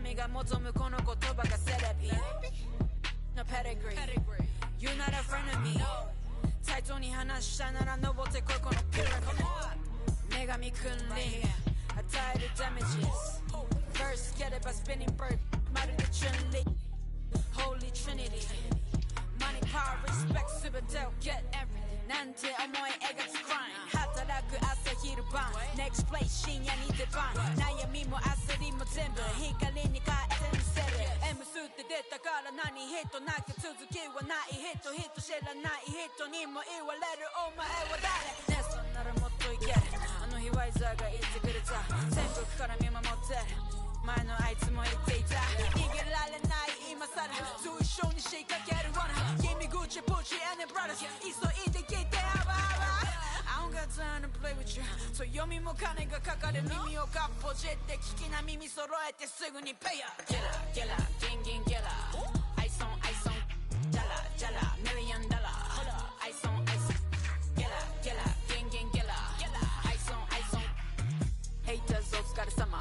民が望むこの言葉がセレビ No pedigree You're not a friend of me 対等に話したなら登ってこいこのピラミッド女神君臨与えるダメージ First get it by spinning bird まるでチュンリ Holy Trinity Money, power, respect 全てを get everything なんて思い描く crime 働く朝昼晩 Next place 深夜に出番悩みも焦りも全部光に変えてみせる M スって出たから何人なきゃ続きはない人知らない人にも言われるお前は誰ねそんならもっといけるあの日ワイザーが言ってくれた天国から見守ってる前のあいつも言っていた逃げられない今さら随所に仕掛ける罠君口プチ and the brothers 急いで聞いてあばあば I don't got time to play with you そう読みも金がかかる耳をかっぽじって聞きな耳揃えてすぐにペイヤー Get up, get up, gin gin get up Ice on, ice on, jala, jala, $1,000,000 Ice on, ice on Get up, get up, gin gin get up Ice on, ice on Haters お疲れ様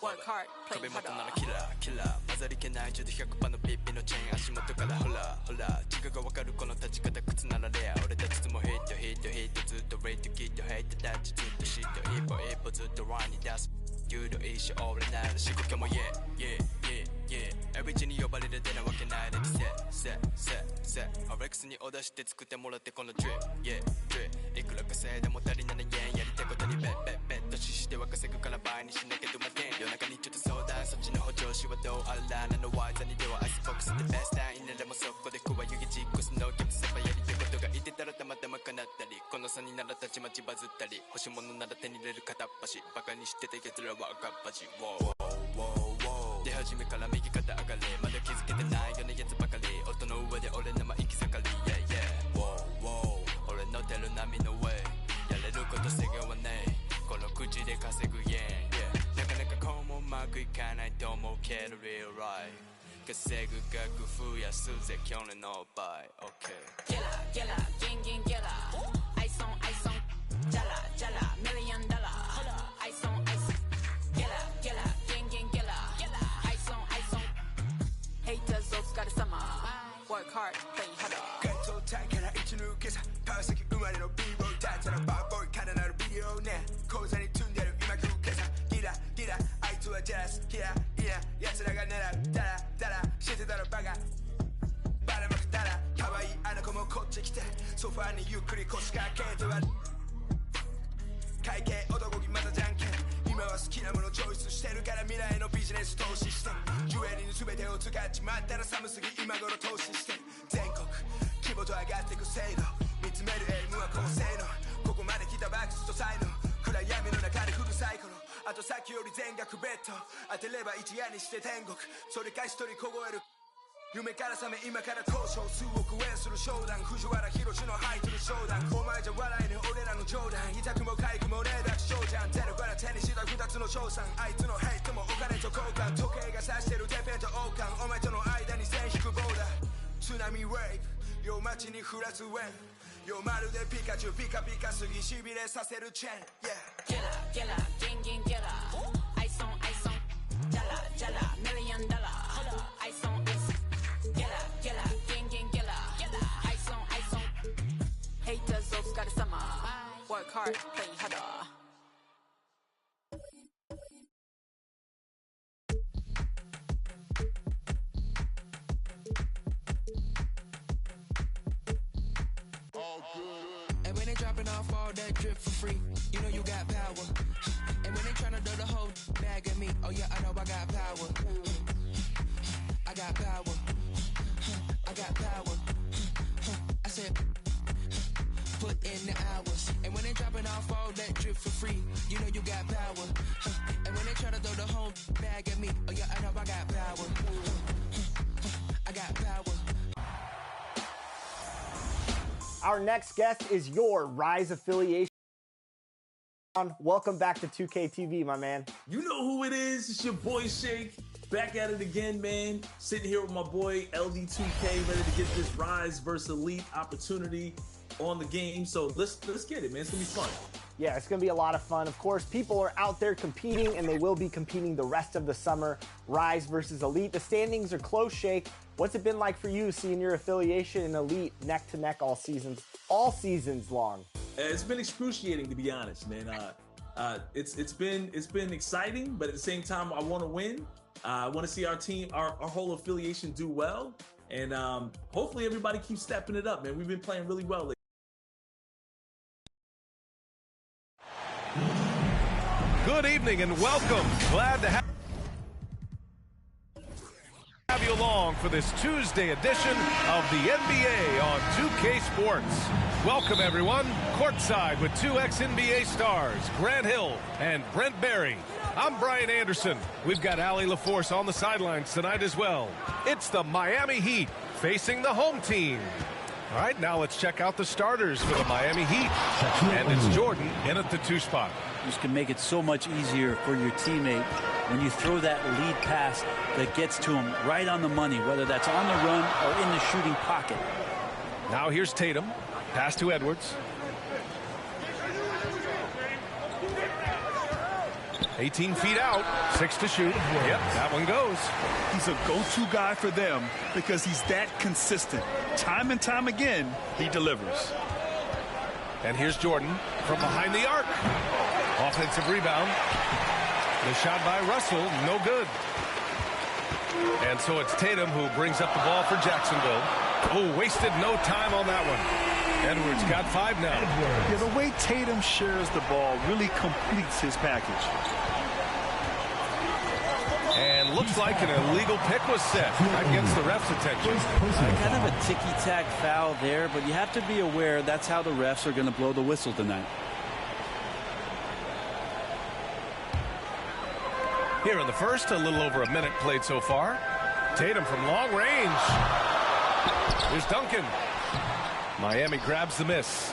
Work hard, play hard 壁元ならキラーキラー混ざり気ない10で100%のピッピのチェーン足元からホラーホラー違うが分かるこの立ち方靴ならレア俺たちいつもヒットヒットヒットずっとレイトキットヘイトタッチずっとシット一歩一歩ずっとランに出す有料一生俺なら仕事も Yeah yeah yeah yeah Every 地に呼ばれる出なわけないでSet RX にオーダーして作ってもらってこの Drip Yeah Drip いくら稼いでも足りない円やりたいことにベッ年しては稼ぐから倍にしなきゃどまけん夜中にちょっと相談そっちの補助しはどうあらなのワイザにではアイスボックスでベストタインならもそこで加湯気実行すの客様やりたいことがいてたらたまたま叶ったりこの差にならたちまちバズったり欲しいものなら手に入れる片っ端バカにしてた奴らは赤っ端出始めから右肩上がりまだ気づけてないようなやつばかり音の上で俺の行き盛り Yeah yeah 俺の出る波の上やれることせがわねえこの口で稼ぐ Yeah なかなかこうもうまくいかないと思うけど Real right 稼ぐ額増やすぜ去年の倍 OK Get up, get up, gin gin get up Ice on, ice on, jala, jala, $1,000,000 Ice on, ice on Get up, get up, gin gin get up Ice on, ice on Haters お疲れ様 Work hard, play harder 街頭大から一抜けさ川崎生まれの B-boy だったらバーボーイからなるビデオね口座に積んでる今食うけさギラギラあいつはジャラスキライラ奴らが狙うダラダラしてたらバカバラまくたら可愛いあの子もこっち来てソファーにゆっくり腰掛けては会計男気またじゃんけん今は好きなものチョイスしてるから未来のビジネス投資してジュエリーの全てを使っちまったら寒すぎ今頃投資して全国規模と上がってく制度見つめるエイムは高性能ここまで来たバックスと才能暗闇の中でフルサイクルあとさっきより全額ベッド当てれば一夜にして天国それか一人凍える夢から覚め今から交渉数億円する商談藤原宏のハイトル商談お前じゃ笑えねえ俺らの冗談痛くも痒くもねえだけ少じゃんゼロから手にした二つの賞賛あいつのヘイトもお金と交換時計が指してるデペンと王冠お前との間に線引くボーダー津波ウェイブ夜街に降らずウェイブ夜まるでピカチュウピカピカすぎしびれさせるチェーン Yeah Get up, get up, gin gin get up Ice on, ice on Jala, jala, $1,000,000 Ice on, ice on Get up, get up, gin gin get up Ice on, ice on Haters お疲れ様 Work hard, play harder And when they dropping off all that drip for free, you know you got power. And when they tryna do the whole bag at me, oh yeah, I know I got power. I got power. I got power. I said, put in the hours. And when they dropping off all that drip for free, you know you got power. And when they tryna throw the whole bag at me, oh yeah, I know I got power. I got power. Our next guest is your Rise affiliation. Welcome back to 2K TV, my man. You know who it is. It's your boy Shake. Back at it again, man. Sitting here with my boy LD2K, ready to get this Rise versus Elite opportunity on the game. So let's get it, man. It's gonna be fun. Yeah, it's going to be a lot of fun. Of course, people are out there competing, and they will be competing the rest of the summer. Rise versus Elite. The standings are close, Shake. What's it been like for you seeing your affiliation in Elite neck to neck all seasons long? It's been excruciating, to be honest, man. It's been exciting, but at the same time, I want to win. I want to see our team, our whole affiliation do well, and hopefully everybody keeps stepping it up, man. We've been playing really well lately. Good evening and welcome. Glad to have you along for this Tuesday edition of the NBA on 2K Sports. Welcome everyone, courtside with two ex-NBA stars, Grant Hill and Brent Barry. I'm Brian Anderson. We've got Allie LaForce on the sidelines tonight as well. It's the Miami Heat facing the home team. All right, now let's check out the starters for the Miami Heat. And it's Jordan in at the 2 spot. This can make it so much easier for your teammate when you throw that lead pass that gets to him right on the money, whether that's on the run or in the shooting pocket. Now here's Tatum. Pass to Edwards. 18 feet out, 6 to shoot. Yep, that one goes. He's a go-to guy for them because he's that consistent. Time and time again, he delivers. And here's Jordan from behind the arc. Offensive rebound. The shot by Russell, no good. And so it's Tatum who brings up the ball for Jacksonville. Oh, wasted no time on that one. Edwards got 5 now. Yeah, the way Tatum shares the ball really completes his package. And looks like an illegal pick was set. That gets the ref's attention. Kind of a ticky-tack foul there, but you have to be aware that's how the refs are going to blow the whistle tonight. Here in the first, a little over a minute played so far. Tatum from long range. Here's Duncan. Miami grabs the miss.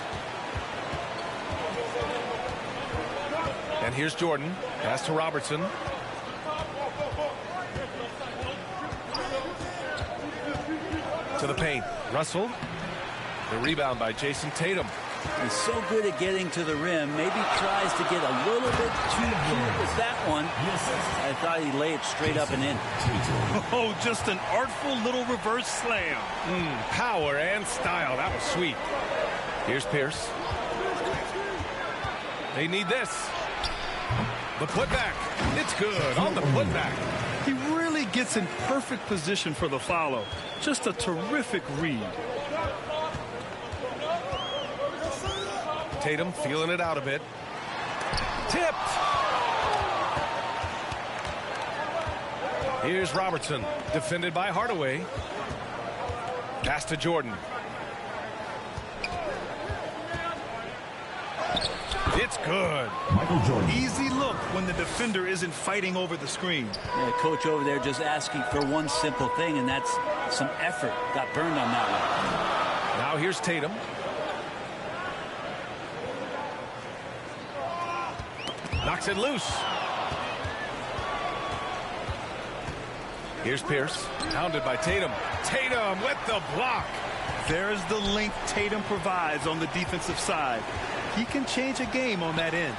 And here's Jordan. Pass to Robertson. To the paint. Russell. The rebound by Jason Tatum. He's so good at getting to the rim. Maybe tries to get a little bit too cute with that one. I thought he'd lay it straight up and in. Oh, just an artful little reverse slam. Power and style. That was sweet. Here's Pierce. They need this. The putback. It's good on the putback. He really gets in perfect position for the follow. Just a terrific read. Tatum feeling it out a bit. Tipped. Here's Robertson, defended by Hardaway. Pass to Jordan. It's good. Michael Jordan. Easy look when the defender isn't fighting over the screen. Yeah, coach over there just asking for one simple thing, and that's some effort. Got burned on that one. Now here's Tatum. Knocks it loose. Here's Pierce, pounded by Tatum. Tatum with the block. There's the length Tatum provides on the defensive side. He can change a game on that end.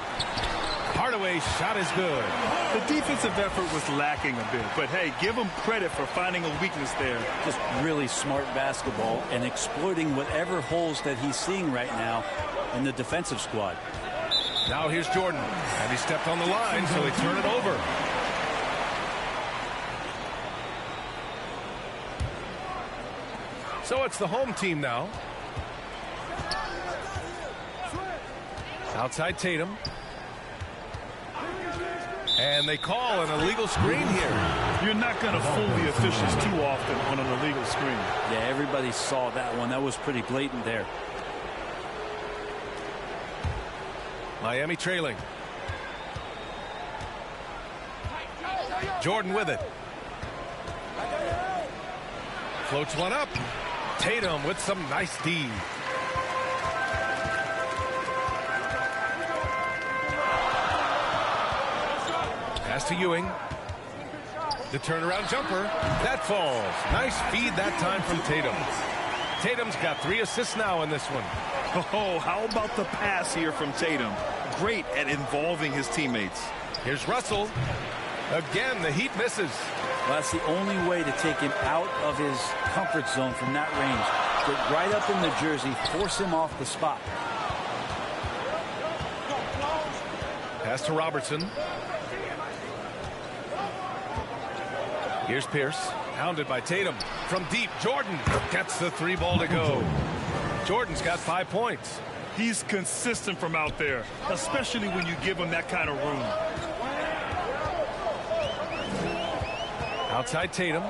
Hardaway's shot is good. The defensive effort was lacking a bit, but hey, give him credit for finding a weakness there. Just really smart basketball and exploiting whatever holes that he's seeing right now in the defensive squad. Now here's Jordan, and he stepped on the line, so they turn it over. So it's the home team now. Outside Tatum. And they call an illegal screen here. You're not going to fool the officials too often on an illegal screen. Yeah, everybody saw that one. That was pretty blatant there. Miami trailing. Jordan with it. Floats one up. Tatum with some nice D. Pass to Ewing. The turnaround jumper. That falls. Nice feed that time from Tatum. Tatum's got 3 assists now in this one. Oh, how about the pass here from Tatum? great at involving his teammates. Here's Russell. Again, the Heat misses. Well, that's the only way to take him out of his comfort zone from that range. Get right up in the jersey, force him off the spot. Pass to Robertson. Here's Pierce, hounded by Tatum. From deep, Jordan gets the 3 ball to go. Jordan's got 5 points. He's consistent from out there, especially when you give him that kind of room. Outside Tatum.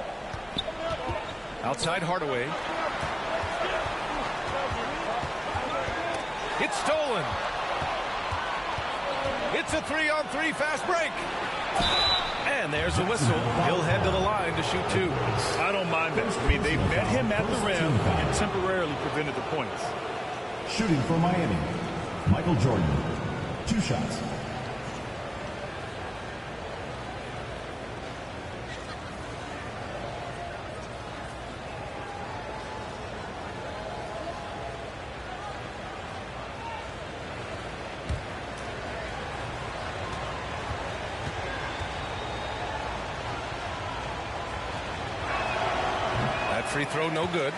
Outside Hardaway. It's stolen. It's a 3-on-3 fast break. And there's a whistle. He'll head to the line to shoot 2. I don't mind that. I mean, they met him at the rim and temporarily prevented the points. Shooting for Miami, Michael Jordan. 2 shots. Free throw, no good.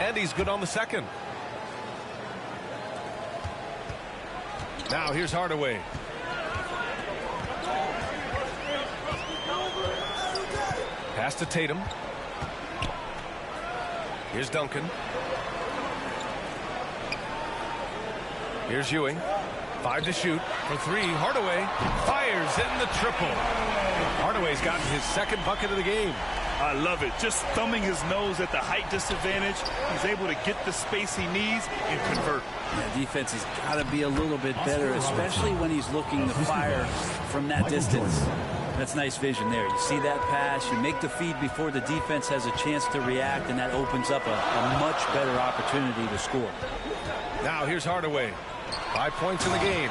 And he's good on the second. Now here's Hardaway. Pass to Tatum. Here's Duncan. Here's Ewing. 5 to shoot. For 3, Hardaway fires in the triple. Hardaway's gotten his 2nd bucket of the game. I love it. Just thumbing his nose at the height disadvantage. He's able to get the space he needs and convert. Yeah, defense has got to be a little bit better, especially when he's looking to fire from that distance. That's nice vision there. You see that pass, you make the feed before the defense has a chance to react, and that opens up a much better opportunity to score. Now here's Hardaway. 5 points in the game.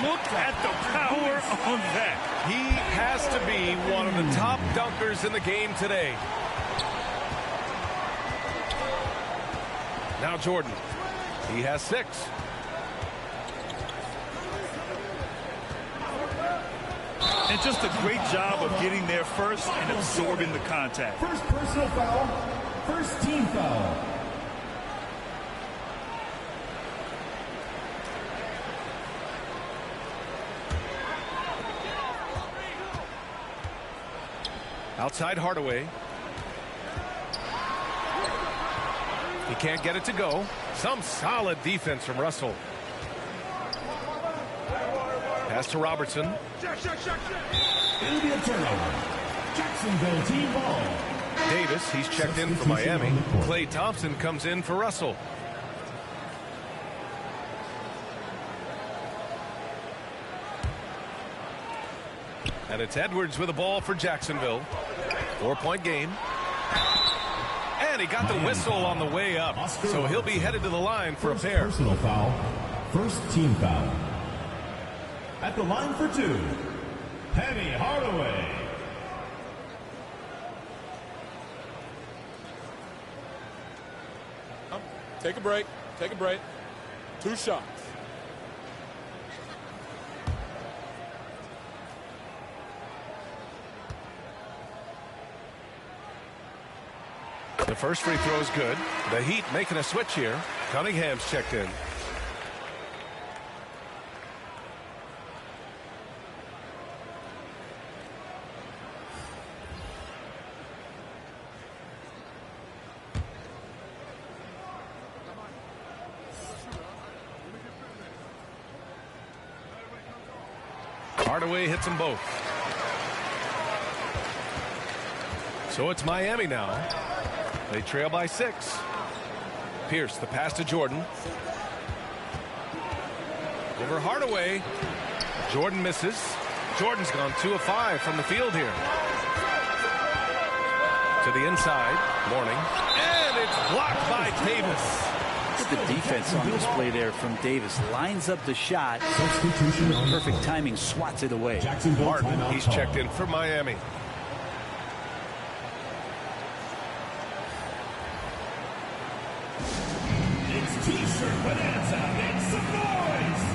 Look at the power on that. He has to be one of the top dunkers in the game today. Now Jordan. He has 6. And just a great job of getting there first and absorbing the contact. First personal foul, first team foul. Outside Hardaway. He can't get it to go. Some solid defense from Russell. Pass to Robertson. It'll be a turnover. Jacksonville team ball. Davis, he's checked in for Miami. Klay Thompson comes in for Russell. And it's Edwards with the ball for Jacksonville. 4-point game. And he got the whistle on the way up. So he'll be headed to the line for a pair. Personal foul, first team foul. At the line for 2, Penny Hardaway. Take a break. Take a break. 2 shots. The first free throw is good. The Heat making a switch here. Cunningham's checked in. Hardaway hits them both. So it's Miami now. They trail by 6. Pierce, the pass to Jordan. Over Hardaway. Jordan misses. Jordan's gone 2 of 5 from the field here. To the inside. Mourning. And it's blocked by Davis. Look at the defense on display there from Davis. Lines up the shot. Perfect timing, swats it away. Martin, he's checked in for Miami. It's T-shirt bonanza. Make some noise.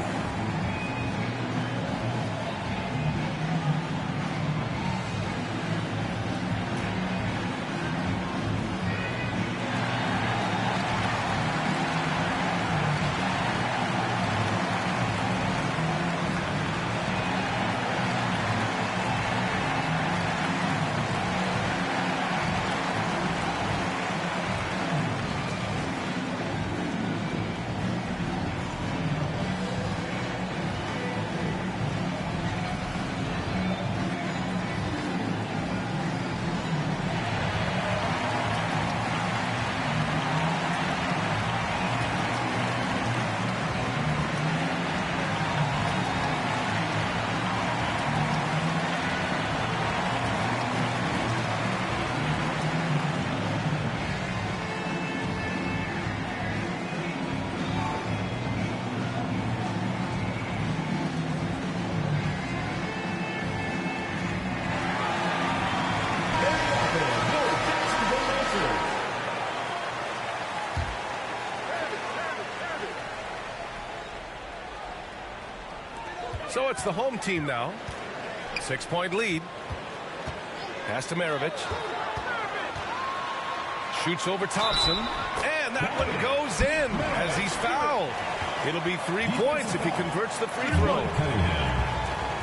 So it's the home team now. 6-point lead. Pass to Maravich. Shoots over Thompson. And that one goes in as he's fouled. It'll be 3 points if he converts the free throw.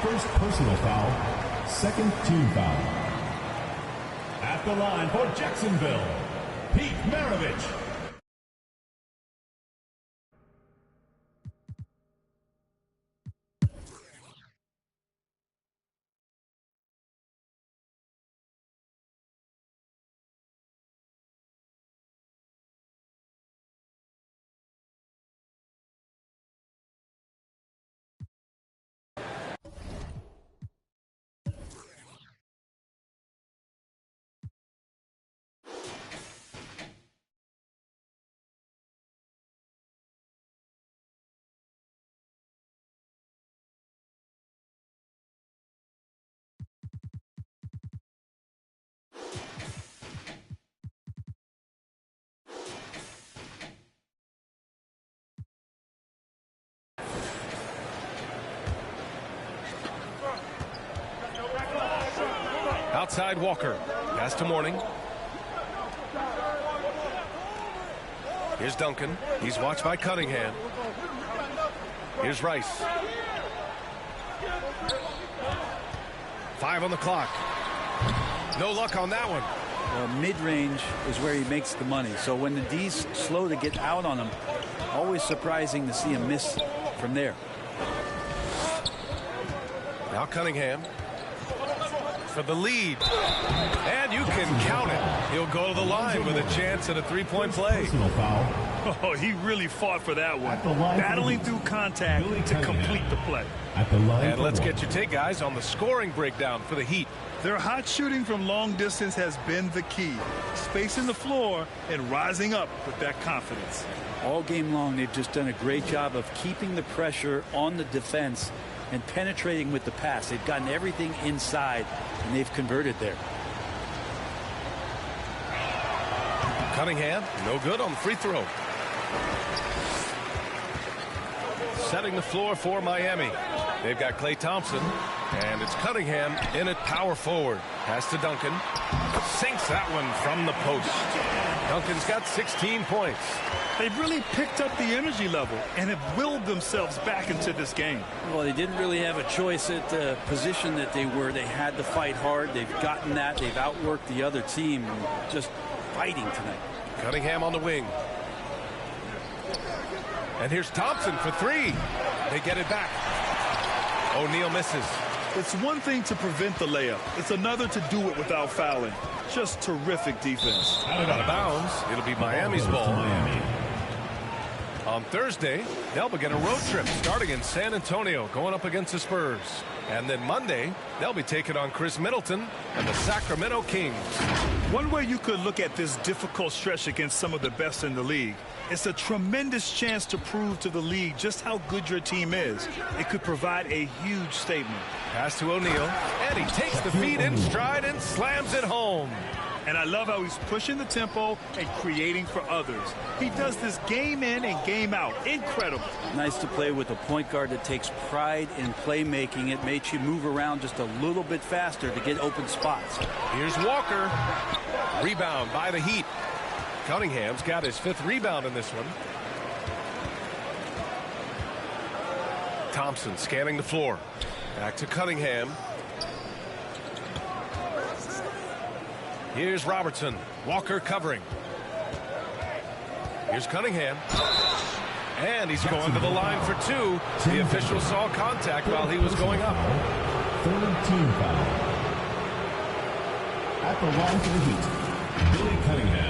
First personal foul. Second team foul. At the line for Jacksonville, Pete Maravich. Outside Walker. Pass to Morning. Here's Duncan. He's watched by Cunningham. Here's Rice. 5 on the clock. No luck on that one. Well, mid-range is where he makes the money. So when the D's slow to get out on him, always surprising to see him miss from there. Now Cunningham for the lead. And you can count it. He'll go to the line with a chance at a three-point play. Oh, he really fought for that one. Battling through contact to complete the play. And let's get your take, guys, on the scoring breakdown for the Heat. Their hot shooting from long distance has been the key. Spacing the floor and rising up with that confidence. All game long, they've just done a great job of keeping the pressure on the defense and penetrating with the pass. They've gotten everything inside, and they've converted there. Cunningham, no good on the free throw. Setting the floor for Miami. They've got Klay Thompson, and it's Cunningham in at power forward. Pass to Duncan. Sinks that one from the post. Duncan's got 16 points. They've really picked up the energy level and have willed themselves back into this game. Well, they didn't really have a choice at the position that they were. They had to fight hard. They've gotten that. They've outworked the other team. Just fighting tonight. Cunningham on the wing. And here's Thompson for three. They get it back. O'Neal misses. It's one thing to prevent the layup. It's another to do it without fouling. Just terrific defense. Out of bounds. It'll be Miami's ball. On Thursday, they'll begin a road trip starting in San Antonio, going up against the Spurs. And then Monday, they'll be taking on Chris Middleton and the Sacramento Kings. One way you could look at this difficult stretch against some of the best in the league, it's a tremendous chance to prove to the league just how good your team is. It could provide a huge statement. Pass to O'Neal, and he takes the feed in stride and slams it home. And I love how he's pushing the tempo and creating for others. He does this game in and game out. Incredible. Nice to play with a point guard that takes pride in playmaking. It makes you move around just a little bit faster to get open spots. Here's Walker. Rebound by the Heat. Cunningham's got his 5th rebound in this one. Thompson scanning the floor. Back to Cunningham. Here's Robertson. Walker covering. Here's Cunningham. And he's going to the line for 2. The official saw contact while he was going up. 3rd team foul. At the line for the Heat, Billy Cunningham.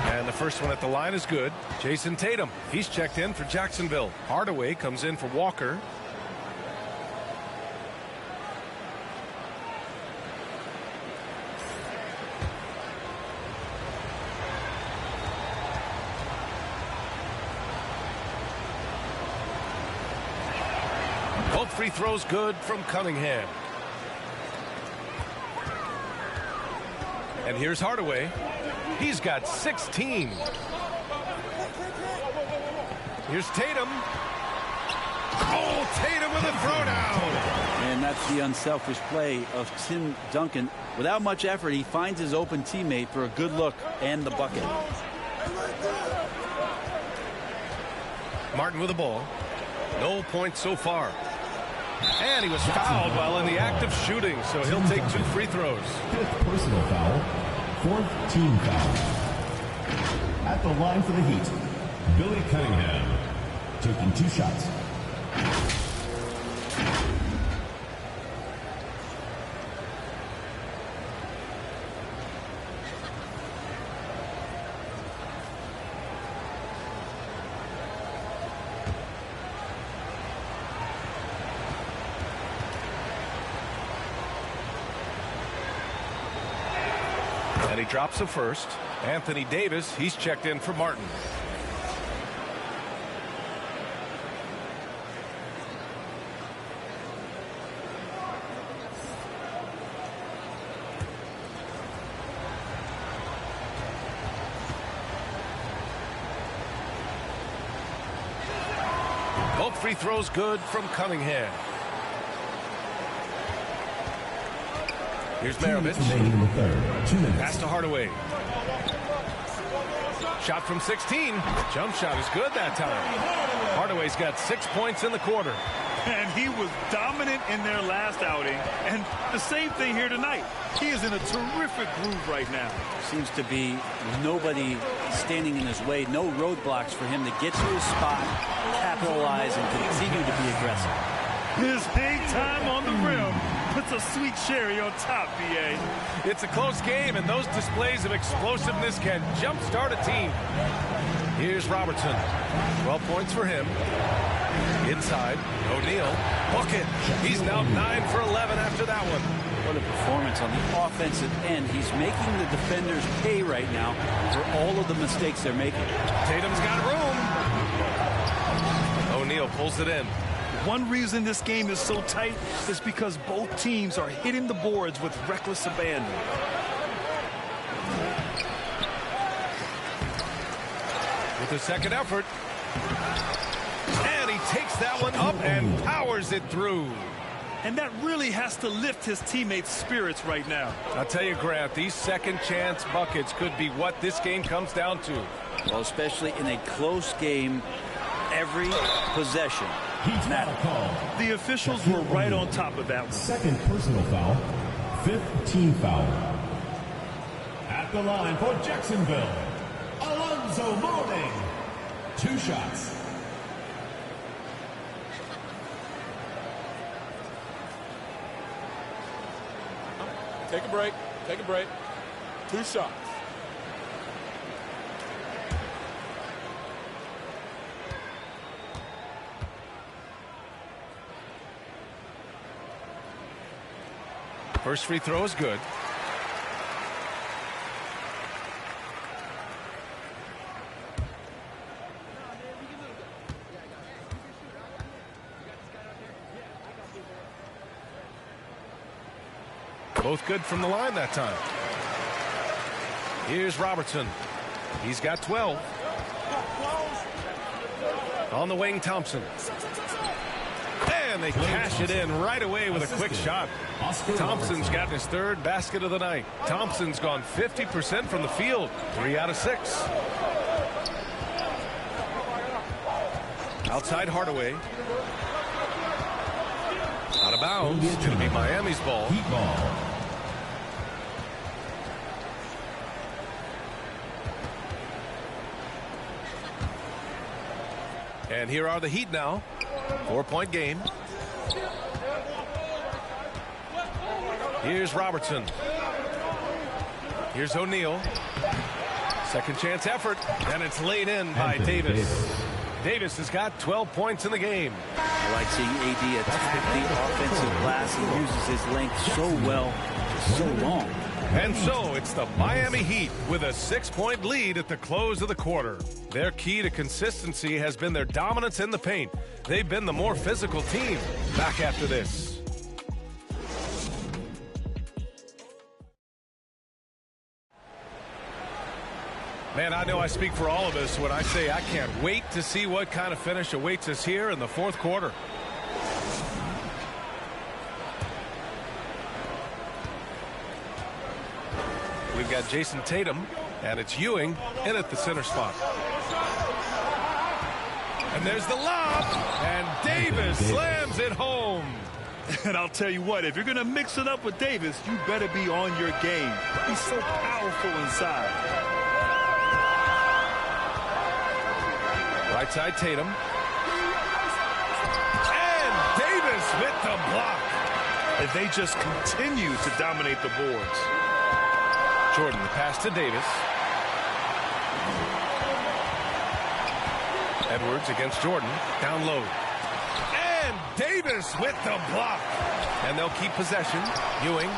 And the first one at the line is good. Jason Tatum, he's checked in for Jacksonville. Hardaway comes in for Walker. Both free throws good from Cunningham. And here's Hardaway. He's got 16. Here's Tatum. Oh, Tatum with a throwdown. And that's the unselfish play of Tim Duncan. Without much effort, he finds his open teammate for a good look and the bucket. Martin with the ball. No points so far. And he was fouled while in the act of shooting, so he'll take 2 free throws. 5th personal foul. 4th team foul. At the line for the Heat, Billy Cunningham, taking 2 shots. And he drops the first. Anthony Davis, he's checked in for Martin. Both free throws good from Cunningham. Here's Maravich. Pass to Hardaway. Shot from 16. Jump shot is good that time. Hardaway's got 6 points in the quarter. And he was dominant in their last outing. And the same thing here tonight. He is in a terrific groove right now. Seems to be nobody standing in his way. No roadblocks for him to get to his spot, capitalize, and continue to be aggressive. His hang time on the rim puts a sweet cherry on top, B.A. It's a close game, and those displays of explosiveness can jumpstart a team. Here's Robertson. 12 points for him. Inside, O'Neal. Bucket. He's now 9 for 11 after that one. What a performance on the offensive end. He's making the defenders pay right now for all of the mistakes they're making. Tatum's got room. O'Neal pulls it in. One reason this game is so tight is because both teams are hitting the boards with reckless abandon. With the second effort. And he takes that one up and powers it through. And that really has to lift his teammates' spirits right now. I'll tell you, Grant, these second chance buckets could be what this game comes down to. Well, especially in a close game, every possession matters. The officials were right on top of that one. 2nd personal foul. 5th team foul. At At the line for Jacksonville, Alonzo Mourning. 2 shots. Take a break. Take a break. 2 shots. First free throw is good. Both good from the line that time. Here's Robertson. He's got 12. On the wing, Thompson. And they cash it in right away with a quick shot. Thompson's gotten his 3rd basket of the night. Thompson's gone 50% from the field. 3 out of 6. Outside Hardaway. Out of bounds. It's going to be Miami's ball. Heat ball. And here are the Heat now. 4-point game. Here's Robertson. Here's O'Neal. Second chance effort. And it's laid in by Davis. Davis has got 12 points in the game. I like seeing AD attack the offensive glass. He uses his length so well for so long. And so it's the Miami Heat with a 6-point lead at the close of the quarter. Their key to consistency has been their dominance in the paint. They've been the more physical team. Back after this. Man, I know I speak for all of us when I say I can't wait to see what kind of finish awaits us here in the 4th quarter. We've got Jason Tatum, and it's Ewing in at the center spot. And there's the lob, and Davis slams it home. And I'll tell you what, if you're going to mix it up with Davis, you better be on your game. He's so powerful inside. Right side Tatum. And Davis with the block. And they just continue to dominate the boards. Jordan, the pass to Davis. Edwards against Jordan. Down low. And Davis with the block. And they'll keep possession. Ewing.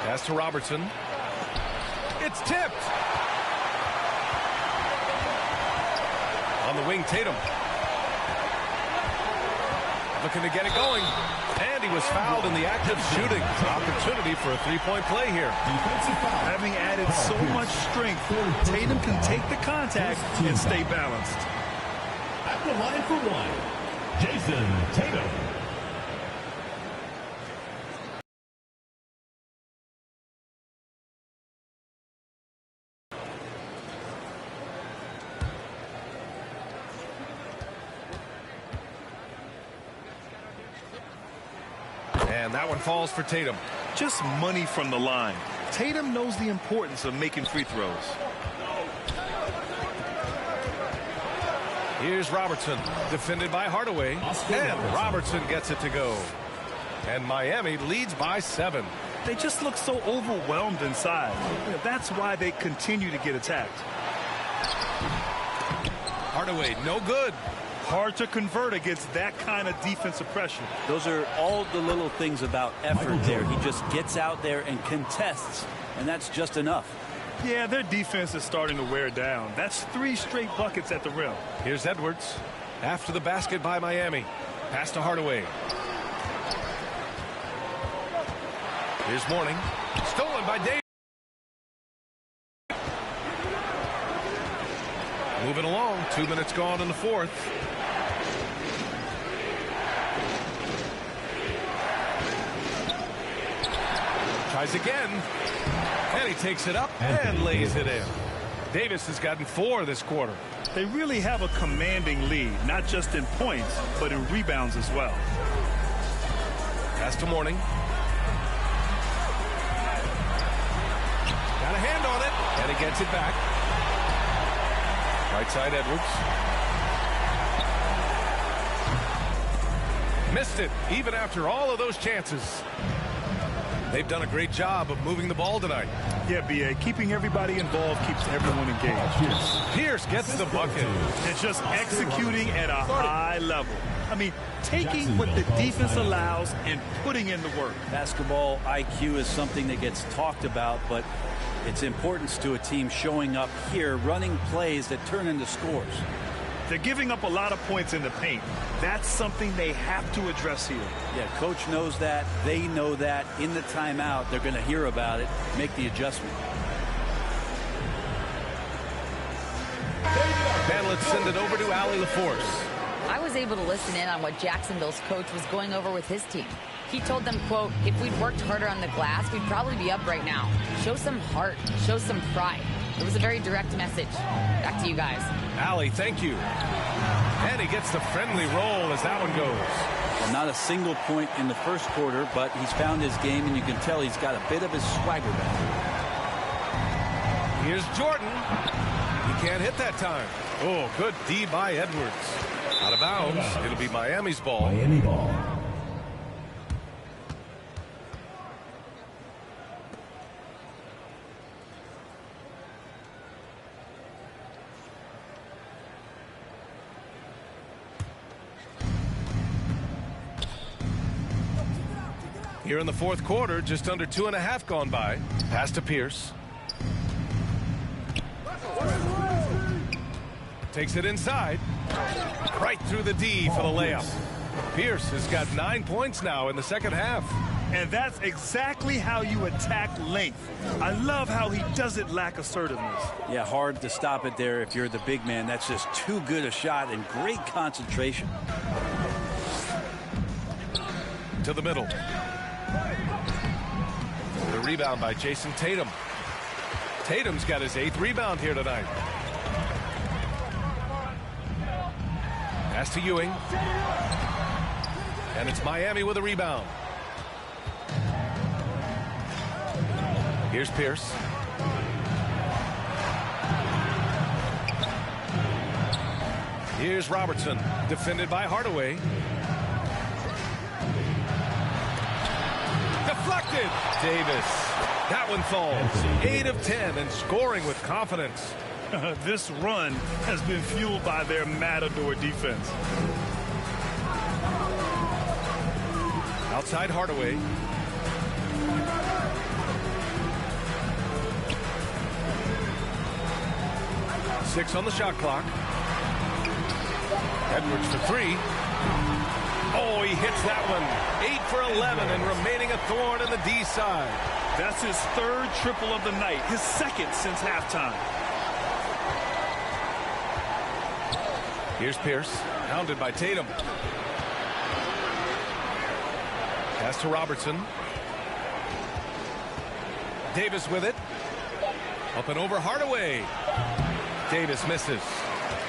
Pass to Robertson. It's tipped. On the wing, Tatum. Looking to get it going. And he was fouled in the act of shooting. Opportunity for a 3-point play here. Having added so much strength, Tatum can take the contact and stay balanced. At the line for 1, Jason Tatum. And that one falls for Tatum. Just money from the line. Tatum knows the importance of making free throws. Here's Robertson, defended by Hardaway. And Robertson gets it to go. And Miami leads by 7. They just look so overwhelmed inside. That's why they continue to get attacked. Hardaway, no good. Hard to convert against that kind of defensive pressure. Those are all the little things about effort there. He just gets out there and contests, and that's just enough. Yeah, their defense is starting to wear down. That's 3 straight buckets at the rim. Here's Edwards. After the basket by Miami. Pass to Hardaway. Here's Mourning. Stolen by Davis. Moving along. 2 minutes gone in the 4th. Tries again. And he takes it up and lays it in. Davis has gotten 4 this quarter. They really have a commanding lead, not just in points, but in rebounds as well. Pass to Mourning. Got a hand on it, and he gets it back. Right side, Edwards. Missed it, even after all of those chances. They've done a great job of moving the ball tonight. Yeah, B.A. Keeping everybody involved keeps everyone engaged. Pierce gets the bucket. It's just executing at a high level. I mean, taking what the defense allows and putting in the work. Basketball IQ is something that gets talked about, but its importance to a team showing up here, running plays that turn into scores. They're giving up a lot of points in the paint. That's something they have to address here. Yeah, coach knows that. They know that. In the timeout, they're going to hear about it, make the adjustment. And let's send it over to Allie LaForce. I was able to listen in on what Jacksonville's coach was going over with his team. He told them, quote, if we'd worked harder on the glass, we'd probably be up right now. Show some heart. Show some pride. It was a very direct message. Back to you guys. Allie, thank you. And he gets the friendly roll as that one goes. Well, not a single point in the first quarter, but he's found his game, and you can tell he's got a bit of his swagger back. Here's Jordan. He can't hit that time. Oh, good D by Edwards. Out of bounds. It'll be Miami's ball. Miami ball. Here in the fourth quarter, just under 2.5 gone by. Pass to Pierce. Takes it inside. Right through the D for the layup. Pierce has got 9 points now in the second half. And that's exactly how you attack length. I love how he doesn't lack assertiveness. Yeah, hard to stop it there if you're the big man. That's just too good a shot and great concentration. To the middle. The rebound by Jason Tatum. Tatum's got his 8th rebound here tonight. Pass to Ewing. And it's Miami with a rebound. Here's Pierce. Here's Robertson, defended by Hardaway. Deflected. Davis. That one falls. 8 of 10 and scoring with confidence. This run has been fueled by their matador defense. Outside Hardaway. Six on the shot clock. Edwards for 3. Oh, he hits that one. 8 for 11 and remaining a thorn in the D side. That's his 3rd triple of the night, his 2nd since halftime. Here's Pierce, hounded by Tatum. Pass to Robertson. Davis with it. Up and over Hardaway. Davis misses.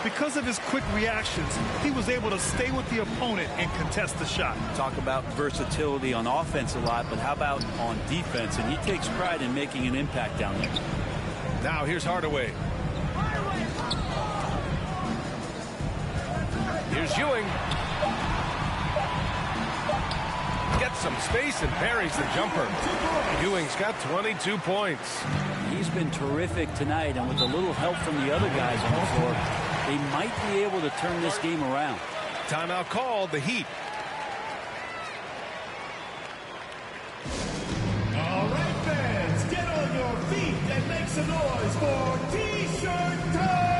Because of his quick reactions, he was able to stay with the opponent and contest the shot. Talk about versatility on offense a lot, but how about on defense? And he takes pride in making an impact down there. Now here's Hardaway. Here's Ewing. Gets some space and buries the jumper. Ewing's got 22 points. He's been terrific tonight, and with a little help from the other guys on the floor, they might be able to turn this game around. Timeout called, the Heat. All right, fans, get on your feet and make some noise for T-shirt time!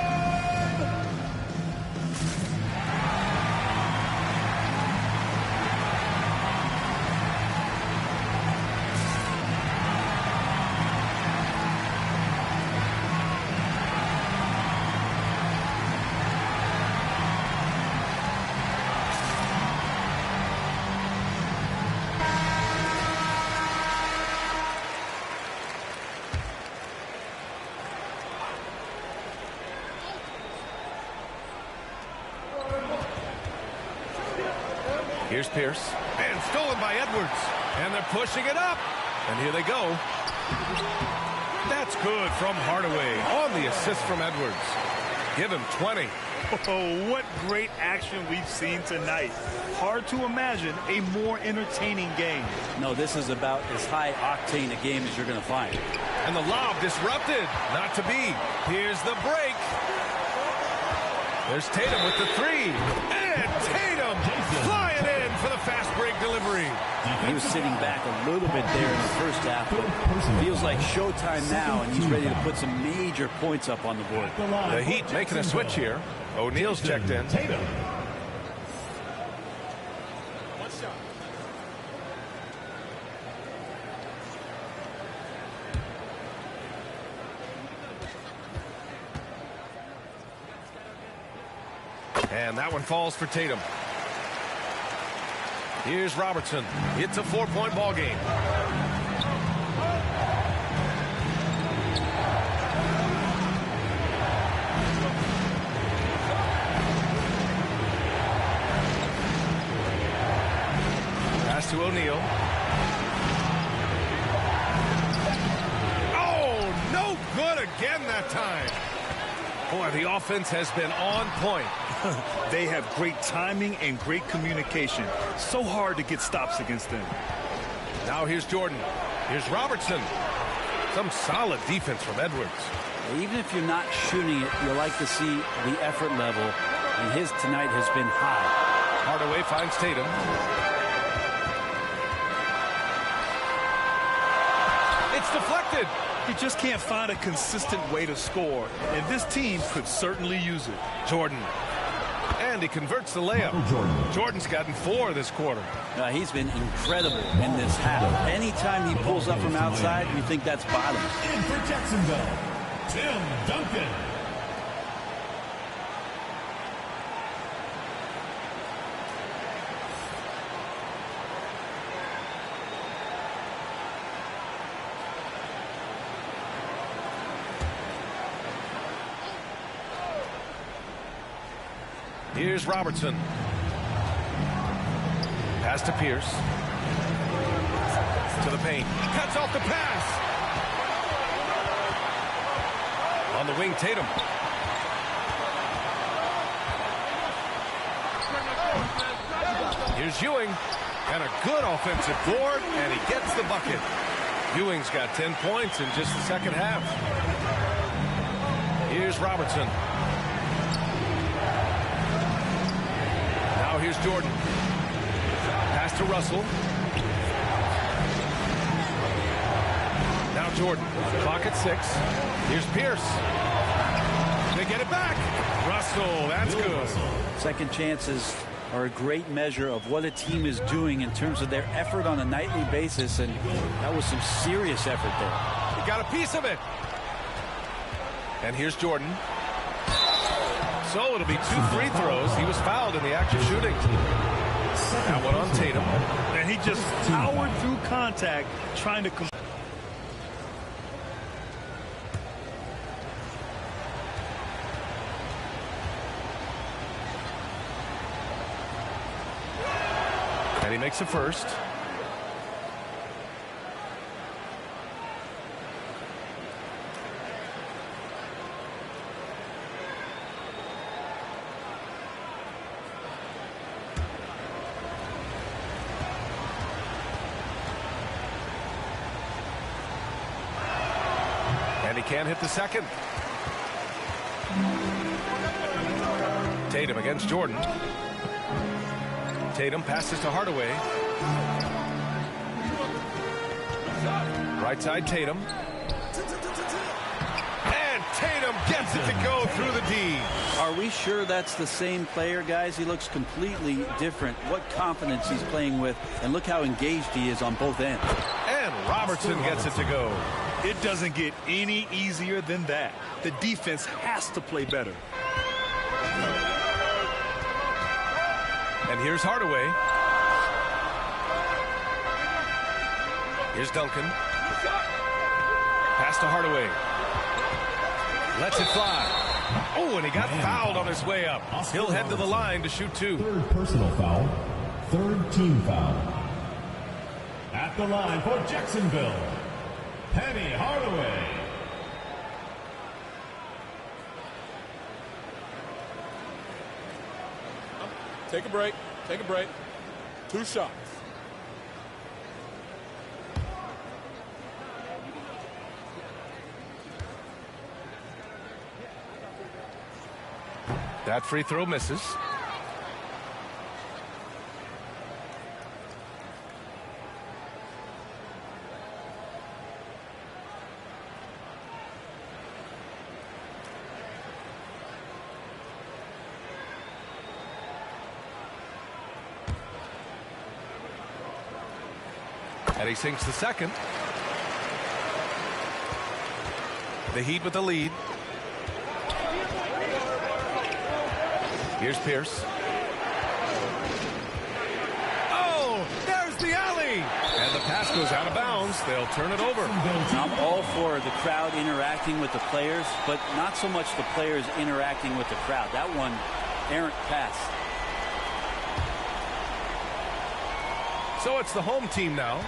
Here's Pierce. And stolen by Edwards. And they're pushing it up. And here they go. That's good from Hardaway on the assist from Edwards. Give him 20. Oh, what great action we've seen tonight. Hard to imagine a more entertaining game. No, this is about as high octane a game as you're going to find. And the lob disrupted. Not to be. Here's the break. There's Tatum with the three. And Tatum flying in for the fast break delivery. He was sitting back a little bit there in the first half, but feels like showtime now, and he's ready to put some major points up on the board. The Heat making a switch here. O'Neal's checked in. And that one falls for Tatum. Here's Robertson. It's a 4-point ball game. Pass to O'Neal. Oh, no good again that time. Boy, the offense has been on point. They have great timing and great communication. So hard to get stops against them. Now here's Jordan. Here's Robertson. Some solid defense from Edwards. Even if you're not shooting it, you like to see the effort level, and his tonight has been high. Hardaway finds Tatum. It's deflected. You just can't find a consistent way to score, and this team could certainly use it. Jordan. And he converts the layup. Jordan's gotten 4 this quarter. He's been incredible in this half. Anytime he pulls up from outside, you think that's bottom. And for Jacksonville, Tim Duncan. Here's Robertson. Pass to Pierce. To the paint. Cuts off the pass. On the wing, Tatum. Here's Ewing. And a good offensive board, and he gets the bucket. Ewing's got 10 points in just the second half. Here's Robertson. Now here's Jordan. Pass to Russell. Now Jordan. Clock at 6. Here's Pierce. They get it back. Russell, that's good. Second chances are a great measure of what a team is doing in terms of their effort on a nightly basis, and that was some serious effort there. He got a piece of it. And here's Jordan. So it'll be 2 free throws. He was fouled in the act of shooting. That one on Tatum. And he just powered through contact, trying to and he makes a first. And he can't hit the second. Tatum against Jordan. Tatum passes to Hardaway. Right side, Tatum. And Tatum gets it to go through the D. Are we sure that's the same player, guys? He looks completely different. What confidence he's playing with, and look how engaged he is on both ends. And Robertson gets it to go. It doesn't get any easier than that. The defense has to play better. And here's Hardaway. Here's Duncan. Pass to Hardaway. Lets it fly. Oh, and he got fouled on his way up. He'll head to the line to shoot 2. Third personal foul. Third team foul. At the line for Jacksonville, Penny Hardaway. Take a break. Take a break. 2 shots. That free throw misses. And he sinks the second. The Heat with the lead. Here's Pierce. Oh, there's the alley. And the pass goes out of bounds. They'll turn it over. I'm all for the crowd interacting with the players, but not so much the players interacting with the crowd. That one, errant pass. So it's the home team now.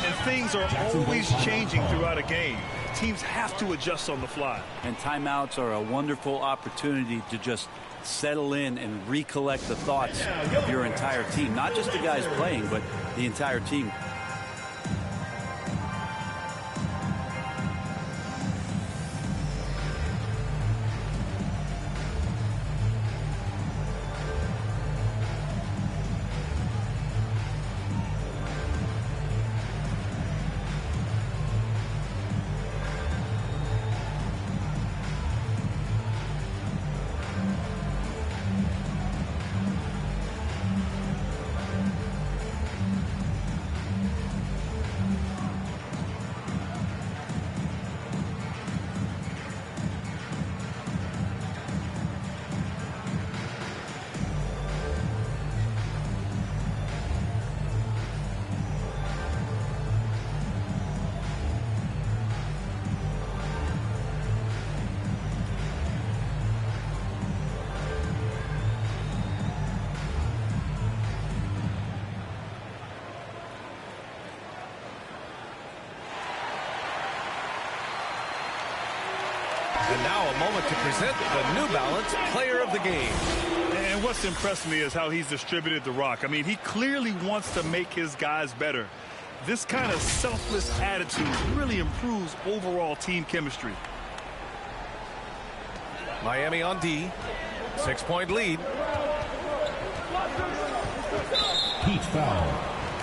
And things are always changing throughout a game. Teams have to adjust on the fly. And timeouts are a wonderful opportunity to just settle in and recollect the thoughts of your entire team. Not just the guys playing, but the entire team. And now a moment to present the New Balance Player of the Game. And what's impressed me is how he's distributed the rock. I mean, he clearly wants to make his guys better. This kind of selfless attitude really improves overall team chemistry. Miami on D. 6-point lead. Heat foul.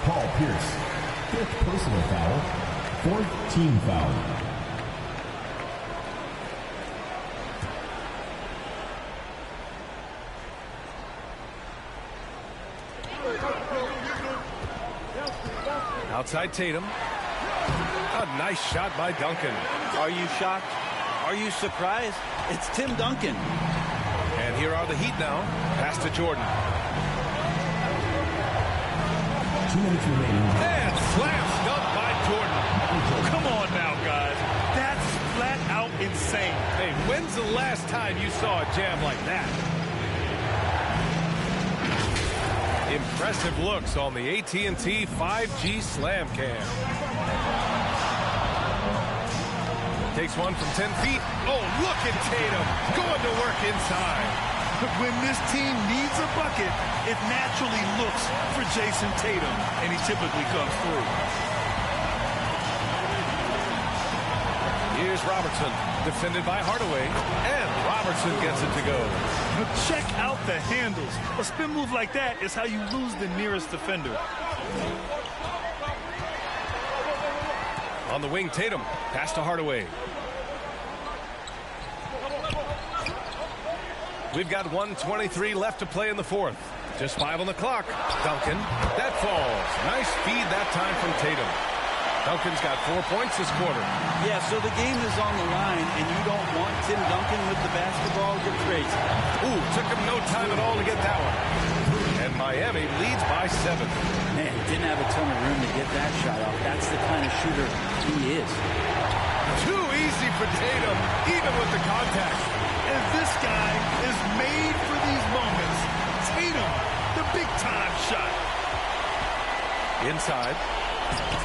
Paul Pierce. 5th personal foul. 4th team foul. Outside Tatum. A nice shot by Duncan. Are you shocked? Are you surprised? It's Tim Duncan. And here are the Heat now. Pass to Jordan. 2 minutes remaining. And slam dunk by Jordan. Come on now, guys. That's flat out insane. Hey, when's the last time you saw a jam like that? Impressive looks on the AT&T 5G Slam Cam. Takes one from 10 feet. Oh, look at Tatum going to work inside. When this team needs a bucket, it naturally looks for Jason Tatum, and he typically comes through. Here's Robertson, defended by Hardaway, and Robertson gets it to go. But check out the handles. A spin move like that is how you lose the nearest defender. On the wing, Tatum, pass to Hardaway. We've got 1:23 left to play in the fourth. Just 5 on the clock. Duncan, that falls. Nice feed that time from Tatum. Duncan's got 4 points this quarter. Yeah, so the game is on the line, and you don't want Tim Duncan with the basketball. Get crazy. Ooh, took him no time at all to get that one. And Miami leads by 7. Man, didn't have a ton of room to get that shot off. That's the kind of shooter he is. Too easy for Tatum, even with the contact. And this guy is made for these moments. Tatum, the big-time shot. Inside.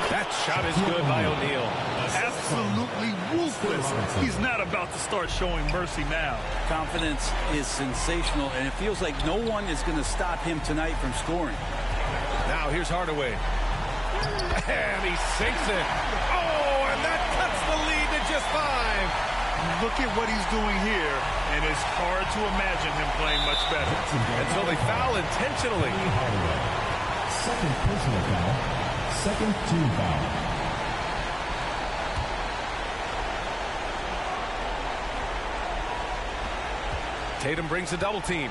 That shot is good by O'Neal. Absolutely wolf ruthless. He's not about to start showing mercy now. Confidence is sensational, and it feels like no one is going to stop him tonight from scoring. Now here's Hardaway. And he sinks it. Oh, and that cuts the lead to just 5. Look at what he's doing here, and it's hard to imagine him playing much better. And so they foul intentionally. Second personal foul. Second team foul. Tatum brings a double team.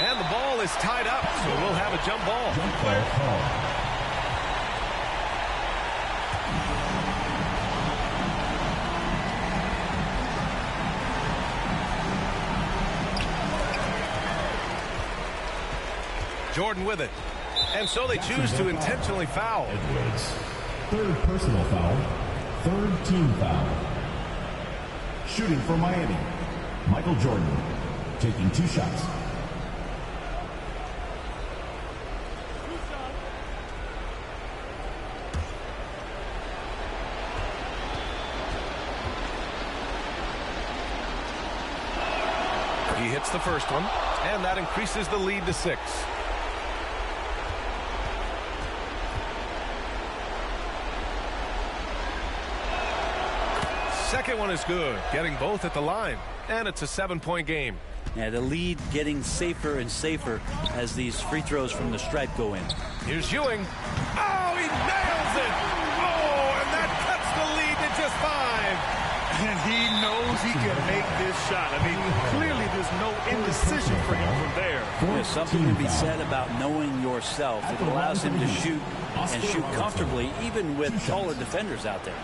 And the ball is tied up, so we'll have a jump ball. Jump ball call. Jordan with it. And so they choose to intentionally foul. Edwards. Third personal foul. Third team foul. Shooting for Miami. Michael Jordan taking 2 shots. He hits the first one, and that increases the lead to 6. Second one is good, getting both at the line, and it's a 7-point game. Yeah, the lead getting safer and safer as these free throws from the stripe go in. Here's Ewing. Oh, he nails it! Oh, and that cuts the lead to just 5. And he knows he can make this shot. I mean, clearly there's no indecision for him from there. There's something to be said about knowing yourself. It allows him to shoot and shoot comfortably, even with taller defenders out there.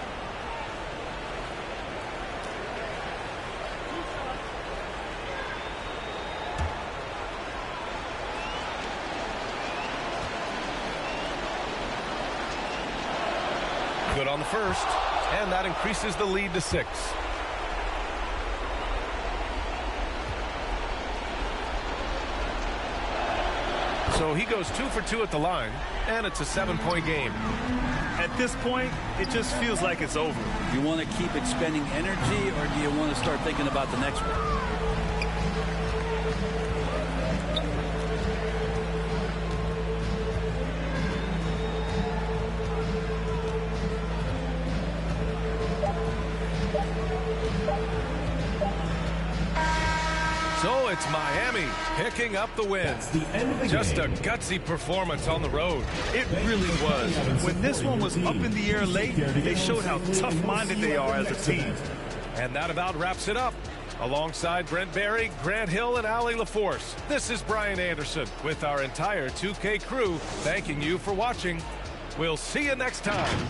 Good on the first, and that increases the lead to 6. So he goes 2 for 2 at the line, and it's a 7-point game. At this point, it just feels like it's over. Do you want to keep expending energy, or do you want to start thinking about the next one? So it's Miami picking up the win. Just a gutsy performance on the road. It really was. When this one was up in the air late, they showed how tough-minded they are as a team. And that about wraps it up. Alongside Brent Barry, Grant Hill, and Allie LaForce, this is Brian Anderson with our entire 2K crew thanking you for watching. We'll see you next time.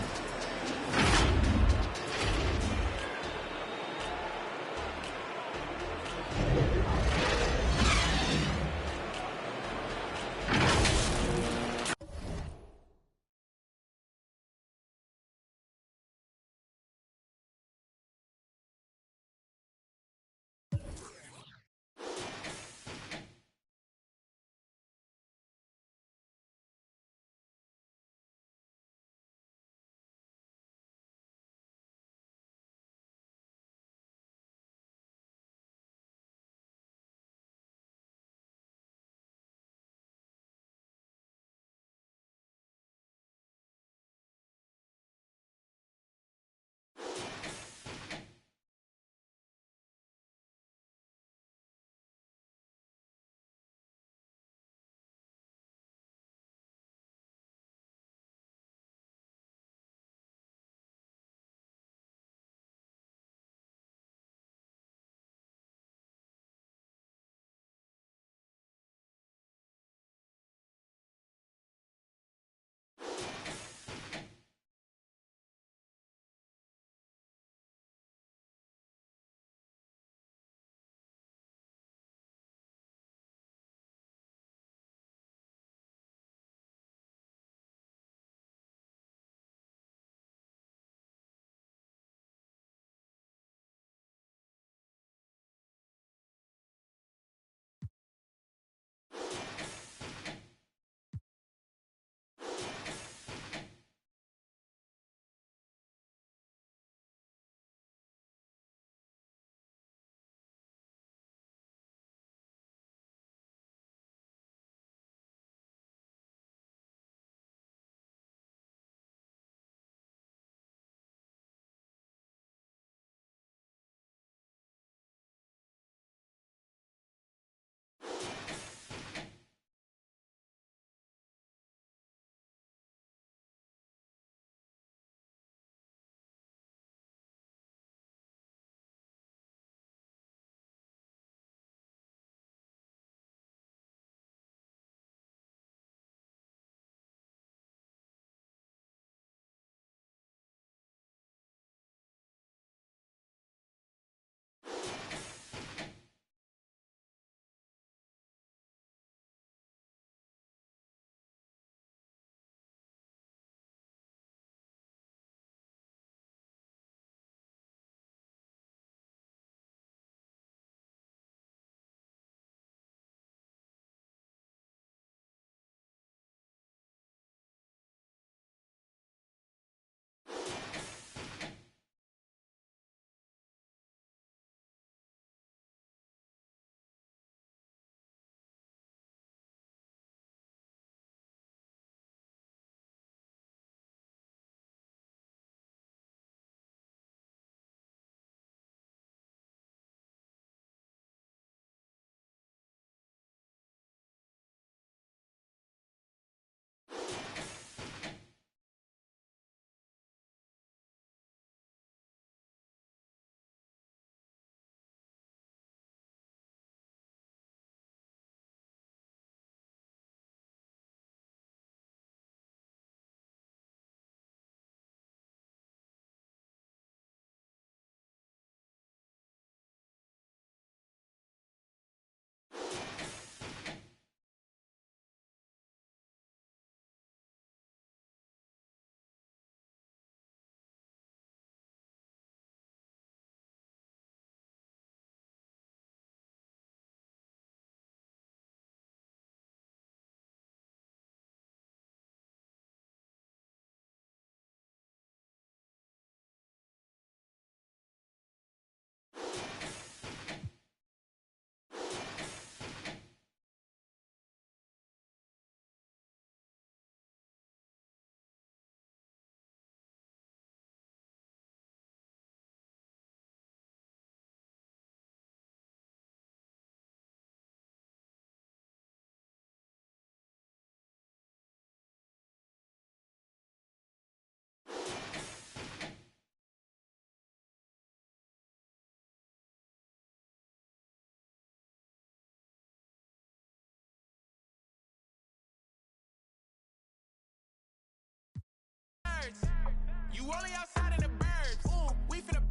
You only outside in the birds. Ooh, we finna.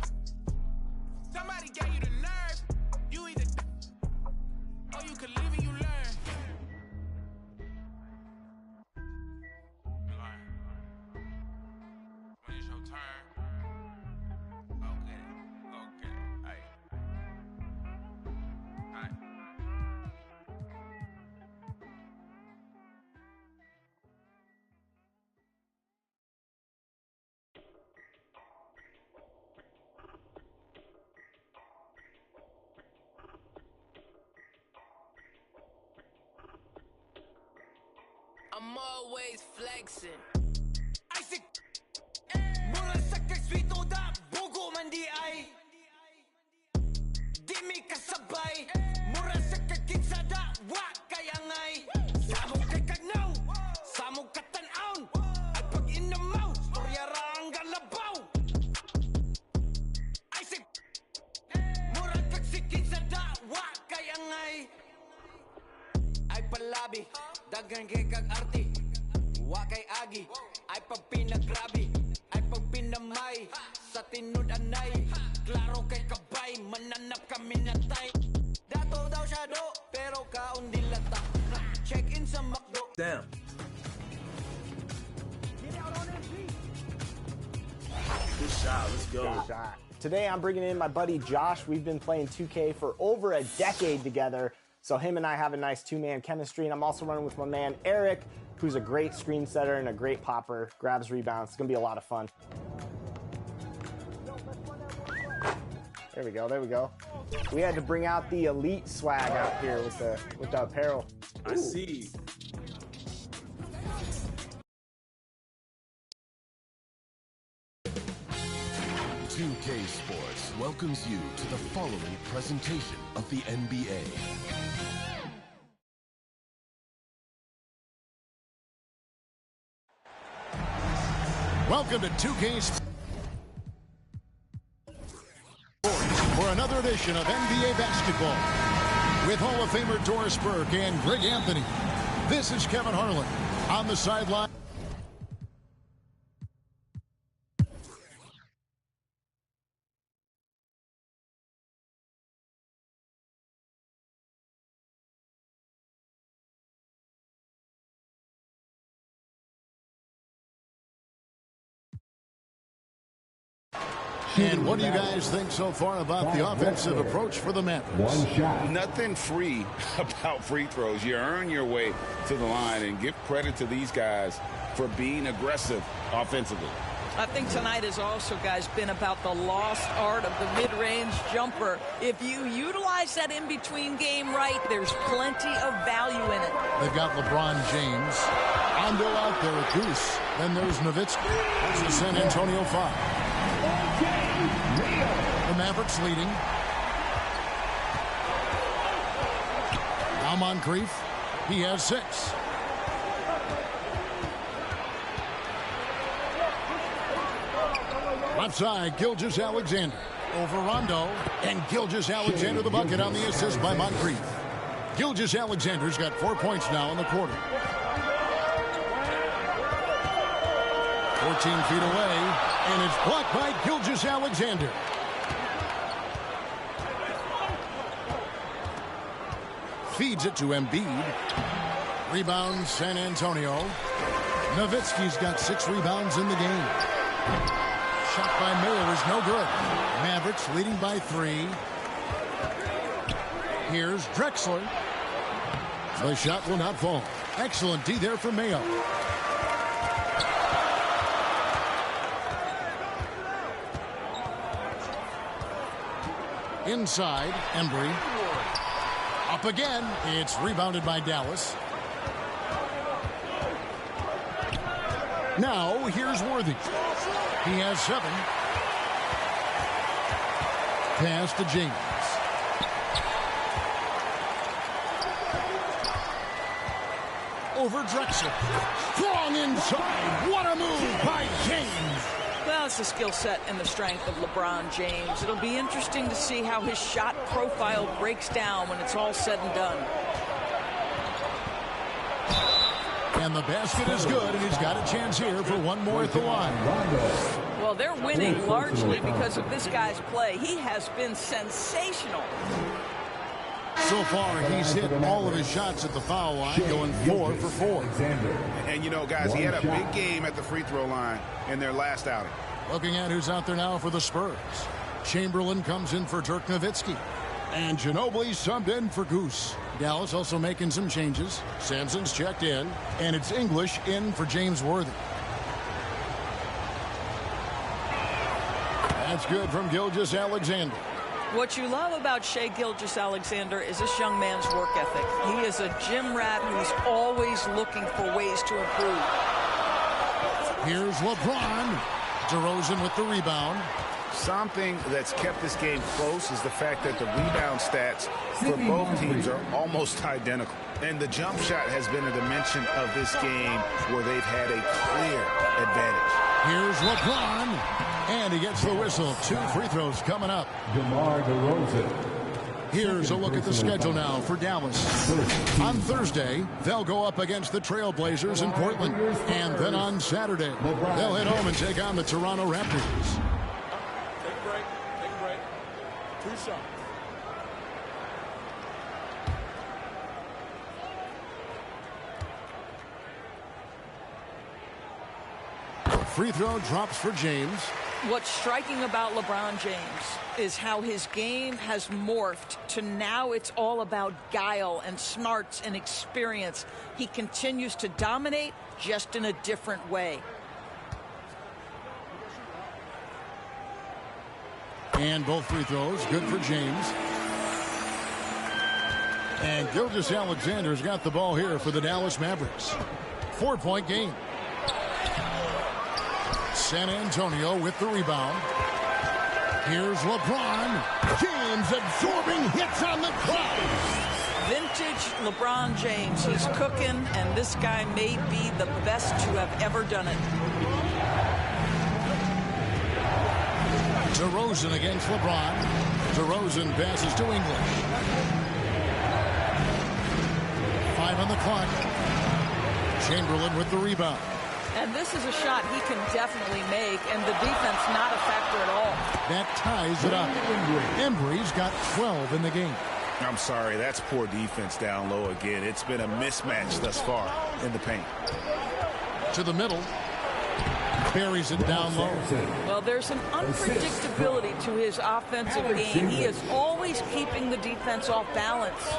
Somebody gave you the nerve. You either or you could live and you learn. When it's your turn. Okay. Aight. I'm always flexing. Isaac. Mula sa kagswito da bugo man di ay. Di mi kasabay. Mura sa kagkitsa da wa kayangay. Samong kay kagnaw. Samong katanaon. At pag inamaw, storya ra ang galabaw. Isaac. Mura kagsikitsa da wa kayangay. Ay palabi. Dagan kay kag arti, wa kay agi, ay pag pinagrabi, ay pag pinamay, sa tinud anay, klaro kay kabay, mananap kami natay. Dato daw siya do, pero kaon dilata, check in sa McDo. Damn. Good shot, let's go. Good shot. Today I'm bringing in my buddy Josh. We've been playing 2K for over a decade together. So him and I have a nice two-man chemistry, and I'm also running with my man Eric, who's a great screen setter and a great popper, grabs rebounds. It's gonna be a lot of fun. There we go, there we go. We had to bring out the elite swag out here with the apparel. I see. .2K Sports welcomes you to the following presentation of the NBA. Welcome to 2K Sports for another edition of NBA basketball with Hall of Famer Doris Burke and Greg Anthony. This is Kevin Harlan on the sideline. And what do you guys think so far about the offensive approach for the Mavs? Nothing free about free throws. You earn your way to the line, and give credit to these guys for being aggressive offensively. I think tonight has also, guys, been about the lost art of the mid-range jumper. If you utilize that in-between game right, there's plenty of value in it. They've got LeBron James. Rondo out there with Goose. Then there's Nowitzki. That's the San Antonio 5. The Mavericks leading. Now Moncrief. He has 6. Left side, Gilgeous-Alexander. Over Rondo. And Gilgeous-Alexander the bucket on the assist by Moncrief. Gilgeous-Alexander's got 4 points now in the quarter. 14 feet away. And it's blocked by Gilgeous-Alexander. Feeds it to Embiid. Rebound, San Antonio. Nowitzki's got 6 rebounds in the game. Shot by Miller is no good. Mavericks leading by 3. Here's Drexler. The shot will not fall. Excellent D there for Mayo. Inside, Embry. Up again. It's rebounded by Dallas. Now, here's Worthy. He has 7. Pass to James. Over Drexler. Strong inside. What a move by James. Well, it's the skill set and the strength of LeBron James. It'll be interesting to see how his shot profile breaks down when it's all said and done. And the basket is good, and he's got a chance here for one more at the line. Well, Well, they're winning largely because of this guy's play. He has been sensational. So far, he's hit all of his shots at the foul line, going 4 for 4. And, you know, guys, he had a big game at the free throw line in their last outing. Looking at who's out there now for the Spurs. Chamberlain comes in for Dirk Nowitzki. And Ginobili subbed in for Goose. Dallas also making some changes. Sampson's checked in. And it's English in for James Worthy. That's good from Gilgeous-Alexander. What you love about Shai Gilgeous-Alexander is this young man's work ethic. He is a gym rat who's always looking for ways to improve. Here's LeBron. DeRozan with the rebound. Something that's kept this game close is the fact that the rebound stats for both teams are almost identical. And the jump shot has been a dimension of this game where they've had a clear advantage. Here's LeBron. And he gets the whistle. 2 free throws coming up. DeMar DeRozan. Here's a look at the schedule now for Dallas. On Thursday, they'll go up against the Trailblazers in Portland. And then on Saturday, they'll head home and take on the Toronto Raptors. Take a break. Take a break. 2 shots. Free throw drops for James. What's striking about LeBron James is how his game has morphed to now it's all about guile and smarts and experience. He continues to dominate just in a different way. And both free throws good for James. And Gilgeous-Alexander's got the ball here for the Dallas Mavericks. 4-point game. San Antonio with the rebound. Here's LeBron. James absorbing hits on the clock. Vintage LeBron James. He's cooking, and this guy may be the best to have ever done it. DeRozan against LeBron. DeRozan passes to English. 5 on the clock. Chamberlain with the rebound. And this is a shot he can definitely make, and the defense not a factor at all. That ties it up. Embry's got 12 in the game. I'm sorry, that's poor defense down low again. It's been a mismatch thus far in the paint. To the middle. Buries it down low. Well, there's an unpredictability to his offensive game. He is always keeping the defense off balance.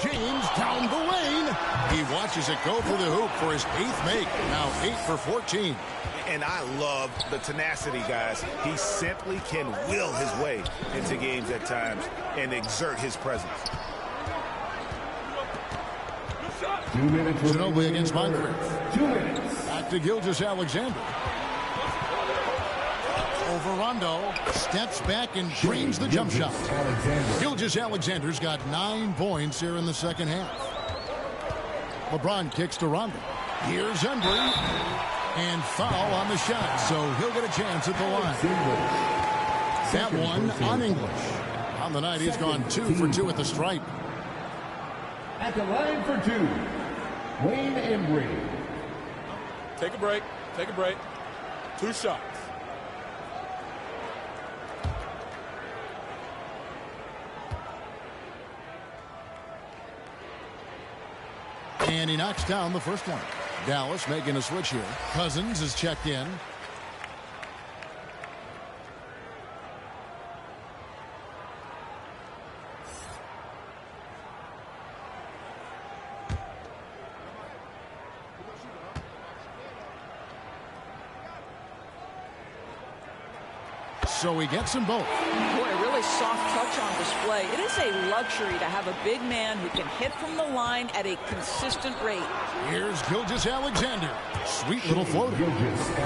James down the lane. He watches it go for the hoop for his 8th make. Now 8 for 14. And I love the tenacity, guys. He simply can will his way into games at times and exert his presence. 2 minutes. Ginobili against Moncrief. 2 minutes. Back to Gilgeous-Alexander. Over Rondo. Steps back and drains the jump shot. Gilgeous-Alexander's got 9 points here in the second half. LeBron kicks to Rondo. Here's Embry. And foul on the shot, so he'll get a chance at the line. That one on English. On the night, he's gone 2 for 2 at the stripe. At the line for 2, Wayne Embry. Take a break. Take a break. 2 shots. And he knocks down the first one. Dallas making a switch here. Cousins is checked in. So he gets them both. Boy, a really soft touch on display. It is a luxury to have a big man who can hit from the line at a consistent rate. Here's Gilgeous-Alexander. Sweet little floater.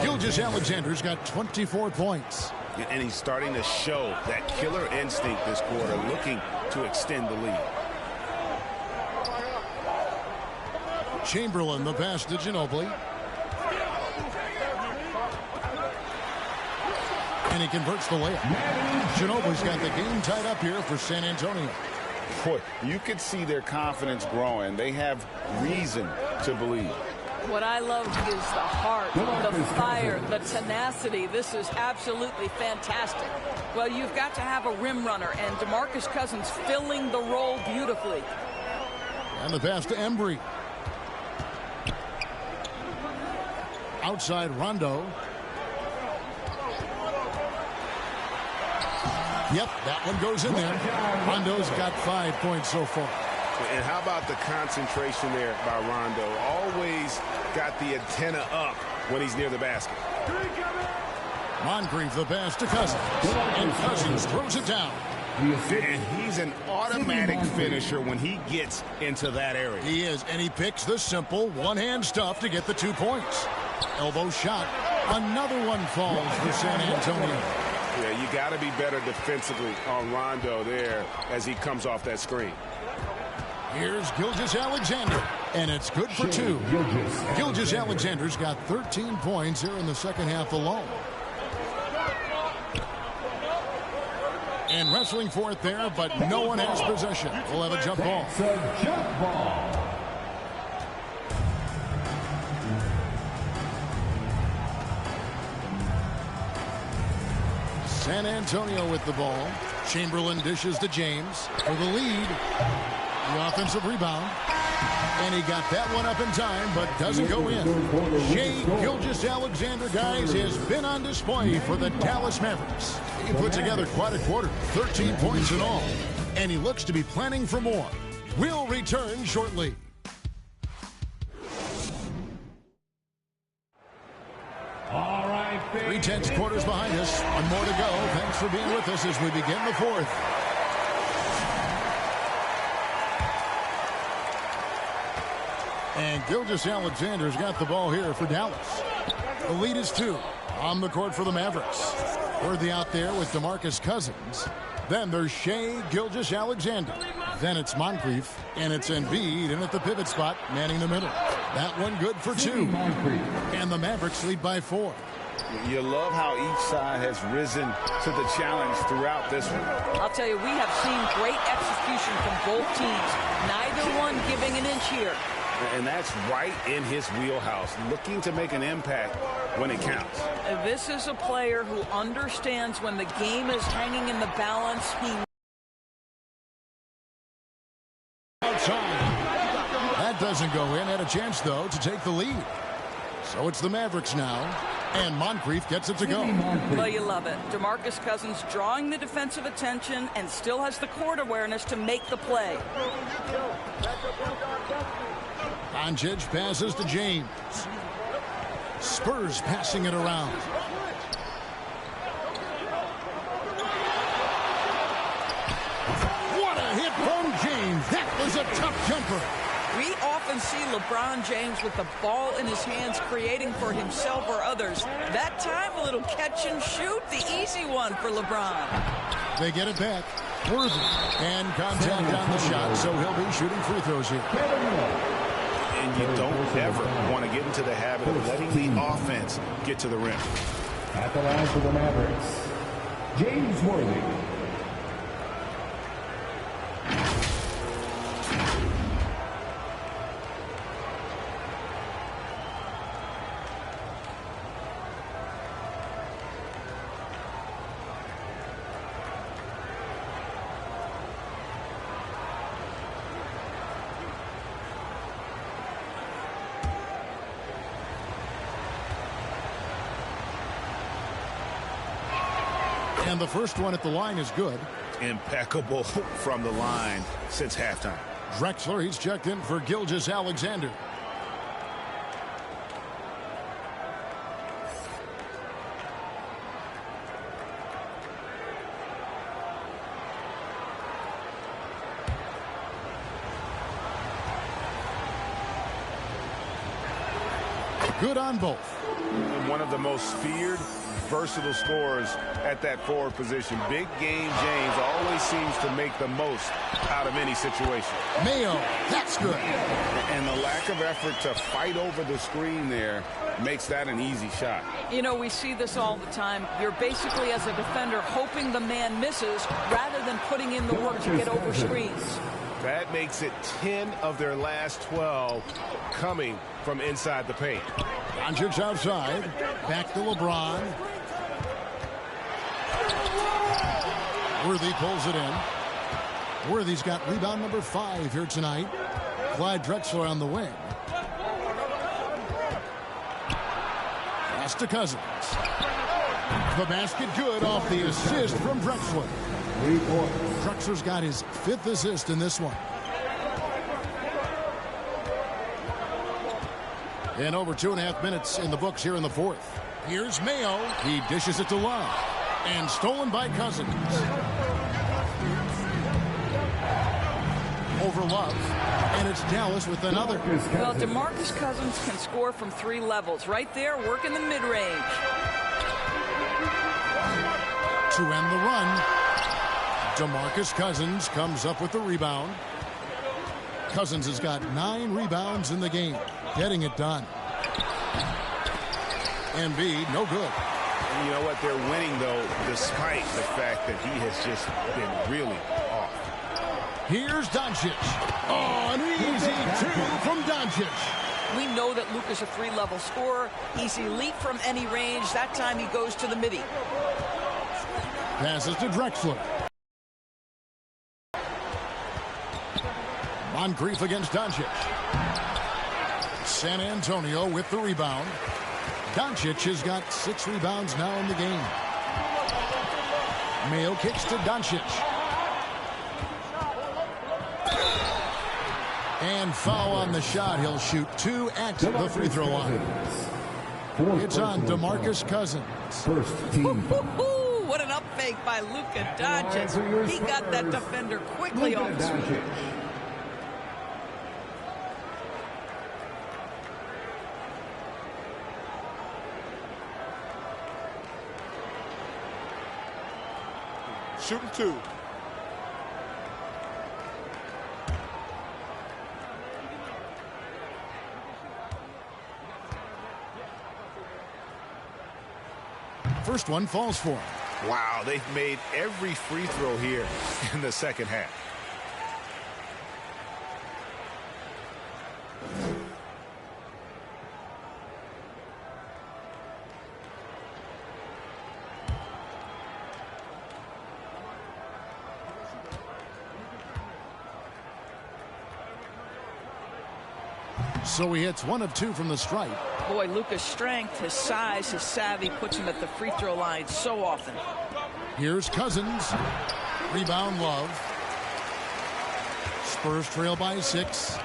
Gilgeous-Alexander's got 24 points. And he's starting to show that killer instinct this quarter, looking to extend the lead. Chamberlain, the pass to Ginobili. And he converts the layup. Ginobili's got the game tied up here for San Antonio. Boy, you could see their confidence growing. They have reason to believe. What I love is the heart, the fire, the tenacity. This is absolutely fantastic. Well, you've got to have a rim runner, and DeMarcus Cousins filling the role beautifully. And the pass to Embry. Outside Rondo. Yep, that one goes in there. Rondo's got 5 points so far. And how about the concentration there by Rondo? Always got the antenna up when he's near the basket. Moncrief the pass to Cousins. And Cousins throws it down. And he's an automatic finisher when he gets into that area. He is, and he picks the simple one-hand stuff to get the 2 points. Elbow shot. Another one falls for San Antonio. Yeah, you got to be better defensively on Rondo there as he comes off that screen. Here's Gilgeous-Alexander, and it's good for 2. Gilgeous-Alexander's got 13 points here in the second half alone. And wrestling for it there, but no one has possession. We'll have a jump ball. It's a jump ball. San Antonio with the ball. Chamberlain dishes to James for the lead. The offensive rebound. And he got that one up in time, but doesn't go in. Shai Gilgeous-Alexander, guys, has been on display for the Dallas Mavericks. He put together quite a quarter, 13 points in all. And he looks to be planning for more. We'll return shortly. All right, 3/10 quarters behind us. One more to go. Thanks for being with us as we begin the fourth. And Gilgeous-Alexander's got the ball here for Dallas. The lead is 2 on the court for the Mavericks. Worthy out there with DeMarcus Cousins. Then there's Shai Gilgeous-Alexander. Then it's Moncrief, and it's Embiid in at the pivot spot, manning the middle. That one good for 2. And the Mavericks lead by 4. You love how each side has risen to the challenge throughout this one. I'll tell you, we have seen great execution from both teams. Neither one giving an inch here. And that's right in his wheelhouse, looking to make an impact when it counts. This is a player who understands when the game is hanging in the balance. He outside. That doesn't go in. Had a chance, though, to take the lead. So it's the Mavericks now. And Moncrief gets it to go. Well, you love it. DeMarcus Cousins drawing the defensive attention and still has the court awareness to make the play. Doncic passes to James. Spurs passing it around. What a hit from James. That was a tough jumper. We often see LeBron James with the ball in his hands creating for himself or others. That time, a little catch and shoot, the easy one for LeBron. They get it back. Worthy. And contact on the shot, so he'll be shooting free throws here. And you don't ever want to get into the habit of letting the offense get to the rim. At the line for the Mavericks, James Worthy. And the first one at the line is good. Impeccable from the line since halftime. Drexler, he's checked in for Gilgeous-Alexander. Good on both. One of the most feared, versatile scorers at that forward position. Big game James always seems to make the most out of any situation. Mayo, that's good. And the lack of effort to fight over the screen there makes that an easy shot. You know, we see this all the time. You're basically, as a defender, hoping the man misses rather than putting in the work to get over screens. That makes it 10 of their last 12 coming from inside the paint. Doncic outside. Back to LeBron. Worthy pulls it in. Worthy's got rebound number 5 here tonight. Clyde Drexler on the wing. Pass to Cousins. The basket good off the assist from Drexler. Drexler's got his 5th assist in this one. And over 2.5 minutes in the books here in the 4th. Here's Mayo. He dishes it to Love. And stolen by Cousins. Over Love. And it's Dallas with another. Well, DeMarcus Cousins can score from 3 levels. Right there, working the mid-range. To end the run, DeMarcus Cousins comes up with the rebound. Cousins has got 9 rebounds in the game, getting it done. Embiid, no good. And you know what? They're winning, though, despite the fact that he has just been really off. Here's Doncic. Oh, an easy 2 from Doncic. We know that Luka's a 3-level scorer. He's elite from any range. That time he goes to the midi. Passes to Drexler. Moncrief against Doncic. San Antonio with the rebound. Doncic has got 6 rebounds now in the game. Mayo kicks to Doncic. And foul on the shot. He'll shoot 2 at the free throw line. It's on DeMarcus Cousins. First team. What an up fake by Luka Doncic. He got that defender quickly off the screen. Shooting 2. First one falls for him. Wow, they've made every free throw here in the second half. So he hits 1 of 2 from the stripe. Boy, Luka's strength, his size, his savvy puts him at the free throw line so often. Here's Cousins. Rebound Love. Spurs trail by 6.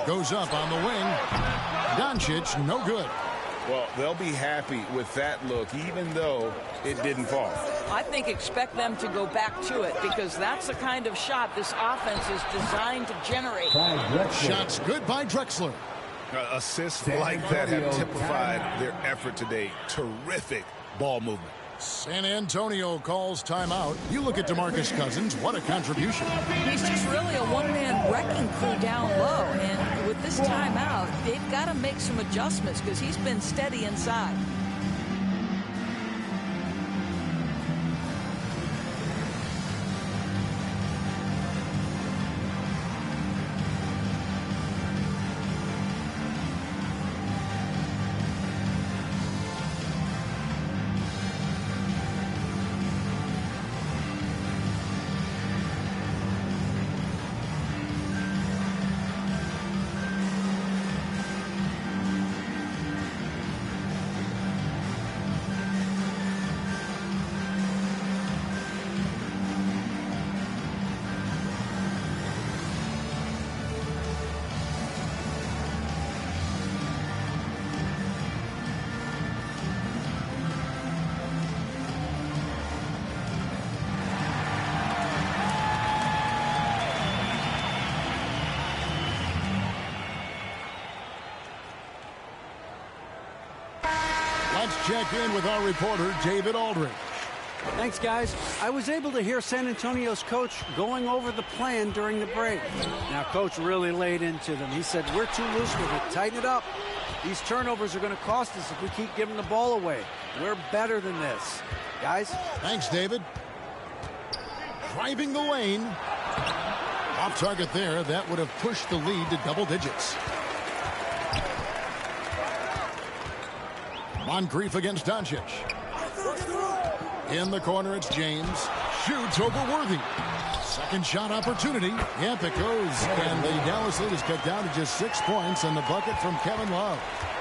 Goes up on the wing. Doncic, no good. Well, they'll be happy with that look, even though it didn't fall. I think expect them to go back to it because that's the kind of shot this offense is designed to generate. Shots good by Drexler. Assists like that have typified their effort today. Terrific ball movement. San Antonio calls timeout. You look at DeMarcus Cousins. What a contribution. He's just really a one-man wrecking crew down low. And with this timeout, they've got to make some adjustments because he's been steady inside. Let's check in with our reporter, David Aldridge. Thanks, guys. I was able to hear San Antonio's coach going over the plan during the break. Now, coach really laid into them. He said, we're too loose with it. Tighten it up. These turnovers are going to cost us if we keep giving the ball away. We're better than this. Guys? Thanks, David. Driving the lane. Off target there. That would have pushed the lead to double digits. Moncrief against Doncic. In the corner, it's James. Shoots over Worthy. Second shot opportunity. Yep, it goes. And the Dallas lead is cut down to just 6 points, and the bucket from Kevin Love.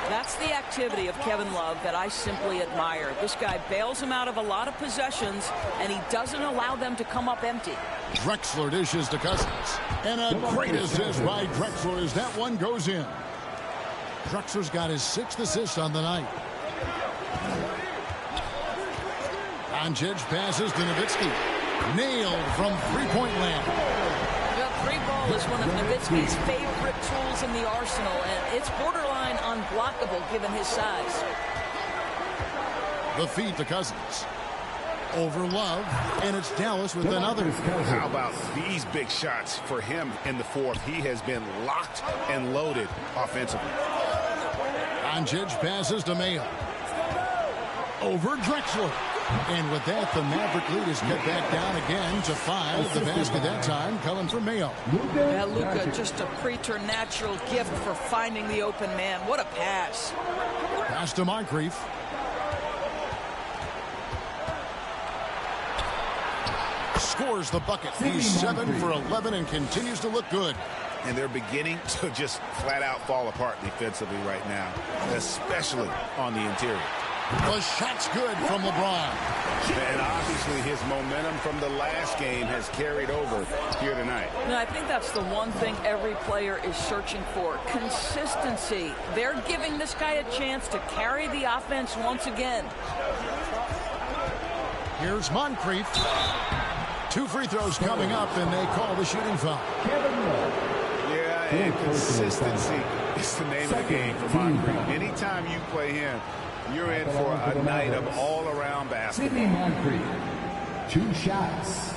That's the activity of Kevin Love that I simply admire. This guy bails him out of a lot of possessions, and he doesn't allow them to come up empty. Drexler dishes to Cousins. And a great assist by Drexler as that one goes in. Drexler's got his 6th assist on the night. Doncic passes to Nowitzki. Nailed from three-point land. The three ball is one of Nowitzki's favorite tools in the arsenal, and it's borderline unblockable given his size. The feed to Cousins. Over Love, and it's Dallas with another. How about these big shots for him in the fourth? He has been locked and loaded offensively. Doncic passes to Mayo. Over Drexler. And with that, the Maverick lead is cut back down again to 5. The basket that time coming from Mayo. Yeah, Luka, just a preternatural gift for finding the open man. What a pass. Pass to Moncrief. Scores the bucket. He's 7 for 11 and continues to look good. And they're beginning to just flat out fall apart defensively right now, especially on the interior. The shot's good from LeBron. And obviously his momentum from the last game has carried over here tonight. And I think that's the one thing every player is searching for. Consistency. They're giving this guy a chance to carry the offense once again. Here's Moncrief. 2 free throws coming up, and they call the shooting foul. Yeah, and consistency is the name of the game for Moncrief. Anytime you play him, you're in for a night of all-around basketball. Sidney Moncrief, 2 shots.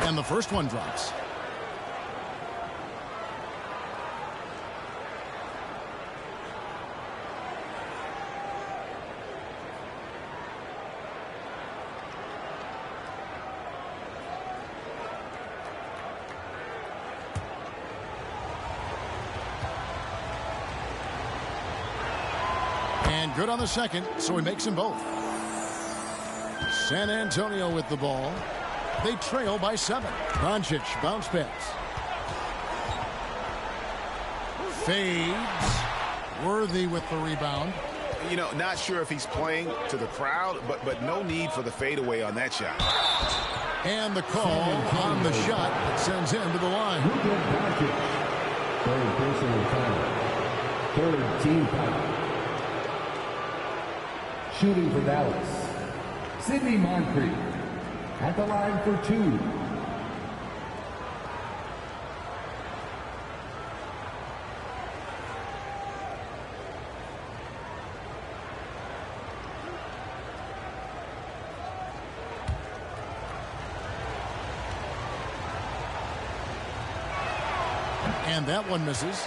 And the first one drops. And good on the second, so he makes them both. San Antonio with the ball. They trail by 7. Doncic bounce pass. Fades. Worthy with the rebound. You know, not sure if he's playing to the crowd, but no need for the fadeaway on that shot. And the call on the shot that sends him to the line. Third personal foul. Third team foul. Shooting for Dallas, Sidney Moncrief at the line for 2. And that one misses.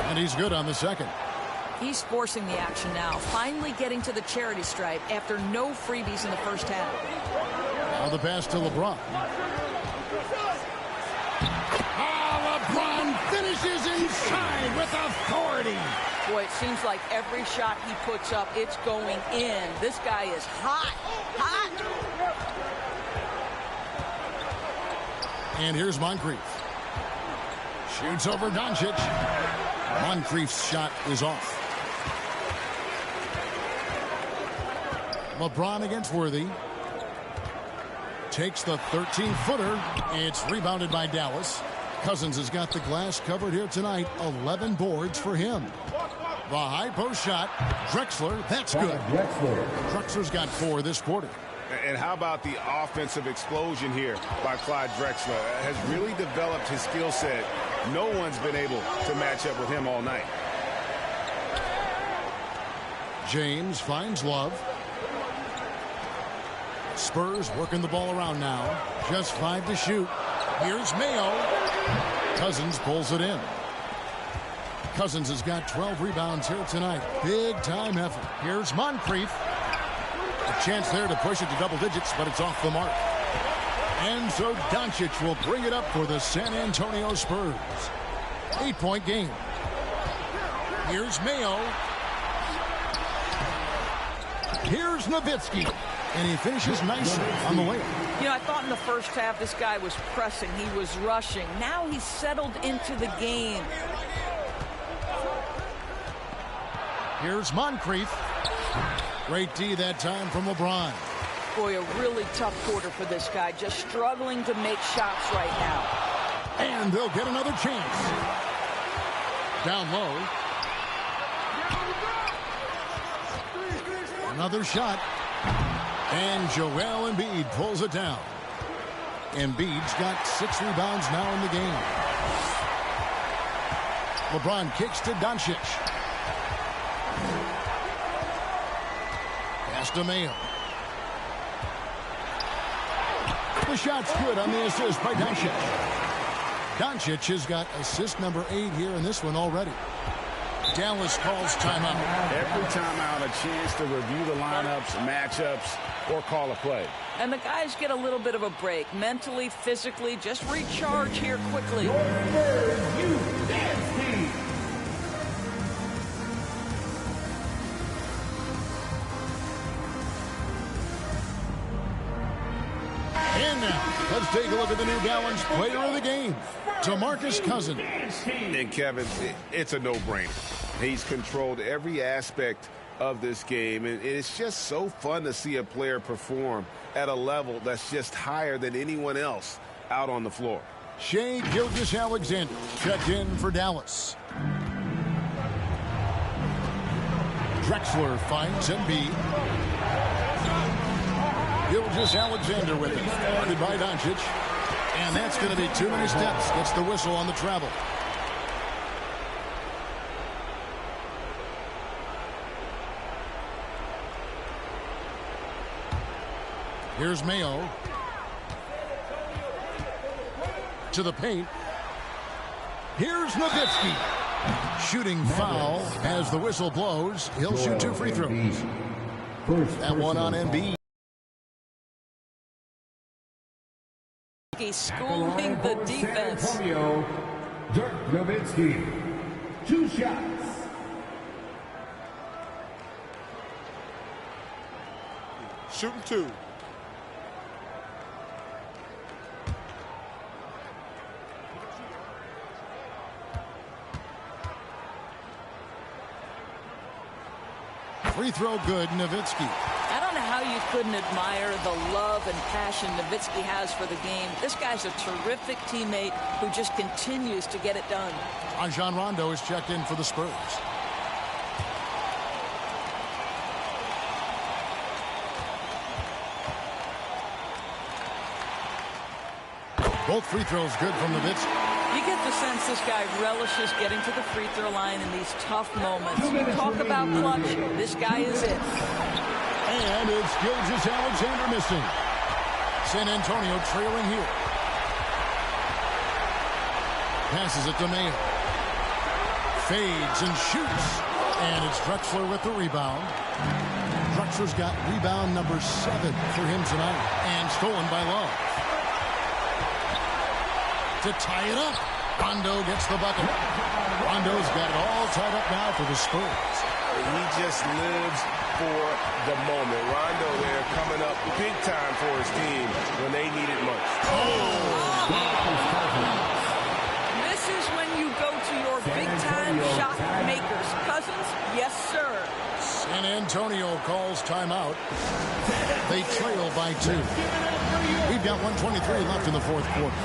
And he's good on the second. He's forcing the action now, finally getting to the charity stripe after no freebies in the first half. Now the pass to LeBron. LeBron finishes inside with authority. Boy, it seems like every shot he puts up, it's going in. This guy is hot, hot. And here's Moncrief. Shoots over Doncic. Moncrief's shot is off. LeBron against Worthy. Takes the 13-footer. It's rebounded by Dallas. Cousins has got the glass covered here tonight. 11 boards for him. The high post shot. Drexler, that's good. Drexler's got 4 this quarter. And how about the offensive explosion here by Clyde Drexler? Has really developed his skill set. No one's been able to match up with him all night. James finds Love. Spurs working the ball around now. Just 5 to shoot. Here's Mayo. Cousins pulls it in. Cousins has got 12 rebounds here tonight. Big time effort. Here's Moncrief. A chance there to push it to double digits, but it's off the mark. And so Doncic will bring it up for the San Antonio Spurs. 8-point game. Here's Mayo. Here's Nowitzki. And he finishes nicely on the way. You know, I thought in the first half this guy was pressing. He was rushing. Now he's settled into the game. Here's Moncrief. Great D that time from LeBron. Boy, a really tough quarter for this guy. Just struggling to make shots right now. And they'll get another chance. Down low. Another shot. And Joel Embiid pulls it down. Embiid's got 6 rebounds now in the game. LeBron kicks to Doncic. Pass to Mayo. The shot's good on the assist by Doncic. Doncic has got assist number 8 here in this one already. Dallas calls timeout. Every timeout, a chance to review the lineups, matchups, or call a play. And the guys get a little bit of a break. Mentally, physically, just recharge here quickly. And now, let's take a look at the New Balance player of the game, DeMarcus Cousins. And Kevin, it's a no-brainer. He's controlled every aspect of this game, and it's just so fun to see a player perform at a level that's just higher than anyone else out on the floor. Shai Gilgeous-Alexander checked in for Dallas. Drexler finds Embiid. Gilgeous-Alexander with it, guarded by Doncic. And that's going to be too many steps. Gets the whistle on the travel. Here's Mayo. To the paint. Here's Nowitzki. Shooting foul as the whistle blows. He'll shoot 2 free throws. That one on Embiid. Schooling the defense. Dirk Nowitzki. 2 shots. Shooting 2. Free throw good, Nowitzki. I don't know how you couldn't admire the love and passion Nowitzki has for the game. This guy's a terrific teammate who just continues to get it done. Rajon Rondo is checked in for the Spurs. Both free throws good from Nowitzki. You get the sense this guy relishes getting to the free throw line in these tough moments. Talk about clutch. This guy is it. And it's Gilgeous-Alexander missing. San Antonio trailing here. Passes it to Mayo. Fades and shoots. And it's Drexler with the rebound. Drexler's got rebound number 7 for him tonight. And stolen by Love. To tie it up. Rondo gets the bucket. Rondo's got it all tied up now for the Spurs. He just lives for the moment. Rondo there coming up big time for his team when they need it most. This is when you go to your big-time shot makers. Cousins, yes, sir. San Antonio calls timeout. They trail by 2. We've got 1:23 left in the fourth quarter.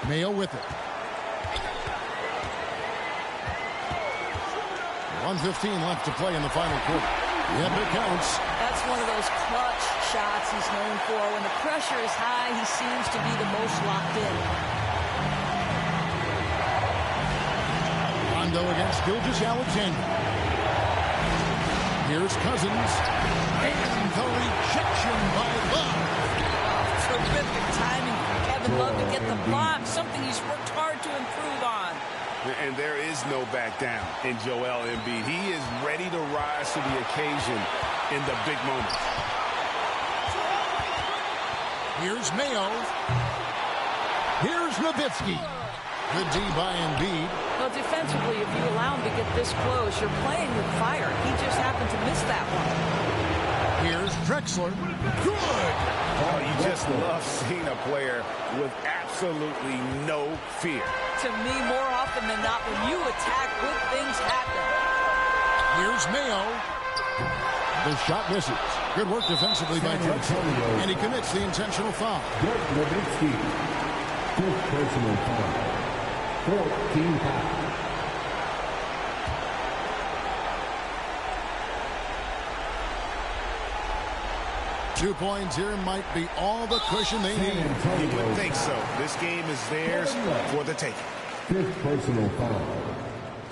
Mayo with it. 1:15 left to play in the final quarter. Yep, it counts. That's one of those clutch shots he's known for. When the pressure is high, he seems to be the most locked in. Rondo against Gilgeous-Alexander. Here's Cousins. And the rejection by Love. Terrific timing for Kevin Love to get the block, something he's worked hard to improve on. And there is no back down in Joel Embiid. He is ready to rise to the occasion in the big moments. Here's Mayo. Here's Nowitzki. Good D by Embiid. Well, defensively, if you allow him to get this close, you're playing with fire. He just happened to miss that one. Here's Drexler. Good. Oh, you just love seeing a player with absolutely no fear. To me, more often than not, when you attack, good things happen. Here's Mayo. The shot misses. Good work defensively by Drexler. And he commits the intentional foul. Nowitzki. Fifth personal foul. 14 foul. Two points here might be all the cushion they need. You would think so. This game is theirs for the taking. Fifth personal foul.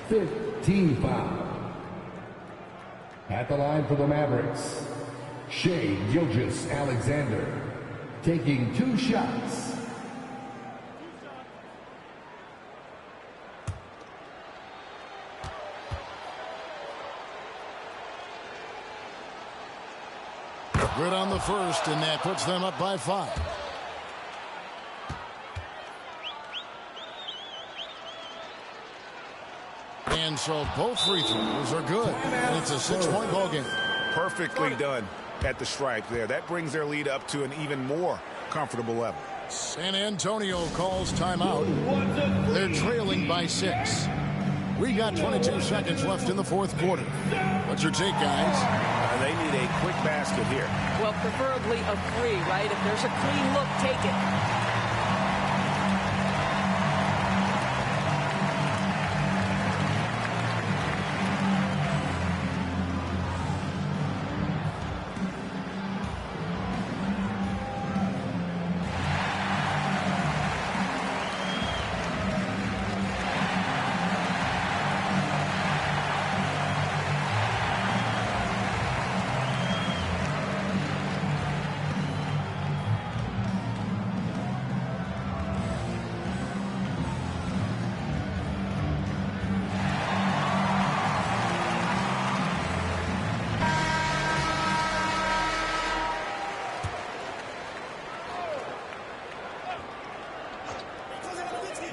15 foul. At the line for the Mavericks, Shai Gilgeous-Alexander taking 2 shots. Good on the first, and that puts them up by 5. And so both free throws are good. And it's a 6-point ball game. Perfectly done at the stripe there. That brings their lead up to an even more comfortable level. San Antonio calls timeout. They're trailing by 6. We got 22 seconds left in the fourth quarter. What's your take, guys? They need a quick basket here. Well, preferably a 3, right? If there's a clean look, take it.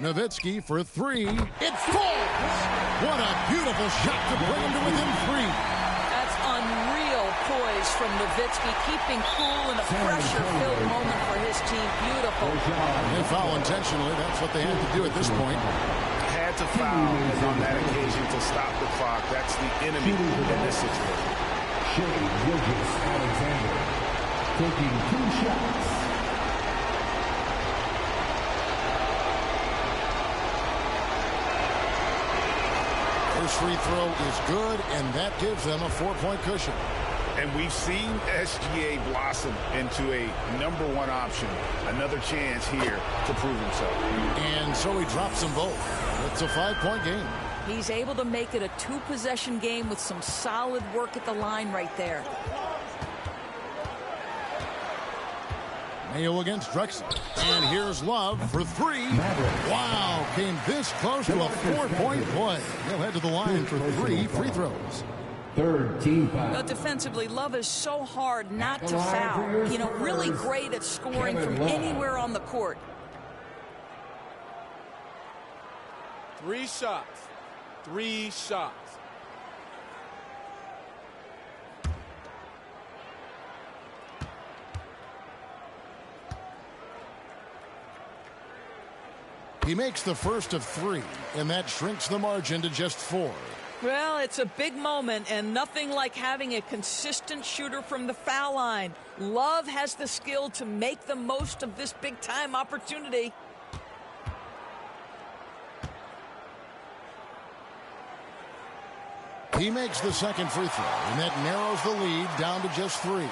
Nowitzki for 3. It falls! What a beautiful shot to bring him to within 3. That's unreal poise from Nowitzki, keeping cool in a pressure-filled moment for his team. Beautiful. They foul intentionally. That's what they had to do at this point. Had to foul on that occasion to stop the clock. That's the enemy in this situation. Shai Gilgeous-Alexander taking 2 shots. First free throw is good, and that gives them a 4-point cushion. And we've seen SGA blossom into a #1 option. Another chance here to prove himself. And so he drops them both. It's a 5-point game. He's able to make it a 2-possession game with some solid work at the line right there. Mayo against Drexler. And here's Love for 3. Wow, came this close to a 4-point play. He'll head to the line for 3 free throws. Third team foul. But defensively, Love is so hard not to foul. You know, really great at scoring from anywhere on the court. 3 shots. 3 shots. He makes the first of 3, and that shrinks the margin to just 4. Well, it's a big moment, and nothing like having a consistent shooter from the foul line. Love has the skill to make the most of this big-time opportunity. He makes the second free throw, and that narrows the lead down to just 3.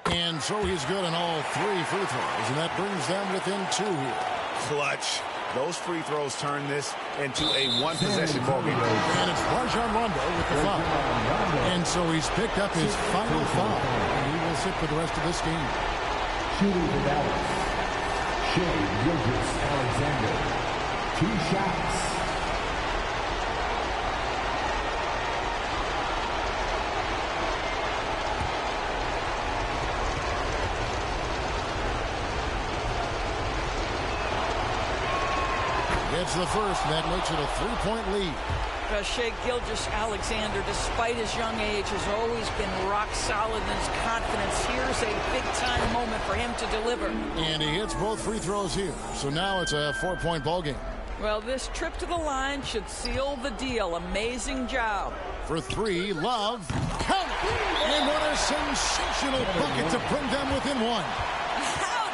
And so he's good on all 3 free throws, and that brings them within 2 here. Clutch. Those free throws turn this into a one-possession ball game. And it's Rajon Rondo with the foul. And so he's picked up his final foul, and he will sit for the rest of this game. Shooting for Dallas, Shai Gilgeous-Alexander. 2 shots. It's the first, and that makes it a 3-point lead. Shai Gilgeous-Alexander, despite his young age, has always been rock solid in his confidence. Here's a big-time moment for him to deliver. And he hits both free throws here, so now it's a 4-point ball game. Well, this trip to the line should seal the deal. Amazing job. For 3, Love. Count! And what a sensational bucket to bring them within 1.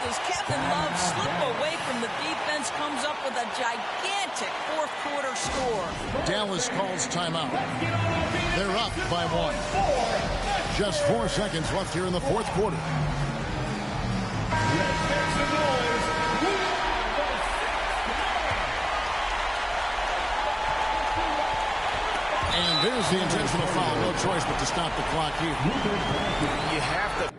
As Kevin Love slip away from the defense, comes up with a gigantic fourth-quarter score. Dallas calls timeout. They're up by 1. Just 4 seconds left here in the fourth quarter. And there's the intentional foul. No choice but to stop the clock here. You have to.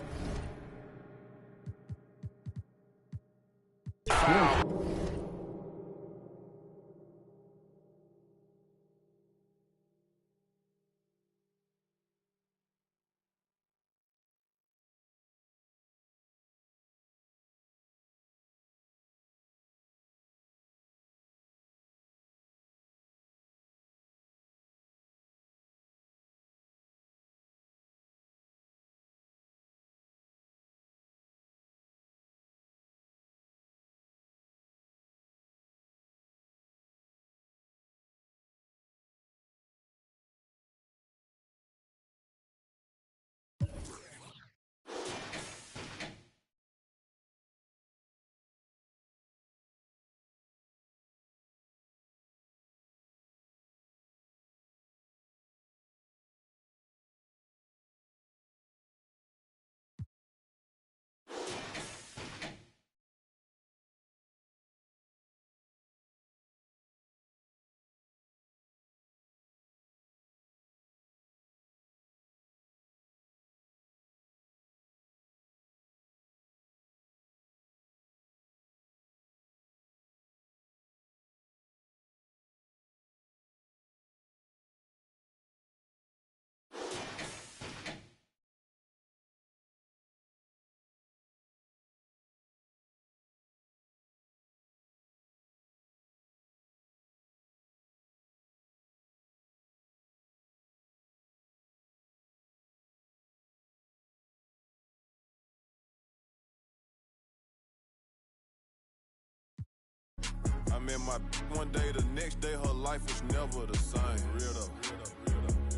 I met my one day, the next day her life was never the same. Real though.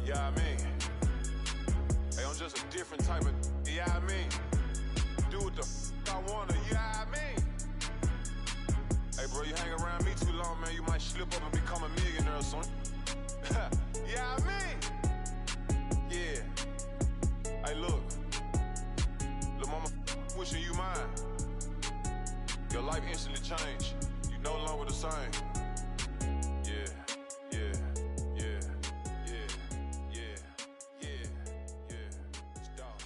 Yeah, I mean, hey, I'm just a different type of, yeah, I mean, do what the I wanna, yeah, I mean. Hey, bro, you hang around me too long, man, you might slip up and become a millionaire or something. Yeah, I mean. Yeah. Hey, look. Lil' mama wishing you mine. Your life instantly changed. You no longer the same. Yeah, yeah, yeah, yeah, yeah, yeah, yeah. It's dog.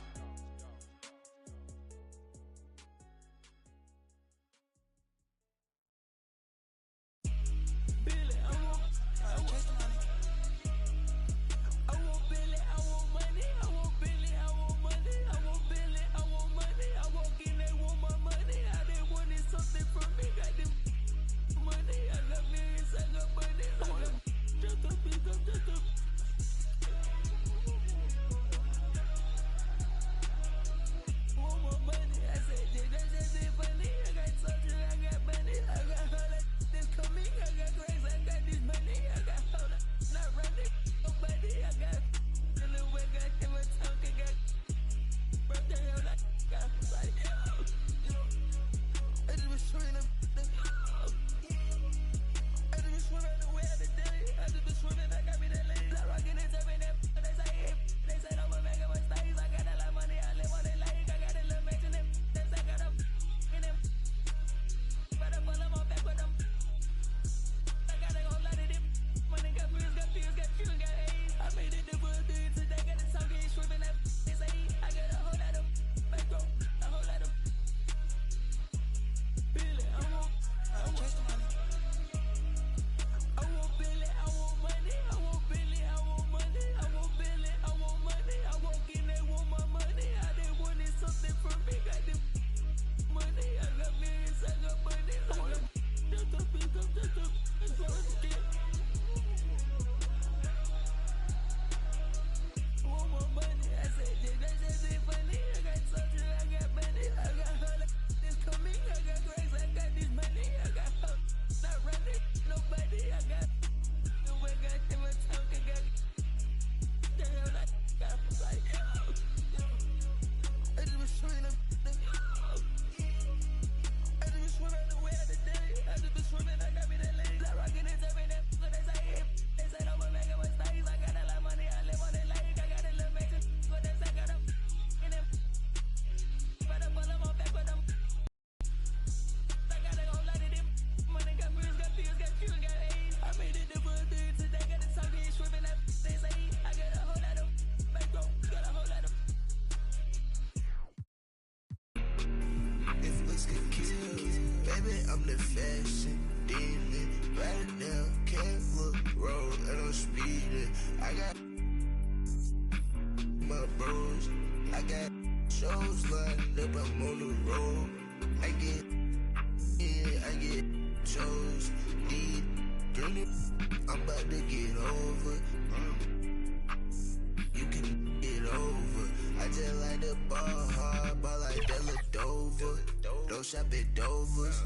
baby, I'm the fashion demon. Right now, can't look road and I'm speeding. I got my bros, I got shows lined up, I'm on the road. I get shows, need green. I'm about to get over. You can get over. I just like the ball hard, ball like Della Dover. Don't shop at Dover's,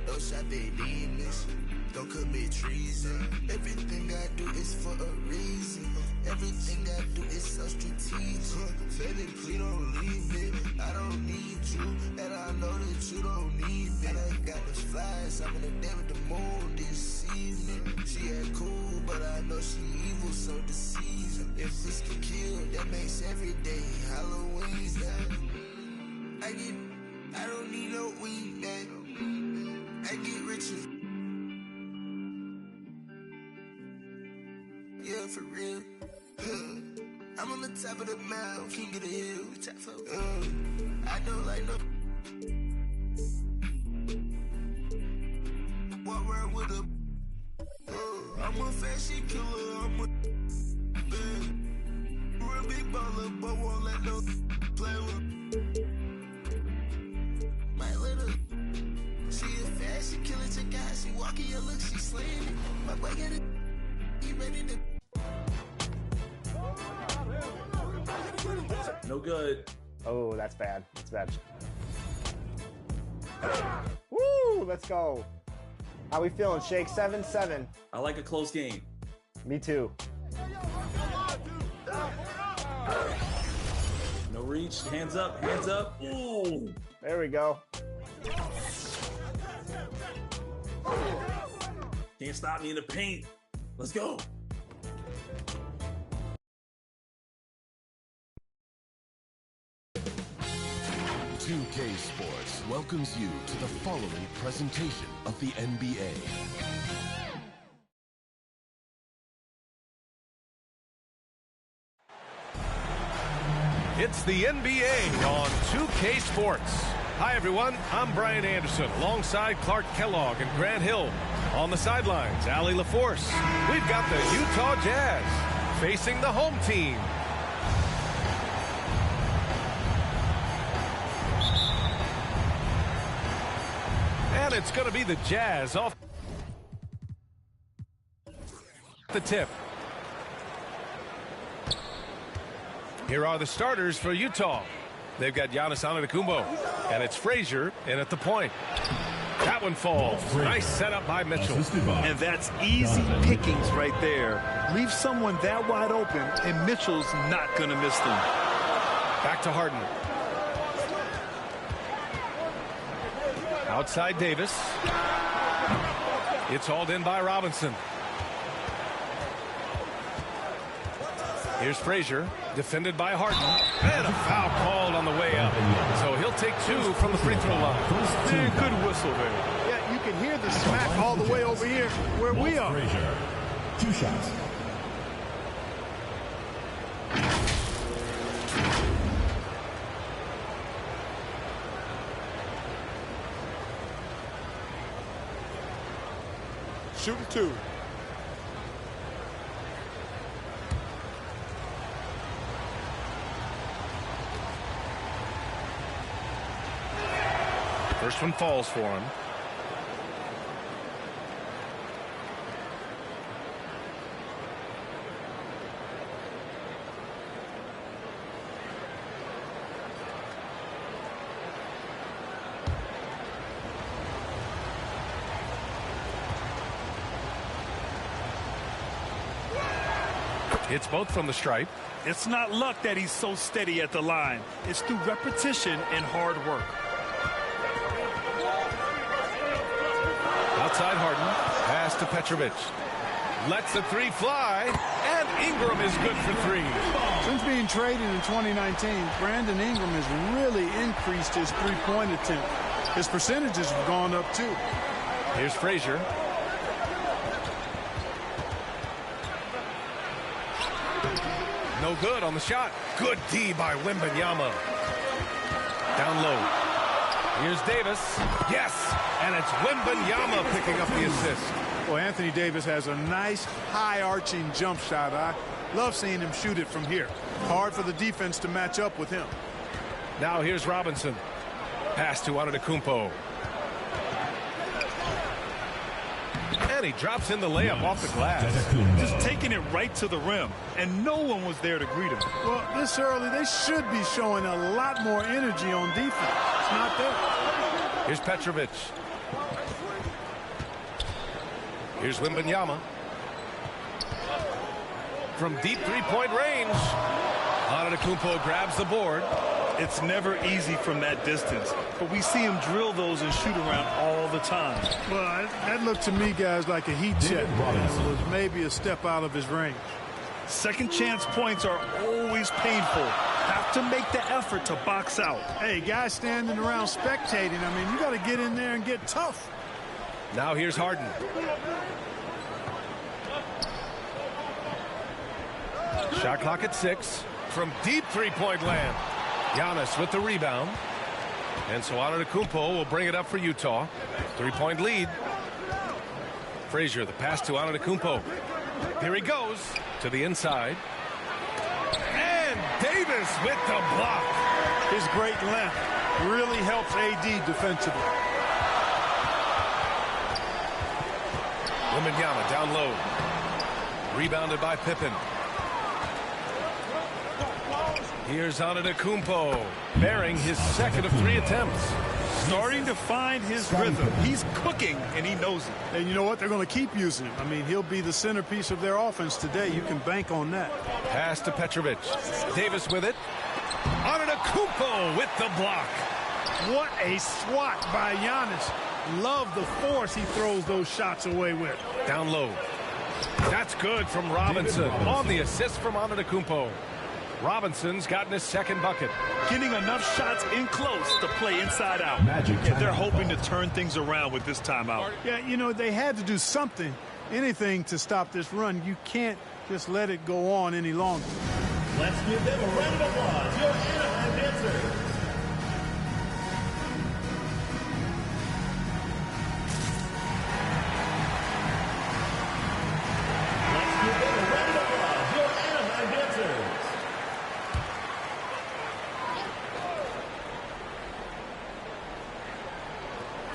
don't shop at Demons. Don't commit treason. Everything I do is for a reason. Everything I do is so strategic. Baby, please don't leave me. I don't need you, and I know that you don't need me. And I got those flies. I'm in the day with the moon this evening. She ain't cool, but I know she evil, so deceiving. If this can kill, that makes every day Halloween. I don't need no weed, man. I get richer. Yeah, for real. I'm on the top of the mountain, king of the hill. I don't like no. Walk around with a. I'm a fashion killer. I'm a. Real big baller, but won't let no play with. Might let her. She a fashion killer. Check out, she walking your look, she slaying it. My boy got it. He ready to. No good. Oh, that's bad. That's bad. Woo! Let's go. How we feeling, Shake? 7-7. I like a close game. Me too. No reach. Hands up. Hands up. Ooh. There we go. Can't stop me in the paint. Let's go. .2K Sports welcomes you to the following presentation of the NBA. It's the NBA on 2K Sports. Hi, everyone. I'm Brian Anderson alongside Clark Kellogg and Grant Hill. On the sidelines, Allie LaForce. We've got the Utah Jazz facing the home team. And it's going to be the Jazz off the tip. Here are the starters for Utah. They've got Giannis Antetokounmpo, and it's Frazier in at the point. That one falls. Nice setup by Mitchell. And that's easy pickings right there. Leave someone that wide open, and Mitchell's not going to miss them. Back to Harden. Outside Davis. It's hauled in by Robinson. Here's Frazier, defended by Harden. And a foul called on the way up. So he'll take two from the free throw line. Good whistle there. Yeah, you can hear the smack all the way over here where we are. Frazier, 2 shots. Shooting 2. First one falls for him. It's both from the stripe. It's not luck that he's so steady at the line. It's through repetition and hard work. Outside Harden, pass to Petrovic. Lets the three fly, and Ingram is good for three. Since being traded in 2019, Brandon Ingram has really increased his three-point attempt. His percentages have gone up too. Here's Frazier. No good on the shot. Good D by Wembanyama. Down low. Here's Davis. Yes! And it's Wembanyama picking up the assist. Well, Anthony Davis has a nice high-arching jump shot. I love seeing him shoot it from here. Hard for the defense to match up with him. Now here's Robinson. Pass to Antetokounmpo. And he drops in the layup off the glass. Just taking it right to the rim, and no one was there to greet him. Well, this early, they should be showing a lot more energy on defense. It's not there. Here's Petrovic. Here's Wembanyama. From deep three-point range, Antetokounmpo grabs the board. It's never easy from that distance, but we see him drill those and shoot around all the time. Well, that looked to me, guys, like a heat check. It was maybe a step out of his range. Second chance points are always painful. Have to make the effort to box out. Hey, guys standing around spectating, I mean, you got to get in there and get tough. Now here's Harden. Shot clock at 6. From deep three-point land. Giannis with the rebound. And so Antetokounmpo will bring it up for Utah. 3-point lead. Frazier, the pass to Antetokounmpo. Here he goes to the inside. And Davis with the block. His great length really helps AD defensively. Wembanyama down low. Rebounded by Pippen. Here's Antetokounmpo, bearing his second of 3 attempts. Starting to find his rhythm. He's cooking, and he knows it. And you know what? They're going to keep using him. I mean, he'll be the centerpiece of their offense today. You can bank on that. Pass to Petrovic. Davis with it. Antetokounmpo with the block. What a swat by Giannis. Love the force he throws those shots away with. Down low. That's good from Robinson. On the assist from Antetokounmpo. Robinson's gotten his second bucket. Getting enough shots in close to play inside out. Yeah, they're hoping to turn things around with this timeout. Yeah, you know, they had to do something, anything to stop this run. You can't just let it go on any longer. Let's give them a round of applause. Your Anaheim dancers. Let's give them a round of applause. Your Anaheim dancers.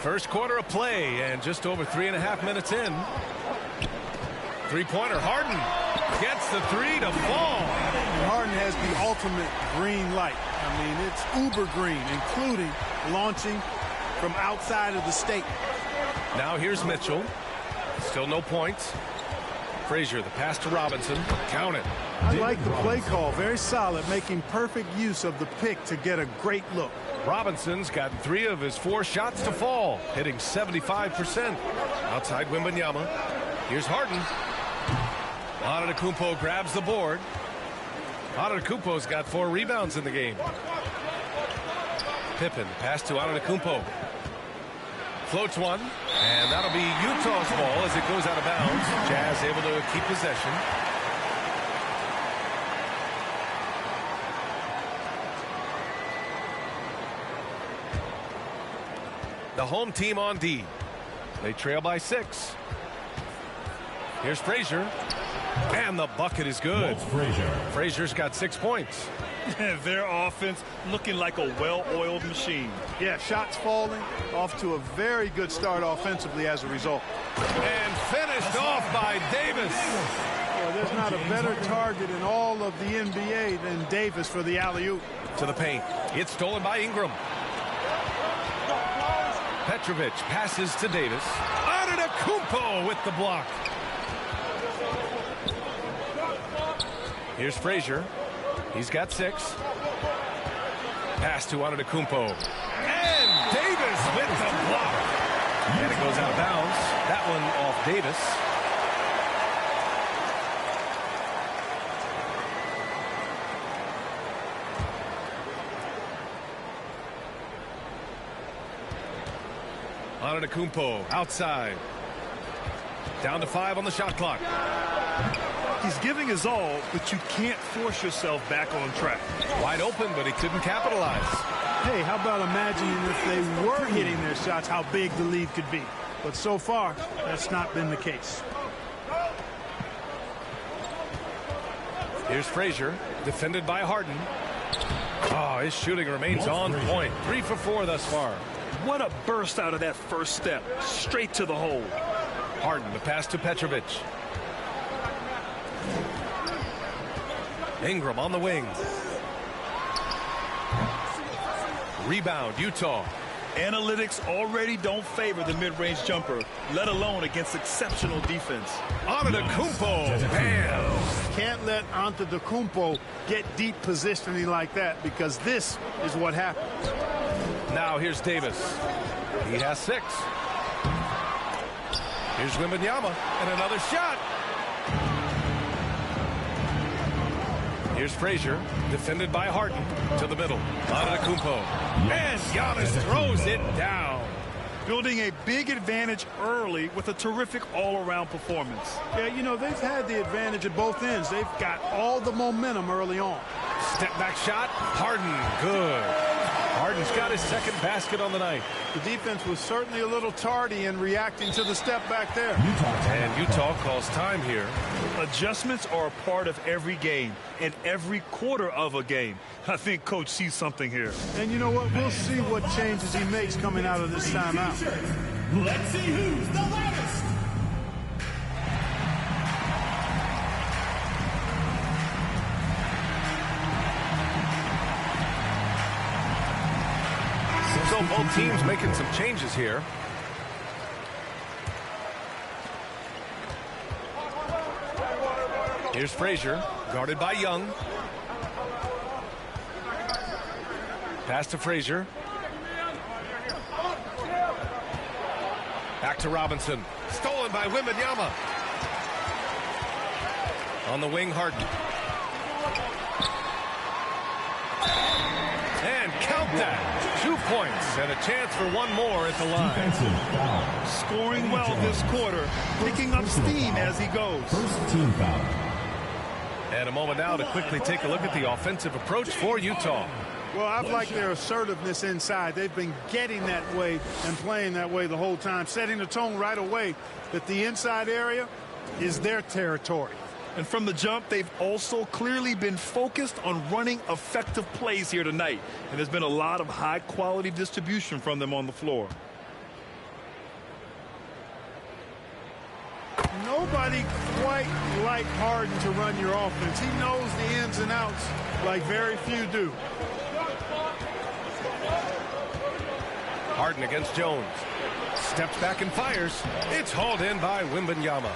First quarter of play and just over 3.5 minutes in. Three-pointer, Harden gets the 3 to fall. And Harden has the ultimate green light. I mean, it's uber green, including launching from outside of the state. Now here's Mitchell. Still no points. Frazier, the pass to Robinson. Count it. I like the play call. Very solid, making perfect use of the pick to get a great look. Robinson's got 3 of his 4 shots to fall, hitting 75%. Outside Wembanyama. Here's Harden. Antetokounmpo grabs the board. Antetokounmpo's got 4 rebounds in the game. Pippen, pass to Antetokounmpo. Floats one, and that'll be Utah's ball as it goes out of bounds. Jazz able to keep possession. The home team on D. They trail by 6. Here's Frazier. And the bucket is good. Frazier's got 6 points. Their offense looking like a well-oiled machine. Yeah, shots falling, off to a very good start offensively as a result. And finished off by Davis. Well, there's not a better target in all of the NBA than Davis for the alley-oop. To the paint. It's stolen by Ingram. Petrovic passes to Davis. Antetokounmpo with the block. Here's Frazier. He's got 6. Pass to Antetokounmpo. And Davis with the block. And it goes out of bounds. That one off Davis. Antetokounmpo outside. Down to 5 on the shot clock. He's giving his all, but you can't force yourself back on track. Wide open, but he couldn't capitalize. Hey, how about imagining if they were hitting their shots, how big the lead could be. But so far, that's not been the case. Here's Frazier, defended by Harden. Oh, his shooting remains on point. 3 for 4 thus far. What a burst out of that first step. Straight to the hole. Harden, the pass to Petrovic. Ingram on the wing. Rebound, Utah. Analytics already don't favor the mid-range jumper, let alone against exceptional defense. Antetokounmpo, bam! Can't let Antetokounmpo get deep positioning like that, because this is what happens. Now here's Davis. He has 6. Here's Wembanyama, and another shot. Here's Frazier, defended by Harden, to the middle. Antetokounmpo, and Giannis throws it down. Building a big advantage early with a terrific all-around performance. Yeah, you know, they've had the advantage at both ends. They've got all the momentum early on. Step back shot, Harden, good. Harden's got his second basket on the night. The defense was certainly a little tardy in reacting to the step back there. And Utah calls time here. Adjustments are a part of every game and every quarter of a game. I think Coach sees something here. And you know what? We'll see what changes he makes coming out of this timeout. Let's see who's the loudest. So both teams making some changes here. Here's Frazier, guarded by Young. Pass to Frazier. Back to Robinson. Stolen by Wembanyama. On the wing, Harden. And count that. 2 points and a chance for one more at the line. Scoring well this quarter, picking up steam as he goes. First team foul. And a moment now to quickly take a look at the offensive approach for Utah. Well, I've liked their assertiveness inside. They've been getting that way and playing that way the whole time, setting the tone right away that the inside area is their territory. And from the jump, they've also clearly been focused on running effective plays here tonight. And there's been a lot of high-quality distribution from them on the floor. Nobody quite like Harden to run your offense. He knows the ins and outs like very few do. Harden against Jones. Steps back and fires. It's hauled in by Wembanyama.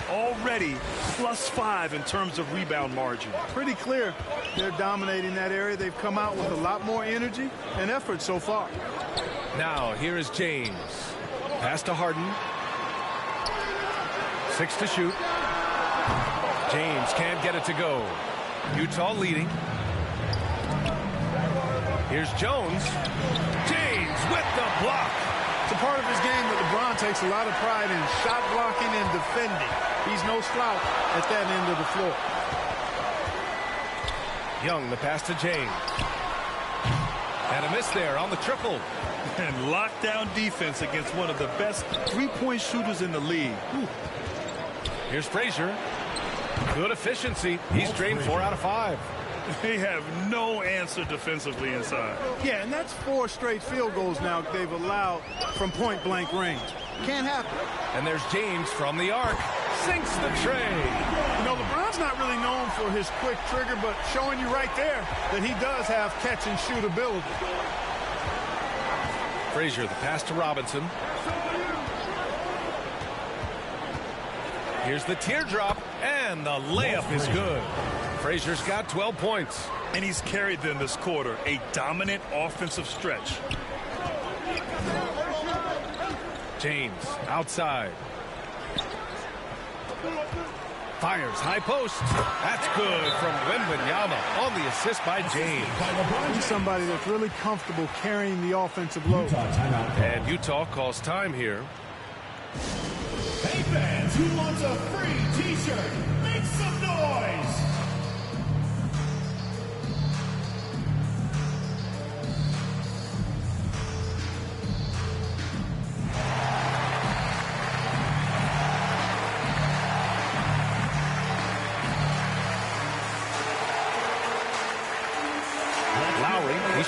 Already +5 in terms of rebound margin. Pretty clear they're dominating that area. They've come out with a lot more energy and effort so far. Now here is James. Pass to Harden. 6 to shoot. James can't get it to go. Utah leading. Here's Jones. James with the block. It's a part of his game that LeBron takes a lot of pride in, shot blocking and defending. He's no slouch at that end of the floor. Young, the pass to James. And a miss there on the triple. And lockdown defense against one of the best three-point shooters in the league. Whew. Here's Frazier. Good efficiency. He's drained 4 out of 5. They have no answer defensively inside. Yeah, and that's 4 straight field goals now they've allowed from point-blank range. Can't happen. And there's James from the arc. Sinks the tray. You know, LeBron's not really known for his quick trigger, but showing you right there that he does have catch-and-shoot ability. Frazier, the pass to Robinson. Here's the teardrop, and the layup is good. Frazier's got 12 points. And he's carried them this quarter, a dominant offensive stretch. James, outside. Fires, high post. That's good from Wembanyama on the assist by James. He's somebody that's really comfortable carrying the offensive load. And Utah calls time here. Hey fans, who wants a free t-shirt? Make some noise!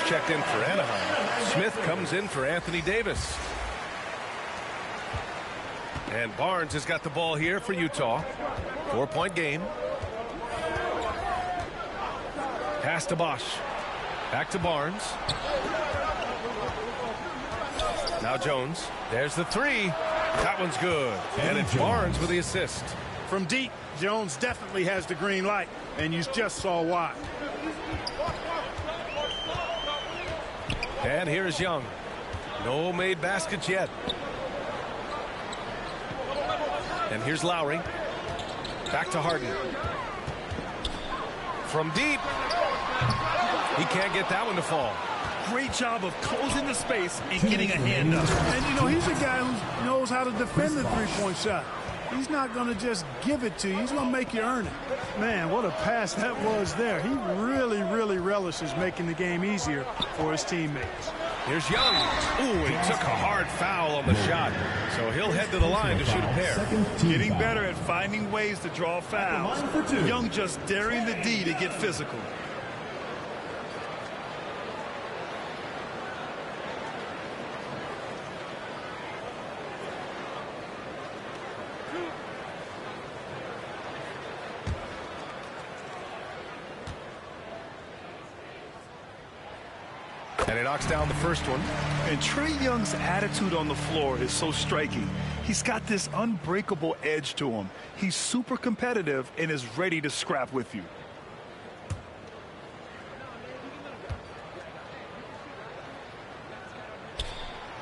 checked in for Anaheim. Smith comes in for Anthony Davis. And Barnes has got the ball here for Utah. 4-point game. Pass to Bosch. Back to Barnes. Now Jones. There's the three. That one's good. And it's Barnes with the assist. From deep, Jones definitely has the green light, and you just saw why. And here is Young. No made baskets yet. And here's Lowry. Back to Harden. From deep. He can't get that one to fall. Great job of closing the space and getting a hand up. And, you know, he's a guy who knows how to defend the three-point shot. He's not going to just give it to you. He's going to make you earn it. Man, what a pass that was there. He really, really relishes making the game easier for his teammates. Here's Young. Ooh, he took a hard foul on the shot. So he'll head to the line to shoot a pair. Getting better at finding ways to draw fouls. Young just daring the D to get physical. And he knocks down the first one. And Trae Young's attitude on the floor is so striking. He's got this unbreakable edge to him. He's super competitive and is ready to scrap with you.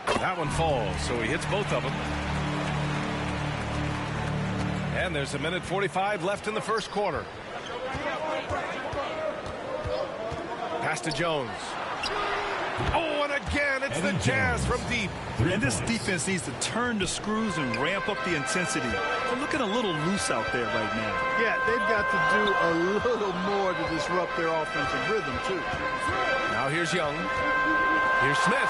That one falls, so he hits both of them. And there's 1:45 left in the first quarter. Pass to Jones. Oh, and again, it's the Jazz from deep. And this defense needs to turn the screws and ramp up the intensity. They're looking a little loose out there right now. Yeah, they've got to do a little more to disrupt their offensive rhythm, too. Now here's Young. Here's Smith.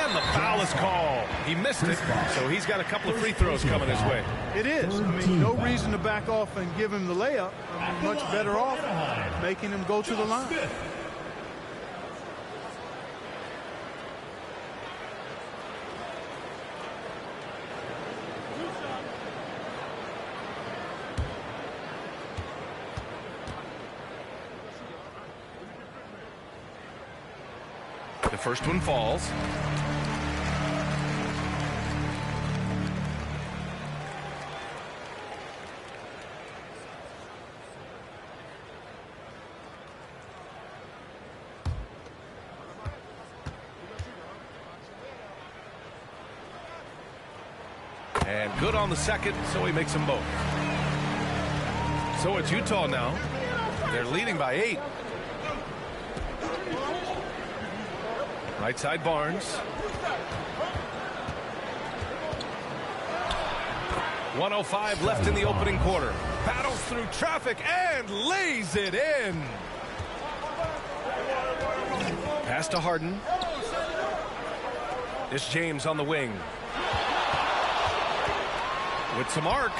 And the foul is called. He missed it, so he's got a couple of free throws coming his way. It is. I mean, no reason to back off and give him the layup. I mean, much better off making him go to the line. The first one falls. And good on the second, so he makes them both. So it's Utah now. They're leading by 8. Right side Barnes. 1:05 left in the opening quarter. Battles through traffic and lays it in. Pass to Harden. It's James on the wing. With some arc.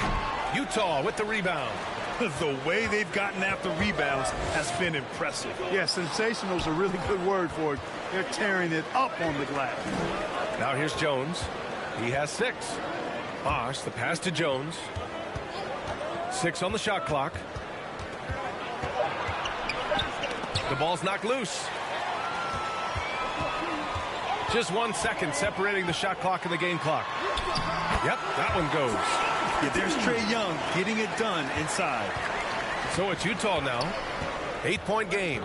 Utah with the rebound. The way they've gotten after rebounds has been impressive. Yeah, sensational is a really good word for it. They're tearing it up on the glass. Now here's Jones. He has 6. Bosch, the pass to Jones. 6 on the shot clock. The ball's knocked loose. Just 1 second separating the shot clock and the game clock. Yep, that one goes. Yeah, there's Trae Young getting it done inside. So it's Utah now. 8-point game.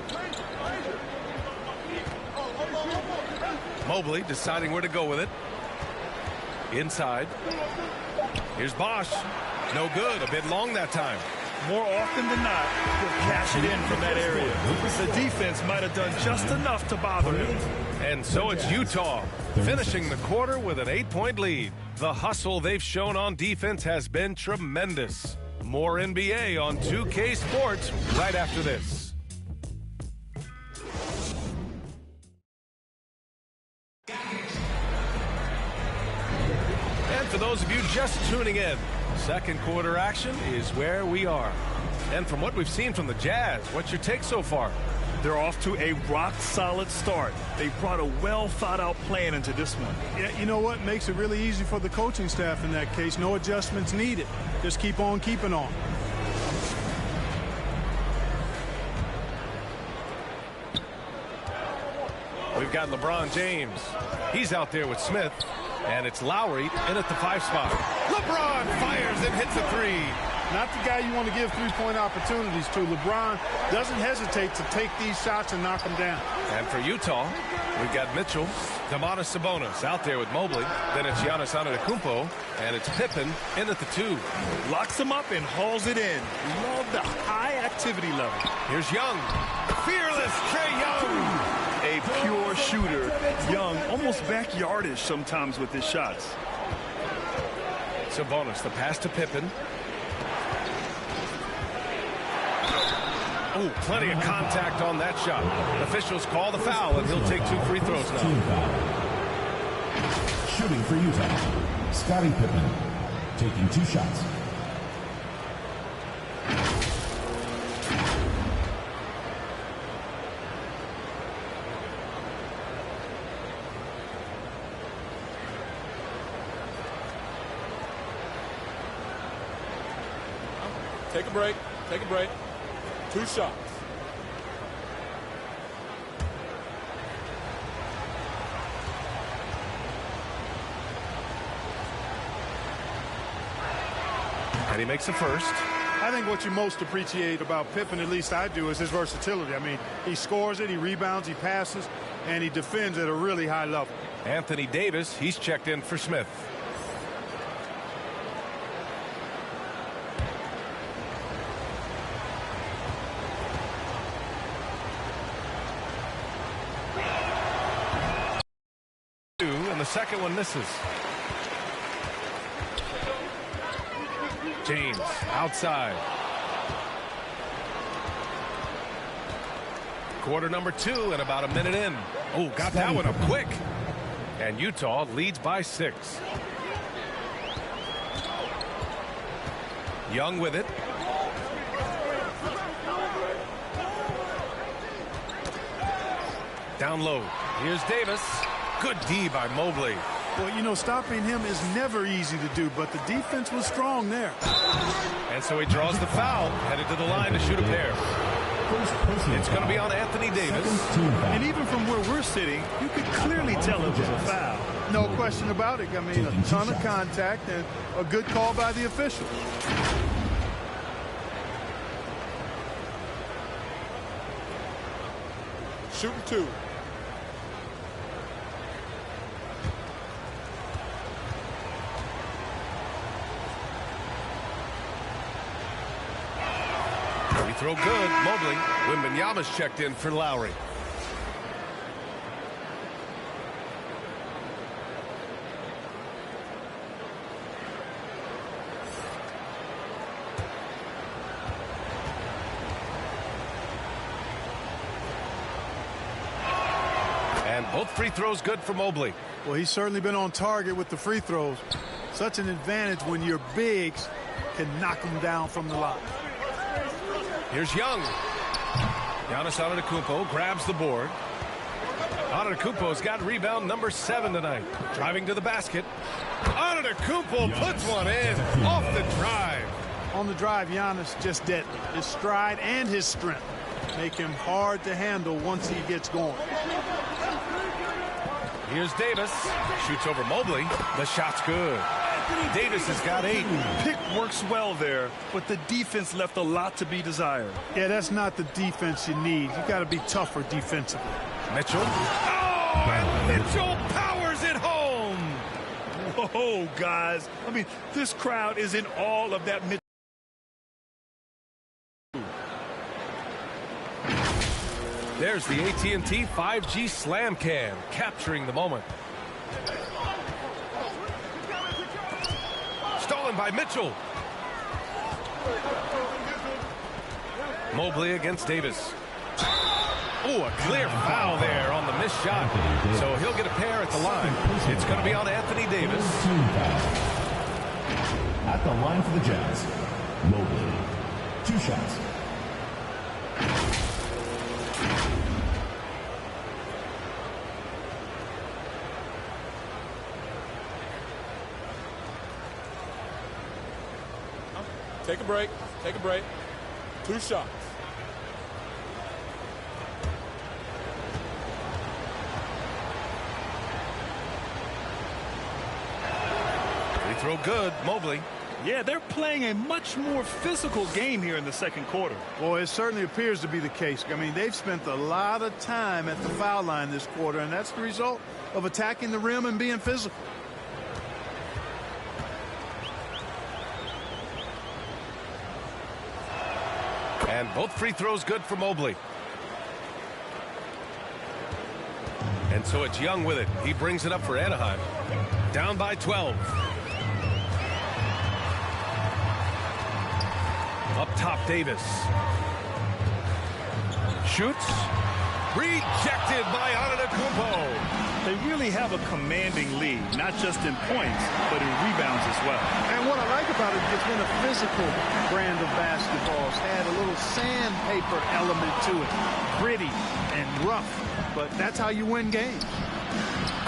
Mobley deciding where to go with it. Inside. Here's Bosch. No good. A bit long that time. More often than not, he'll cash it in from that area. The defense might have done just enough to bother him. And so it's Utah finishing the quarter with an 8-point lead. The hustle they've shown on defense has been tremendous. More NBA on 2K Sports right after this. And for those of you just tuning in, second quarter action is where we are. And from what we've seen from the Jazz, what's your take so far? They're off to a rock-solid start. They brought a well-thought-out plan into this one. Yeah, you know what? Makes it really easy for the coaching staff in that case. No adjustments needed. Just keep on keeping on. We've got LeBron James. He's out there with Smith. And it's Lowry in at the 5 spot. LeBron fires and hits a 3. Not the guy you want to give three-point opportunities to. LeBron doesn't hesitate to take these shots and knock them down. And for Utah, we've got Mitchell, Domantas Sabonis out there with Mobley. Then it's Giannis Antetokounmpo, and it's Pippen in at the 2. Locks him up and hauls it in. Love the high activity level. Here's Young. Fearless Trae Young. A pure shooter. Young, almost backyardish sometimes with his shots. Sabonis, the pass to Pippen. Oh, plenty of contact on that shot. Officials call the foul, and he'll take 2 free throws now. Shooting for Utah, Scottie Pippen, taking 2 shots. Take a break. Take a break. 2 shots. And he makes the first. I think what you most appreciate about Pippen, at least I do, is his versatility. I mean, he scores it, he rebounds, he passes, and he defends at a really high level. Anthony Davis, he's checked in for Smith. And the second one misses. James outside. Quarter number 2 and about a minute in. Oh, got that one up quick. And Utah leads by 6. Young with it. Down low. Here's Davis. Good D by Mobley. Well, you know, stopping him is never easy to do, but the defense was strong there. And so he draws the foul, headed to the line to shoot a pair. It's going to be on Anthony Davis. And even from where we're sitting, you could clearly tell it was a foul. No question about it. I mean, a ton of contact and a good call by the official. Shooting 2. Throw good. Mobley. Wembanyama's checked in for Lowry. And both free throws good for Mobley. Well, he's certainly been on target with the free throws. Such an advantage when your bigs can knock them down from the line. Here's Young. Giannis Antetokounmpo grabs the board. Antetokounmpo's got rebound number 7 tonight. Driving to the basket. Antetokounmpo puts one in off the drive. On the drive, Giannis just deadly. His stride and his strength make him hard to handle once he gets going. Here's Davis. Shoots over Mobley. The shot's good. Davis has got 8. Pick works well there, but the defense left a lot to be desired. Yeah, that's not the defense you need. You got to be tougher defensively. Mitchell. Oh, and Mitchell powers it home. Whoa, guys. I mean, this crowd is in all of that Mitchell. There's the AT&T 5G Slam Cam, capturing the moment. Stolen by Mitchell. Mobley against Davis. Oh, a clear foul there on the missed shot. So he'll get a pair at the line. It's going to be on Anthony Davis. At the line for the Jazz, Mobley. 2 shots. Take a break. Take a break. 2 shots. Free throw good. Mobley. Yeah, they're playing a much more physical game here in the second quarter. Well, it certainly appears to be the case. I mean, they've spent a lot of time at the foul line this quarter, and that's the result of attacking the rim and being physical. And both free throws good for Mobley. And so it's Young with it. He brings it up for Anaheim. Down by 12. Up top, Davis. Shoots. Rejected by Antetokounmpo. They really have a commanding lead, not just in points, but in rebounds as well. And what I like about it, it's been a physical brand of basketball. It's had a little sandpaper element to it. Gritty and rough, but that's how you win games.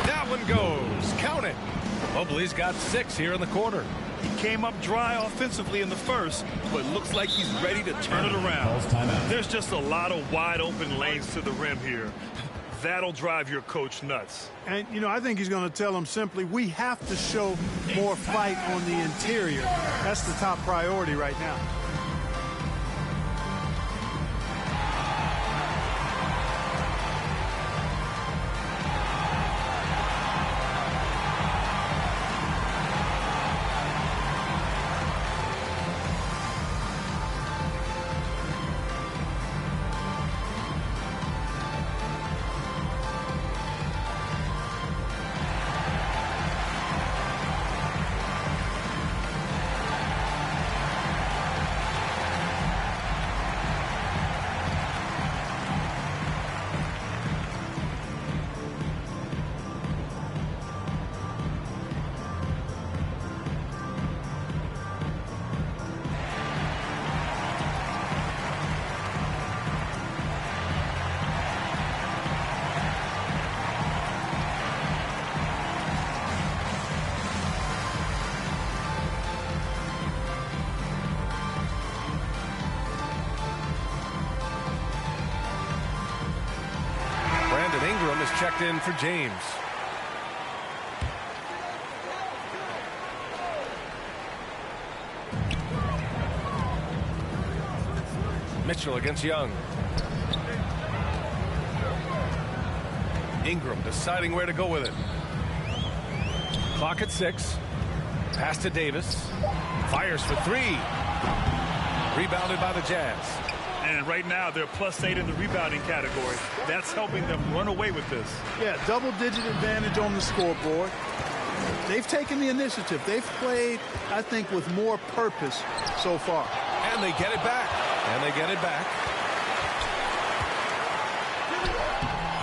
That one goes. Count it. Mobley's got 6 here in the quarter. He came up dry offensively in the first, but looks like he's ready to turn it around. There's just a lot of wide open lanes to the rim here. That'll drive your coach nuts. And, you know, I think he's going to tell them simply, we have to show more fight on the interior. That's the top priority right now. Checked in for James. Mitchell against Young. Ingram deciding where to go with it. Clock at 6. Pass to Davis. Fires for 3. Rebounded by the Jazz. And right now, they're +8 in the rebounding category. That's helping them run away with this. Yeah, double-digit advantage on the scoreboard. They've taken the initiative. They've played, I think, with more purpose so far. And they get it back. And they get it back.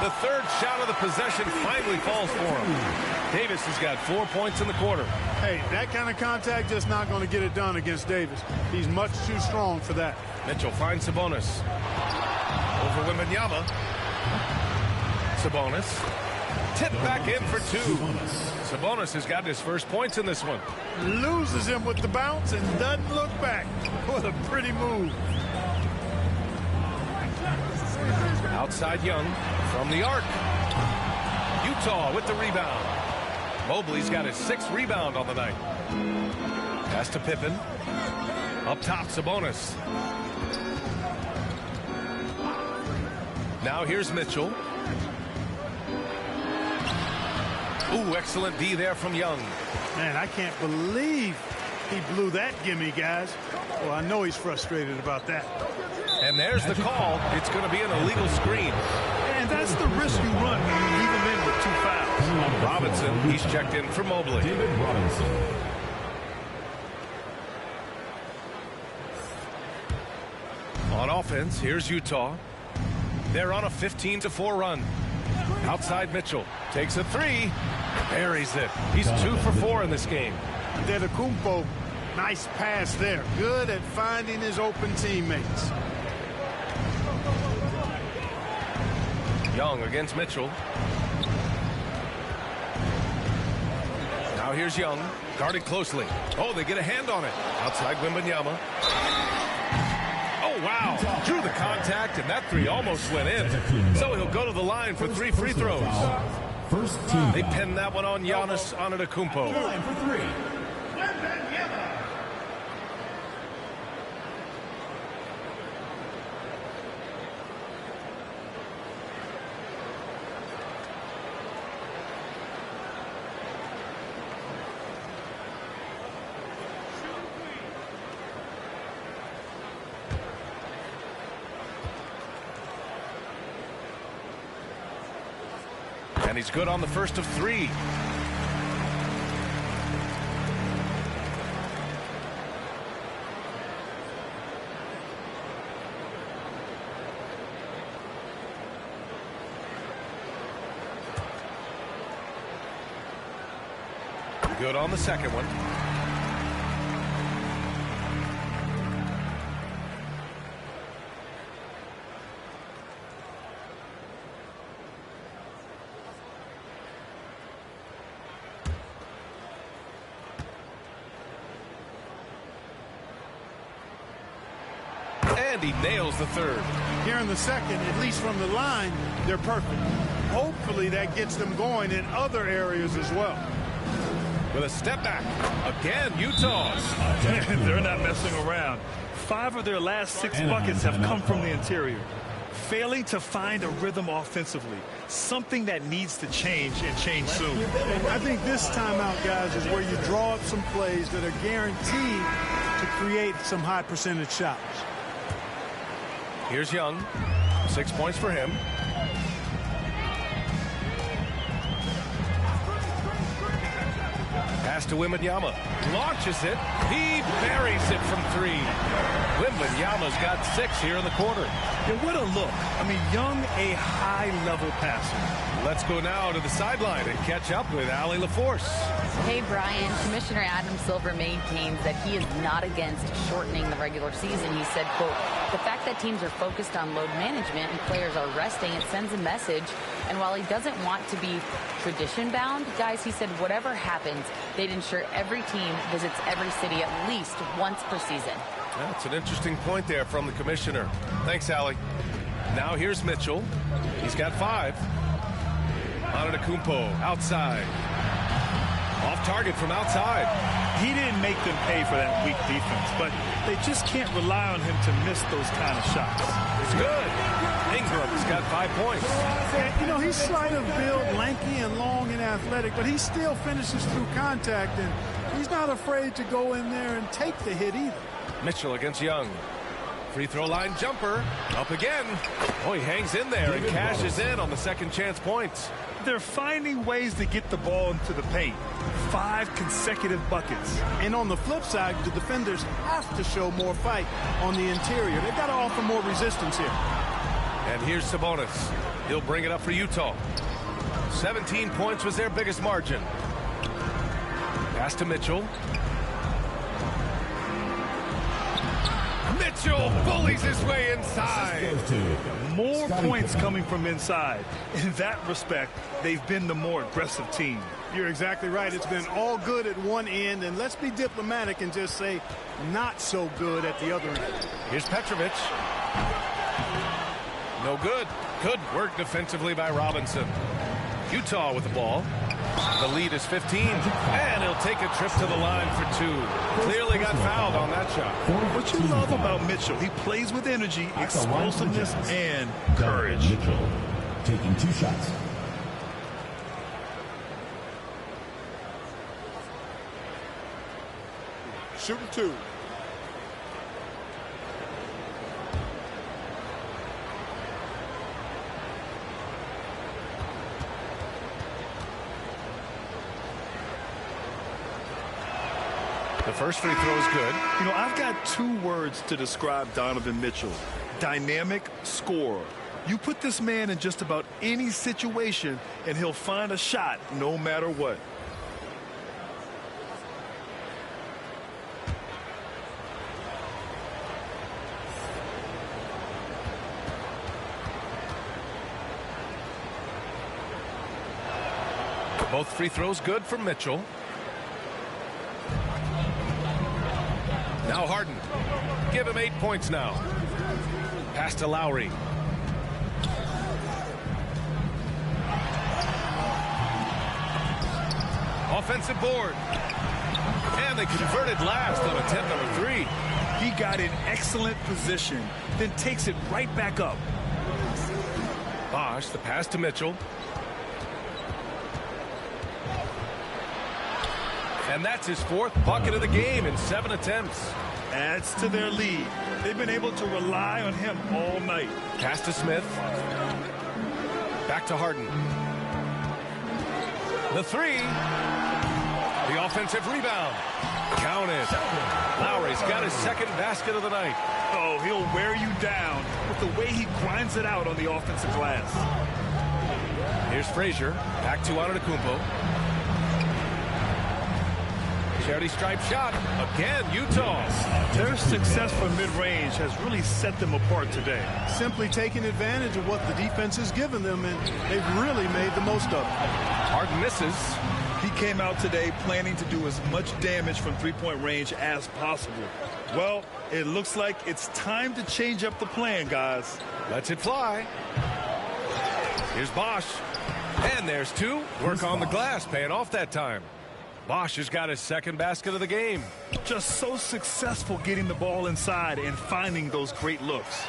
The third shot of the possession finally falls for him. Davis has got 4 points in the quarter. Hey, that kind of contact just not going to get it done against Davis. He's much too strong for that. Mitchell finds Sabonis. Over Wembanyama. Sabonis. Tipped back in for 2. Sabonis has got his first points in this one. Loses him with the bounce and doesn't look back. What a pretty move. Outside Young from the arc. Utah with the rebound. Mobley's got his 6th rebound on the night. Pass to Pippen. Up top, Sabonis. Now here's Mitchell. Ooh, excellent D there from Young. Man, I can't believe he blew that gimme, guys. Well, I know he's frustrated about that. And there's the call. It's going to be an illegal screen. And that's the risk you run when you leave him in with 2 fouls. Robinson, he's checked in for Mobley. David Robinson. On offense, here's Utah. They're on a 15-4 run. Outside Mitchell. Takes a 3. Buries it. He's 2 for 4 in this game. Antetokounmpo, nice pass there. Good at finding his open teammates. Young against Mitchell. Now here's Young. Guarded closely. Oh, they get a hand on it. Outside Wembanyama. Oh, wow. Drew the contact, and that three almost went in. So he'll go to the line for 3 free throws. First team. They pinned that one on Giannis Antetokounmpo. Line for 3. And he's good on the first of 3. Good on the second one. And he nails the third. Here in the second, at least from the line, they're perfect. Hopefully that gets them going in other areas as well. With a step back. Again, Utah. They're not messing around. 5 of their last 6 buckets have come from the interior. Failing to find a rhythm offensively. Something that needs to change and change soon. I think this timeout, guys, is where you draw up some plays that are guaranteed to create some high percentage shots. Here's Young. 6 points for him. Pass to Wembanyama. Launches it. He buries it from 3. Wembanyama's got 6 here in the quarter. And what a look. I mean, Young, a high-level passer. Let's go now to the sideline and catch up with Allie LaForce. Hey, Brian. Commissioner Adam Silver maintains that he is not against shortening the regular season. He said, quote, the fact that teams are focused on load management and players are resting, it sends a message. And while he doesn't want to be tradition-bound, guys, he said whatever happens, they'd ensure every team visits every city at least once per season. That's an interesting point there from the commissioner. Thanks, Allie. Now here's Mitchell. He's got 5. Antetokounmpo outside. Off target from outside. He didn't make them pay for that weak defense, but they just can't rely on him to miss those kind of shots. It's good. Ingram's got 5 points. Yeah, you know, he's slight of build, lanky and long and athletic, but he still finishes through contact, and he's not afraid to go in there and take the hit either. Mitchell against Young. Free throw line jumper. Up again. Oh, he hangs in there and cashes in on the second chance points. They're finding ways to get the ball into the paint. 5 consecutive buckets. And on the flip side, the defenders have to show more fight on the interior. They've got to offer more resistance here. And here's Sabonis. He'll bring it up for Utah. 17 points was their biggest margin. Pass to Mitchell. Mitchell bullies his way inside. More points coming from inside. In that respect, they've been the more aggressive team. You're exactly right. It's been all good at one end, and let's be diplomatic and just say not so good at the other end. Here's Petrovic. No good. Good work defensively by Robinson. Utah with the ball. The lead is 15, and he'll take a trip to the line for 2. Clearly got fouled on that shot. What you love about Mitchell, he plays with energy, explosiveness, and courage. Mitchell taking 2 shots. Shooting 2. The first free throw is good. You know, I've got 2 words to describe Donovan Mitchell. Dynamic scorer. You put this man in just about any situation, and he'll find a shot no matter what. Both free throws good for Mitchell. Now Harden. Give him 8 points now. Pass to Lowry. Offensive board. And they converted last on attempt number 3. He got in excellent position, then takes it right back up. Bosh, the pass to Mitchell. And that's his 4th bucket of the game in 7 attempts. Adds to their lead. They've been able to rely on him all night. Pass to Smith. Back to Harden. The 3. The offensive rebound. Count it. Lowry's got his 2nd basket of the night. Oh, he'll wear you down with the way he grinds it out on the offensive glass. Here's Frazier. Back to Antetokounmpo. Charity stripe shot. Again, Utah. Their success from mid-range has really set them apart today. Simply taking advantage of what the defense has given them, and they've really made the most of it. Harden misses. He came out today planning to do as much damage from three-point range as possible. Well, it looks like it's time to change up the plan, guys. Lets it fly. Here's Bosh. And there's 2. Work on the glass, paying off that time. Bosh has got his 2nd basket of the game. Just so successful getting the ball inside and finding those great looks.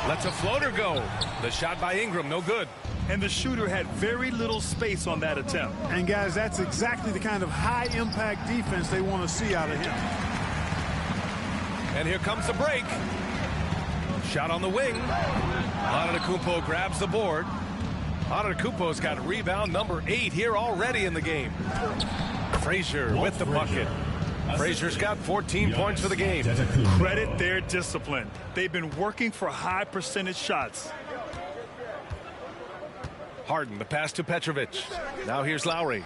Lets a floater go. The shot by Ingram, no good. And the shooter had very little space on that attempt. And guys, that's exactly the kind of high-impact defense they want to see out of him. And here comes the break. Shot on the wing. Antetokounmpo grabs the board. Antetokounmpo's got rebound number 8 here already in the game. Frazier with the bucket. Frazier's got 14 points for the game. Credit their discipline. They've been working for high percentage shots. Harden, the pass to Petrovic. Now here's Lowry.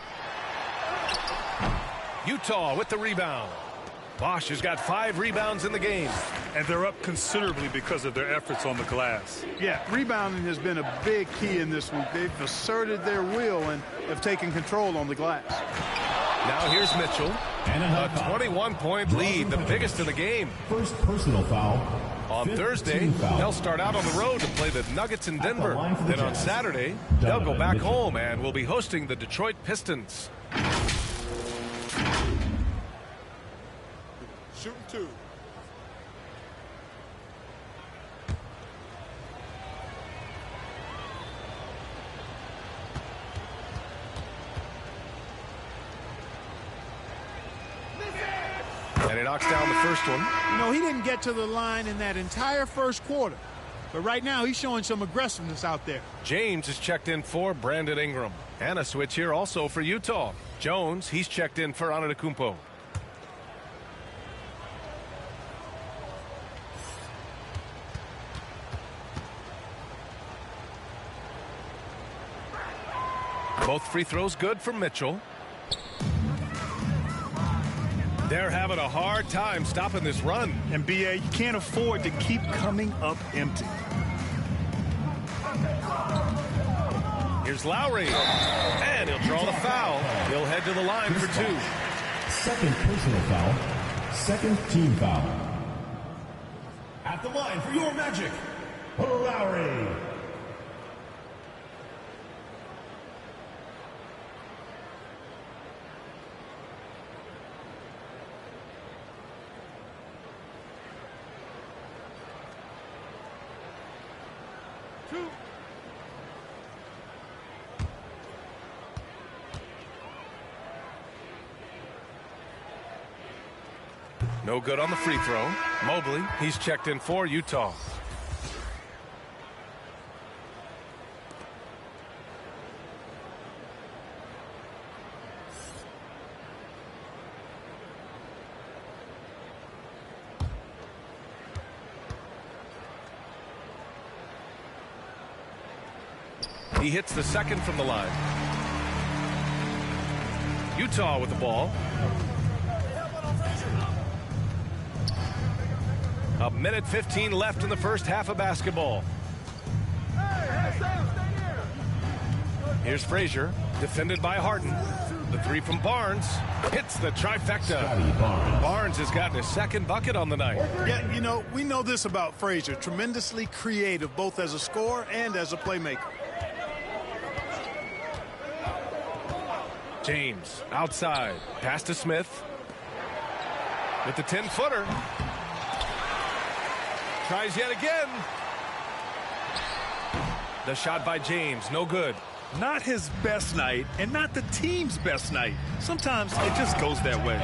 Utah with the rebound. Bosh has got 5 rebounds in the game. And they're up considerably because of their efforts on the glass. Yeah, rebounding has been a big key in this one. They've asserted their will and have taken control on the glass. Now here's Mitchell. A 21-point lead, the biggest in the game. First personal foul. On Thursday, they'll start out on the road to play the Nuggets in Denver. Then on Saturday, they'll go back home and will be hosting the Detroit Pistons. Shooting 2. And he knocks down the first one. You know, he didn't get to the line in that entire first quarter. But right now, he's showing some aggressiveness out there. James is checked in for Brandon Ingram. And a switch here also for Utah. Jones, he's checked in for Antetokounmpo. Both free throws good for Mitchell. They're having a hard time stopping this run. And BA, you can't afford to keep coming up empty. Here's Lowry. And he'll draw the foul. He'll head to the line for 2. Second personal foul. Second team foul. At the line for your Magic, Lowry. No good on the free throw. Mobley, he's checked in for Utah. He hits the second from the line. Utah with the ball. A minute 15 left in the first half of basketball. Here's Frazier, defended by Harden. The three from Barnes hits the trifecta. Barnes has gotten his second bucket on the night. Yeah, you know, we know this about Frazier. Tremendously creative, both as a scorer and as a playmaker. James outside. Pass to Smith. With the 10-footer. Tries yet again. The shot by James, no good. Not his best night, and not the team's best night. Sometimes it just goes that way.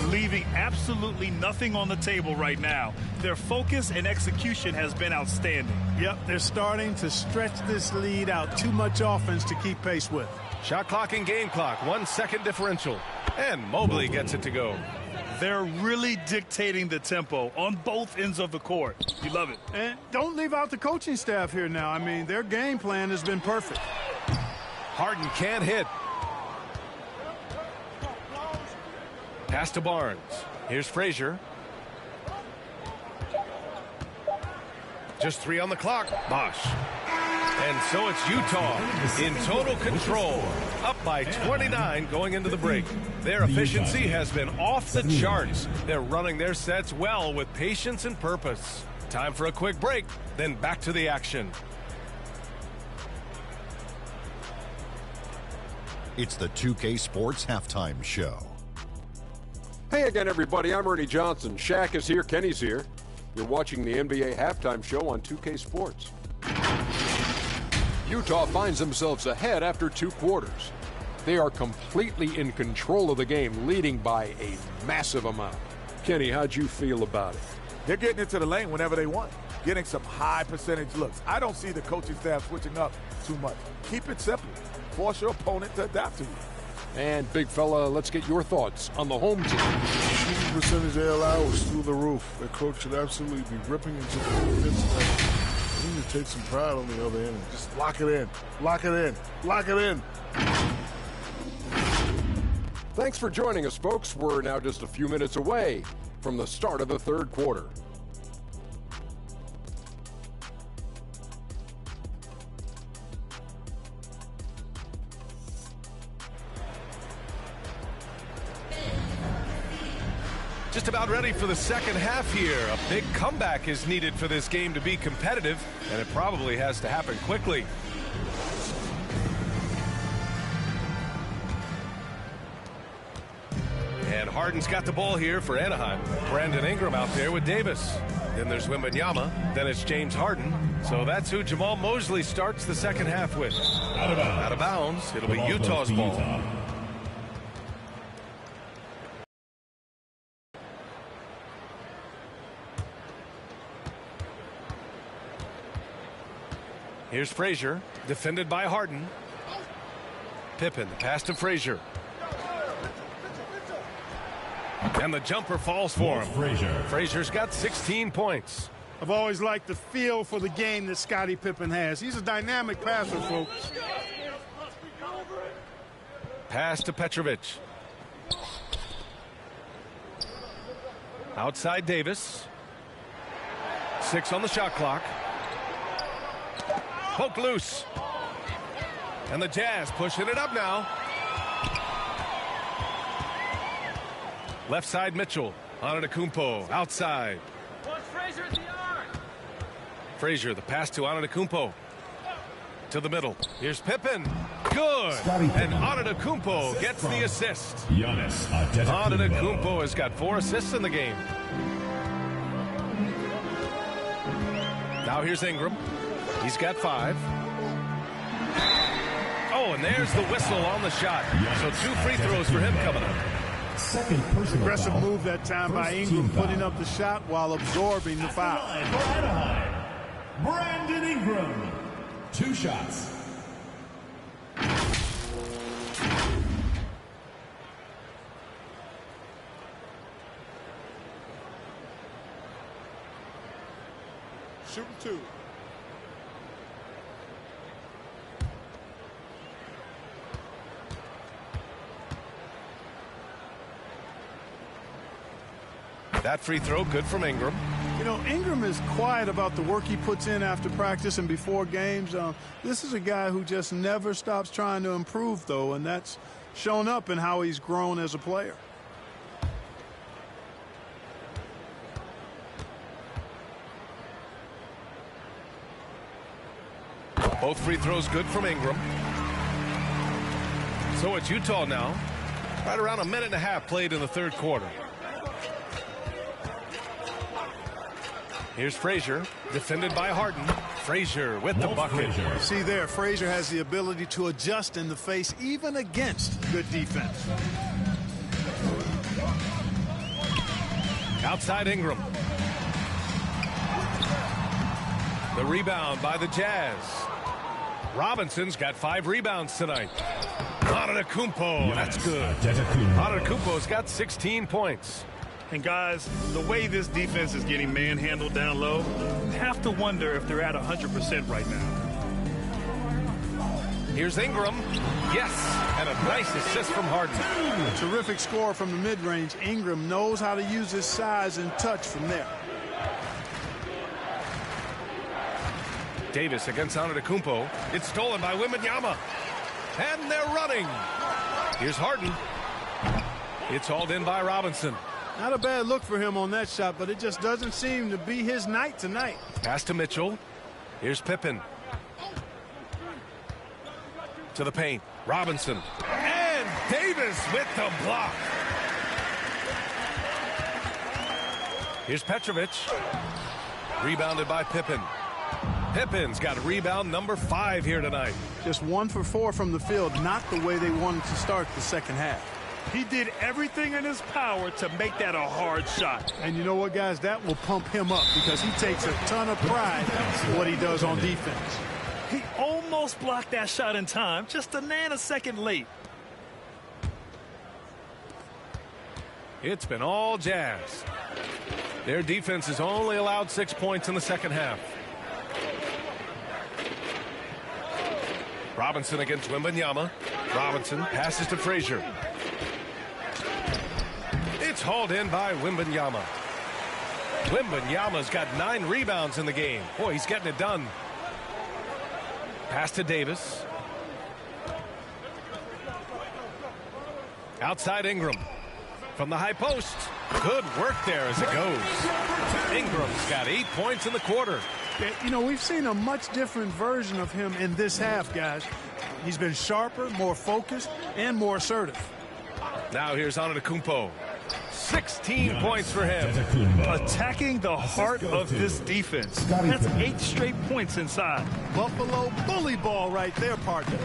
Leaving absolutely nothing on the table right now. Their focus and execution has been outstanding. Yep, they're starting to stretch this lead out. Too much offense to keep pace with. Shot clock and game clock, 1 second differential. And Mobley gets it to go. They're really dictating the tempo on both ends of the court. You love it. And don't leave out the coaching staff here now. I mean, their game plan has been perfect. Harden can't hit. Pass to Barnes. Here's Frazier. Just 3 on the clock. Bosh. And so it's Utah in total control, up by 29 going into the break. Their efficiency has been off the charts. They're running their sets well with patience and purpose. Time for a quick break, then back to the action. It's the 2K Sports Halftime Show. Hey again, everybody. I'm Ernie Johnson. Shaq is here. Kenny's here. You're watching the NBA Halftime Show on 2K Sports. Utah finds themselves ahead after 2 quarters. They are completely in control of the game, leading by a massive amount. Kenny, how'd you feel about it? They're getting into the lane whenever they want, getting some high percentage looks. I don't see the coaching staff switching up too much. Keep it simple. Force your opponent to adapt to you. And big fella, let's get your thoughts on the home team. Shooting percentage they allow is through the roof. The coach should absolutely be ripping into the defense. They need to take some pride on the other end and just lock it in. Lock it in. Lock it in. Thanks for joining us, folks. We're now just a few minutes away from the start of the third quarter. Just about ready for the second half here. A big comeback is needed for this game to be competitive, and it probably has to happen quickly. And Harden's got the ball here for Anaheim. Brandon Ingram out there with Davis. Then there's Wembanyama. Then it's James Harden. So that's who Jamal Mosley starts the second half with. Out of bounds. It'll be Utah's ball. Here's Frazier, defended by Harden. Pippen, the pass to Frazier. And the jumper falls for him. Frazier's got 16 points. I've always liked the feel for the game that Scottie Pippen has. He's a dynamic passer, folks. Pass to Petrovic. Outside Davis. 6 on the shot clock. Poke loose. And the Jazz pushing it up now. Left side Mitchell. Antetokounmpo outside. Frazier at the arc. Frazier, the pass to Antetokounmpo. To the middle. Here's Pippen. Good. And Antetokounmpo gets the assist. Antetokounmpo has got 4 assists in the game. Now here's Ingram. He's got 5. Oh, and there's the whistle on the shot. So 2 free throws for him coming up. Second personal aggressive foul. Move that time by Ingram, putting up the shot while absorbing the foul. Brandon Ingram, 2 shots. Shooting 2. That free throw good from Ingram. You know, Ingram is quiet about the work he puts in after practice and before games. This is a guy who just never stops trying to improve, though, and that's shown up in how he's grown as a player. Both free throws good from Ingram. So it's Utah now. Right around a minute and a half played in the third quarter. Here's Frazier, defended by Harden. Frazier with the bucket. See there, Frazier has the ability to adjust in the face even against good defense. Outside Ingram. The rebound by the Jazz. Robinson's got 5 rebounds tonight. Antetokounmpo, that's good. Antetokounmpo's got 16 points. And guys, the way this defense is getting manhandled down low, you have to wonder if they're at 100% right now. Here's Ingram. Yes, and a nice assist from Harden. Terrific score from the mid-range. Ingram knows how to use his size and touch from there. Davis against Antetokounmpo. It's stolen by Wembanyama. And they're running. Here's Harden. It's hauled in by Robinson. Not a bad look for him on that shot, but it just doesn't seem to be his night tonight. Pass to Mitchell. Here's Pippen. To the paint. Robinson. And Davis with the block. Here's Petrovic. Rebounded by Pippen. Pippen's got rebound number 5 here tonight. Just 1 for 4 from the field, not the way they wanted to start the second half. He did everything in his power to make that a hard shot. And you know what, guys? That will pump him up because he takes a ton of pride in what he does on defense. He almost blocked that shot in time, just a nanosecond late. It's been all Jazz. Their defense has only allowed 6 points in the second half. Robinson against Wembanyama. Robinson passes to Frazier. It's hauled in by Wembanyama. Wembanyama's got 9 rebounds in the game. Boy, he's getting it done. Pass to Davis. Outside Ingram. From the high post. Good work there as it goes. Ingram's got 8 points in the quarter. You know, we've seen a much different version of him in this half, guys. He's been sharper, more focused, and more assertive. Now here's Antetokounmpo. 16 points for him. Attacking the heart of this defense. That's 8 straight points inside. Buffalo bully ball right there, partner.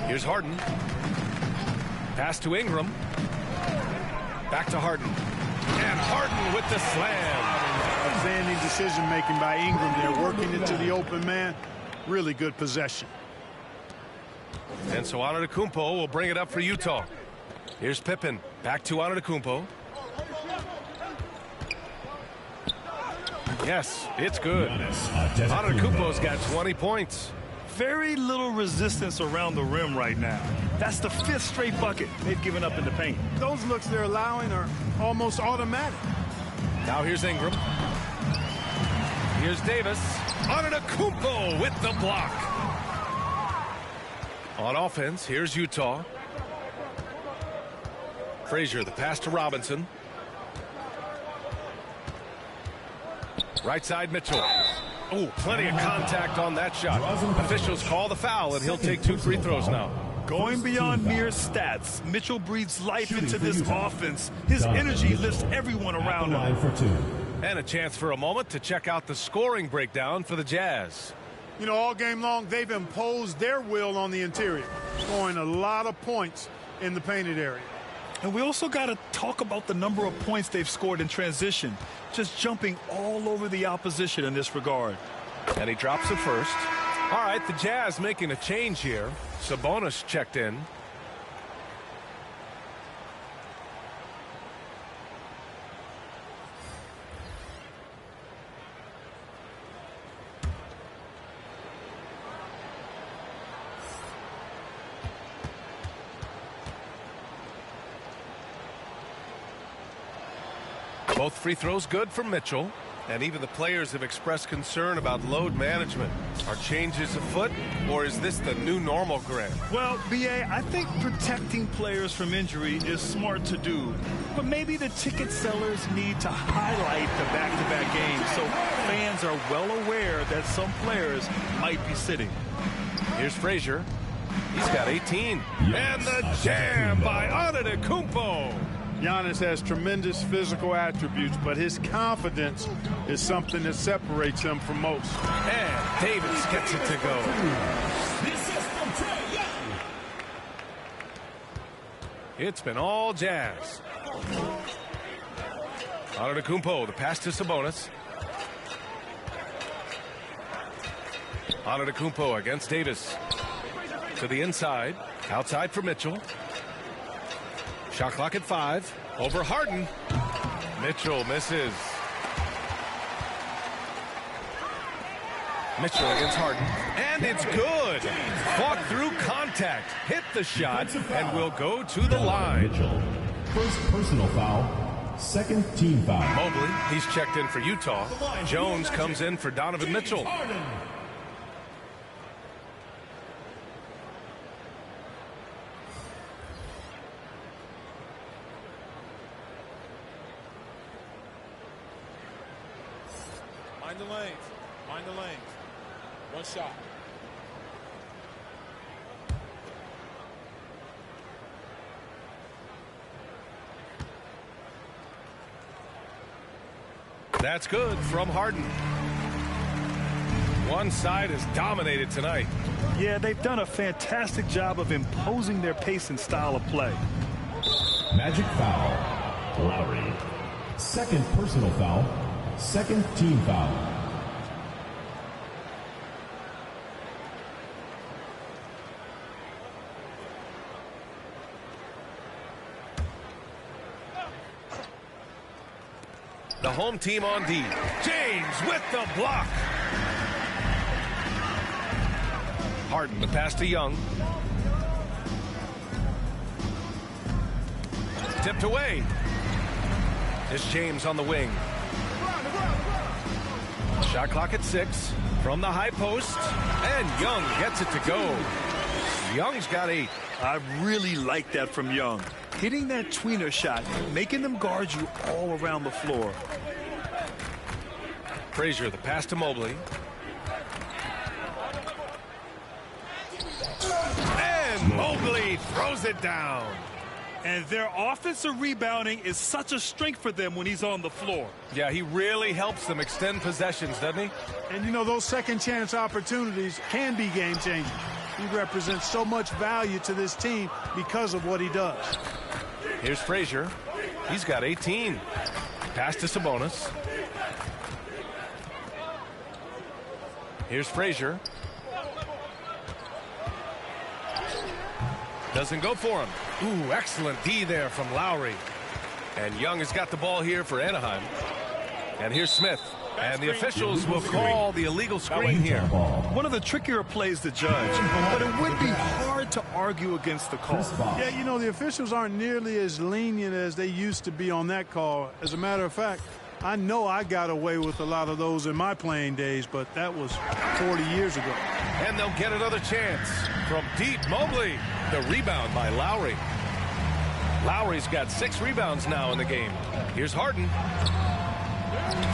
Here's Harden. Pass to Ingram. Back to Harden. And Harden with the slam. Outstanding decision-making by Ingram there, working into the open man. Really good possession. And so Antetokounmpo will bring it up for Utah. Here's Pippen. Back to Antetokounmpo. Yes, it's good. Antetokounmpo's got 20 points. Very little resistance around the rim right now. That's the 5th straight bucket they've given up in the paint. Those looks they're allowing are almost automatic. Now here's Ingram. Here's Davis. Antetokounmpo with the block. On offense, here's Utah. Frazier, the pass to Robinson. Right side, Mitchell. Oh, plenty of contact on that shot. Officials call the foul, and he'll take 2 free throws now. Going beyond mere stats, Mitchell breathes life into this offense. His energy lifts everyone around him. And a chance for a moment to check out the scoring breakdown for the Jazz. You know, all game long, they've imposed their will on the interior, scoring a lot of points in the painted area. And we also got to talk about the number of points they've scored in transition, just jumping all over the opposition in this regard. And he drops it first. All right, the Jazz making a change here. Sabonis checked in. Both free throws good for Mitchell. And even the players have expressed concern about load management. Are changes afoot, or is this the new normal, Grant? Well, B.A., I think protecting players from injury is smart to do. But maybe the ticket sellers need to highlight the back-to-back games so fans are well aware that some players might be sitting. Here's Frazier. He's got 18. And the jam by Antetokounmpo. Giannis has tremendous physical attributes, but his confidence is something that separates him from most. And Davis gets it to go. It's been all Jazz. Antetokounmpo, the pass to Sabonis. Antetokounmpo against Davis. To the inside. Outside for Mitchell. Shot clock at 5. Over Harden. Mitchell misses. Mitchell against Harden. And it's good. Fought through contact. Hit the shot and will go to the line. Mitchell. First personal foul. Second team foul. Mobley, he's checked in for Utah. Jones comes in for Donovan Mitchell. Mind the lanes. Mind the lanes. One shot. That's good from Harden. One side is dominated tonight. Yeah, they've done a fantastic job of imposing their pace and style of play. Magic foul. Lowry. Second personal foul. Second team foul. The home team on D. James with the block. Harden, the pass to Young. Tipped away. It's James on the wing. Shot clock at 6 from the high post, and Young gets it to go. Young's got 8. I really like that from Young. Hitting that tweener shot, making them guard you all around the floor. Frazier, the pass to Mobley. And Mobley throws it down. And their offensive rebounding is such a strength for them when he's on the floor. Yeah, he really helps them extend possessions, doesn't he? And, you know, those second chance opportunities can be game changing. He represents so much value to this team because of what he does. Here's Frazier. He's got 18. Pass to Sabonis. Here's Frazier. Doesn't go for him. Ooh, excellent D there from Lowry. And Young has got the ball here for Anaheim. And here's Smith. And the officials will call the illegal screen here. One of the trickier plays to judge, but it would be hard to argue against the call. Yeah, you know, the officials aren't nearly as lenient as they used to be on that call. As a matter of fact, I know I got away with a lot of those in my playing days, but that was 40 years ago. And they'll get another chance from deep. Mobley. The rebound by Lowry. Lowry's got 6 rebounds now in the game. Here's Harden.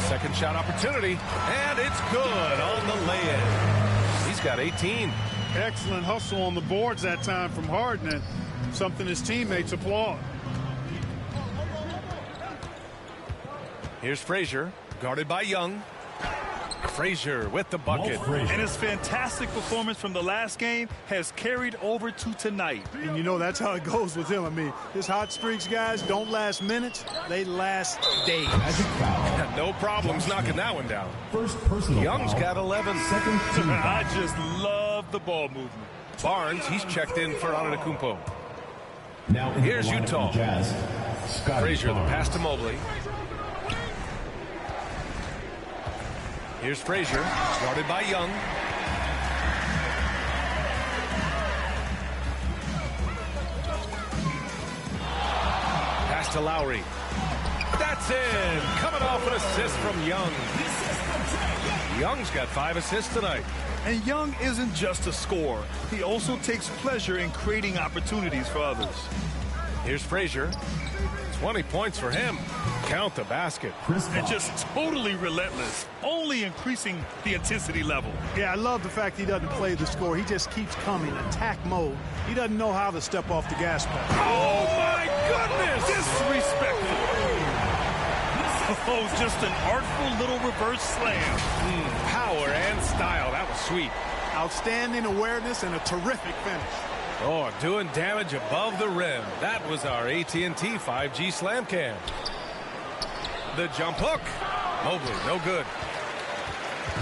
Second shot opportunity, and it's good on the lay-in. He's got 18. Excellent hustle on the boards that time from Harden, and something his teammates applaud. Here's Frazier, guarded by Young. Frazier with the bucket. And his fantastic performance from the last game has carried over to tonight. And you know that's how it goes with him. I mean, his hot streaks, guys, don't last minutes. They last days. No problems knocking that one down. First personal Young's foul. got 11. Second team foul. I just love the ball movement. Barnes, he's checked in for Antetokounmpo. Now here's Utah. Jazz. Frazier, the pass to Mobley. Here's Frazier, guarded by Young. Pass to Lowry. That's That's in. Coming off an assist from Young. Young's got 5 assists tonight. And Young isn't just a scorer. He also takes pleasure in creating opportunities for others. Here's Frazier. 20 points for him. Count the basket. And just totally relentless, only increasing the intensity level. Yeah, I love the fact he doesn't play the score. He just keeps coming, attack mode. He doesn't know how to step off the gas pedal. Oh, my goodness! Disrespectful. Oh, just an artful little reverse slam. Power and style. That was sweet. Outstanding awareness and a terrific finish. Oh, doing damage above the rim. That was our AT&T 5G slam cam. The jump hook. Mobley, no good.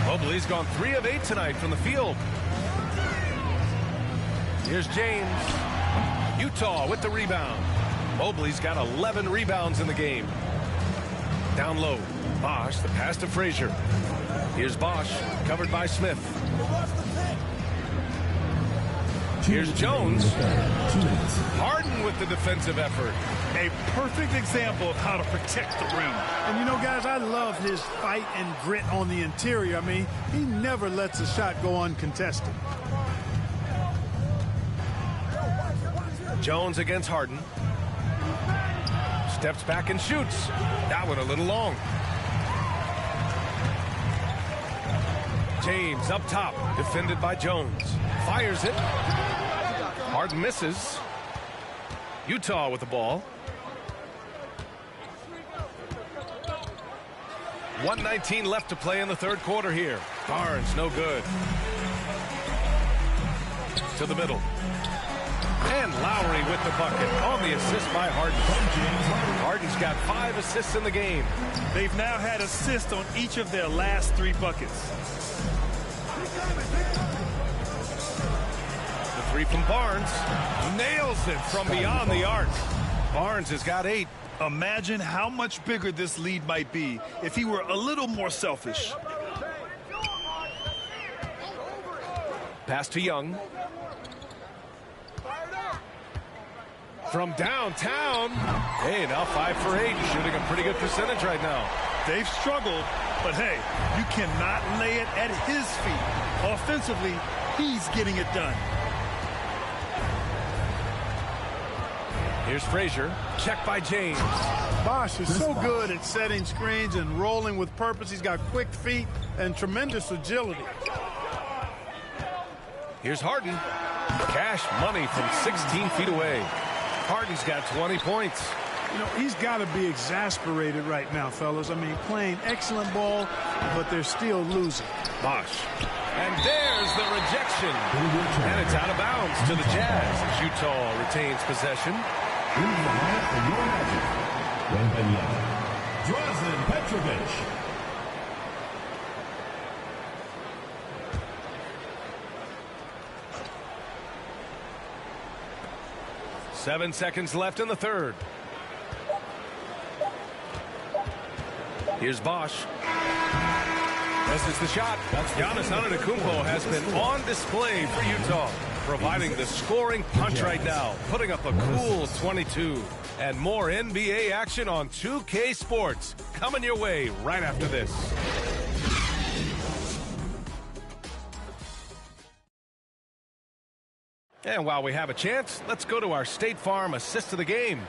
Mobley's gone 3 of 8 tonight from the field. Here's James. Utah with the rebound. Mobley's got 11 rebounds in the game. Down low. Bosch, the pass to Frazier. Here's Bosch, covered by Smith. Here's Jones. Harden with the defensive effort. A perfect example of how to protect the rim. And you know, guys, I love his fight and grit on the interior. I mean, he never lets a shot go uncontested. Jones against Harden. Steps back and shoots. That one a little long. James up top, defended by Jones. Fires it. Harden misses. Utah with the ball. 1:19 left to play in the third quarter here. Barnes, no good. To the middle. And Lowry with the bucket on the assist by Harden. Harden's got 5 assists in the game. They've now had assists on each of their last 3 buckets. The 3 from Barnes. Nails it from beyond the arc. Barnes has got 8. Imagine how much bigger this lead might be if he were a little more selfish. Pass to Young. From downtown. Hey, now 5 for 8. Shooting a pretty good percentage right now. They've struggled, but hey, you cannot lay it at his feet. Offensively, he's getting it done. Here's Frazier. Check by James. Bosch is so good at setting screens and rolling with purpose. He's got quick feet and tremendous agility. Here's Harden. Cash money from 16 feet away. Harden's got 20 points. You know, he's got to be exasperated right now, fellas. I mean, playing excellent ball, but they're still losing. Bosch. And there's the rejection. And it's out of bounds to the Jazz as Utah retains possession. Drazen Petrovic. Seven seconds left in the third. Here's Bosch. Misses the shot. Giannis Antetokounmpo has been on display for Utah, providing the scoring punch right now, putting up a cool 22. And more NBA action on 2K Sports coming your way right after this. And while we have a chance, let's go to our State Farm assist of the game.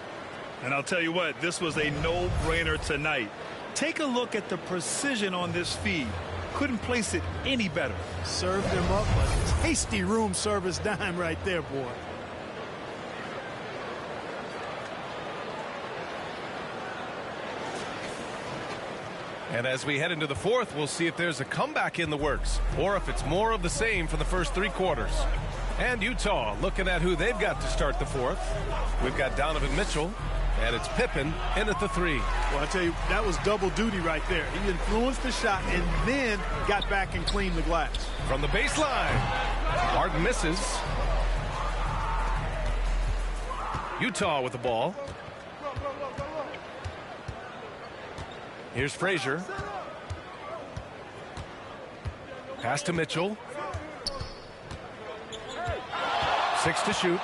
And I'll tell you what, this was a no-brainer tonight. Take a look at the precision on this feed. Couldn't place it any better. Served him up a tasty room service dime right there, boy. And as we head into the fourth, we'll see if there's a comeback in the works or if it's more of the same for the first 3 quarters. And Utah looking at who they've got to start the fourth. We've got Donovan Mitchell, and it's Pippen in at the 3. Well, I tell you, that was double duty right there. He influenced the shot and then got back and cleaned the glass. From the baseline, Harden misses. Utah with the ball. Here's Frazier. Pass to Mitchell. 6 to shoot.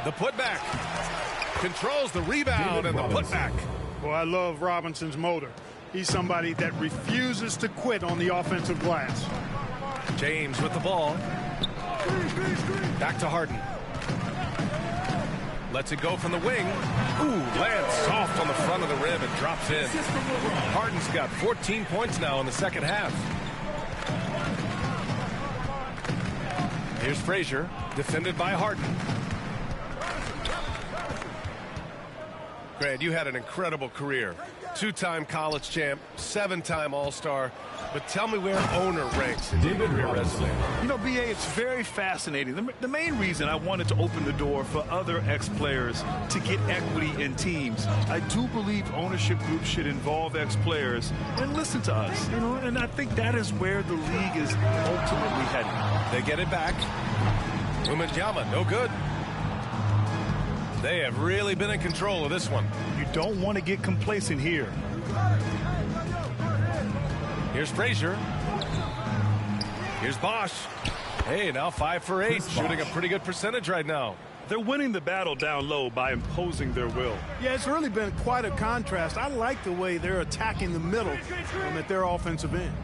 The putback. Controls the rebound and the putback. Well, I love Robinson's motor. He's somebody that refuses to quit on the offensive glass. James with the ball. Back to Harden. Lets it go from the wing. Ooh, lands soft on the front of the rim and drops in. Harden's got 14 points now in the second half. Here's Frazier, defended by Harden. Grant, you had an incredible career. 2-time college champ, 7-time All-Star. But tell me where owner ranks in your career resume. You know, B.A., it's very fascinating. The main reason I wanted to open the door for other ex-players to get equity in teams. I do believe ownership groups should involve ex-players and listen to us, you know, and I think that is where the league is ultimately heading. They get it back. Wembanyama, no good. They have really been in control of this one. You don't want to get complacent here. Here's Frazier. Here's Bosch. Hey, now 5 for 8, shooting a pretty good percentage right now. They're winning the battle down low by imposing their will. Yeah, it's really been quite a contrast. I like the way they're attacking the middle at their offensive end.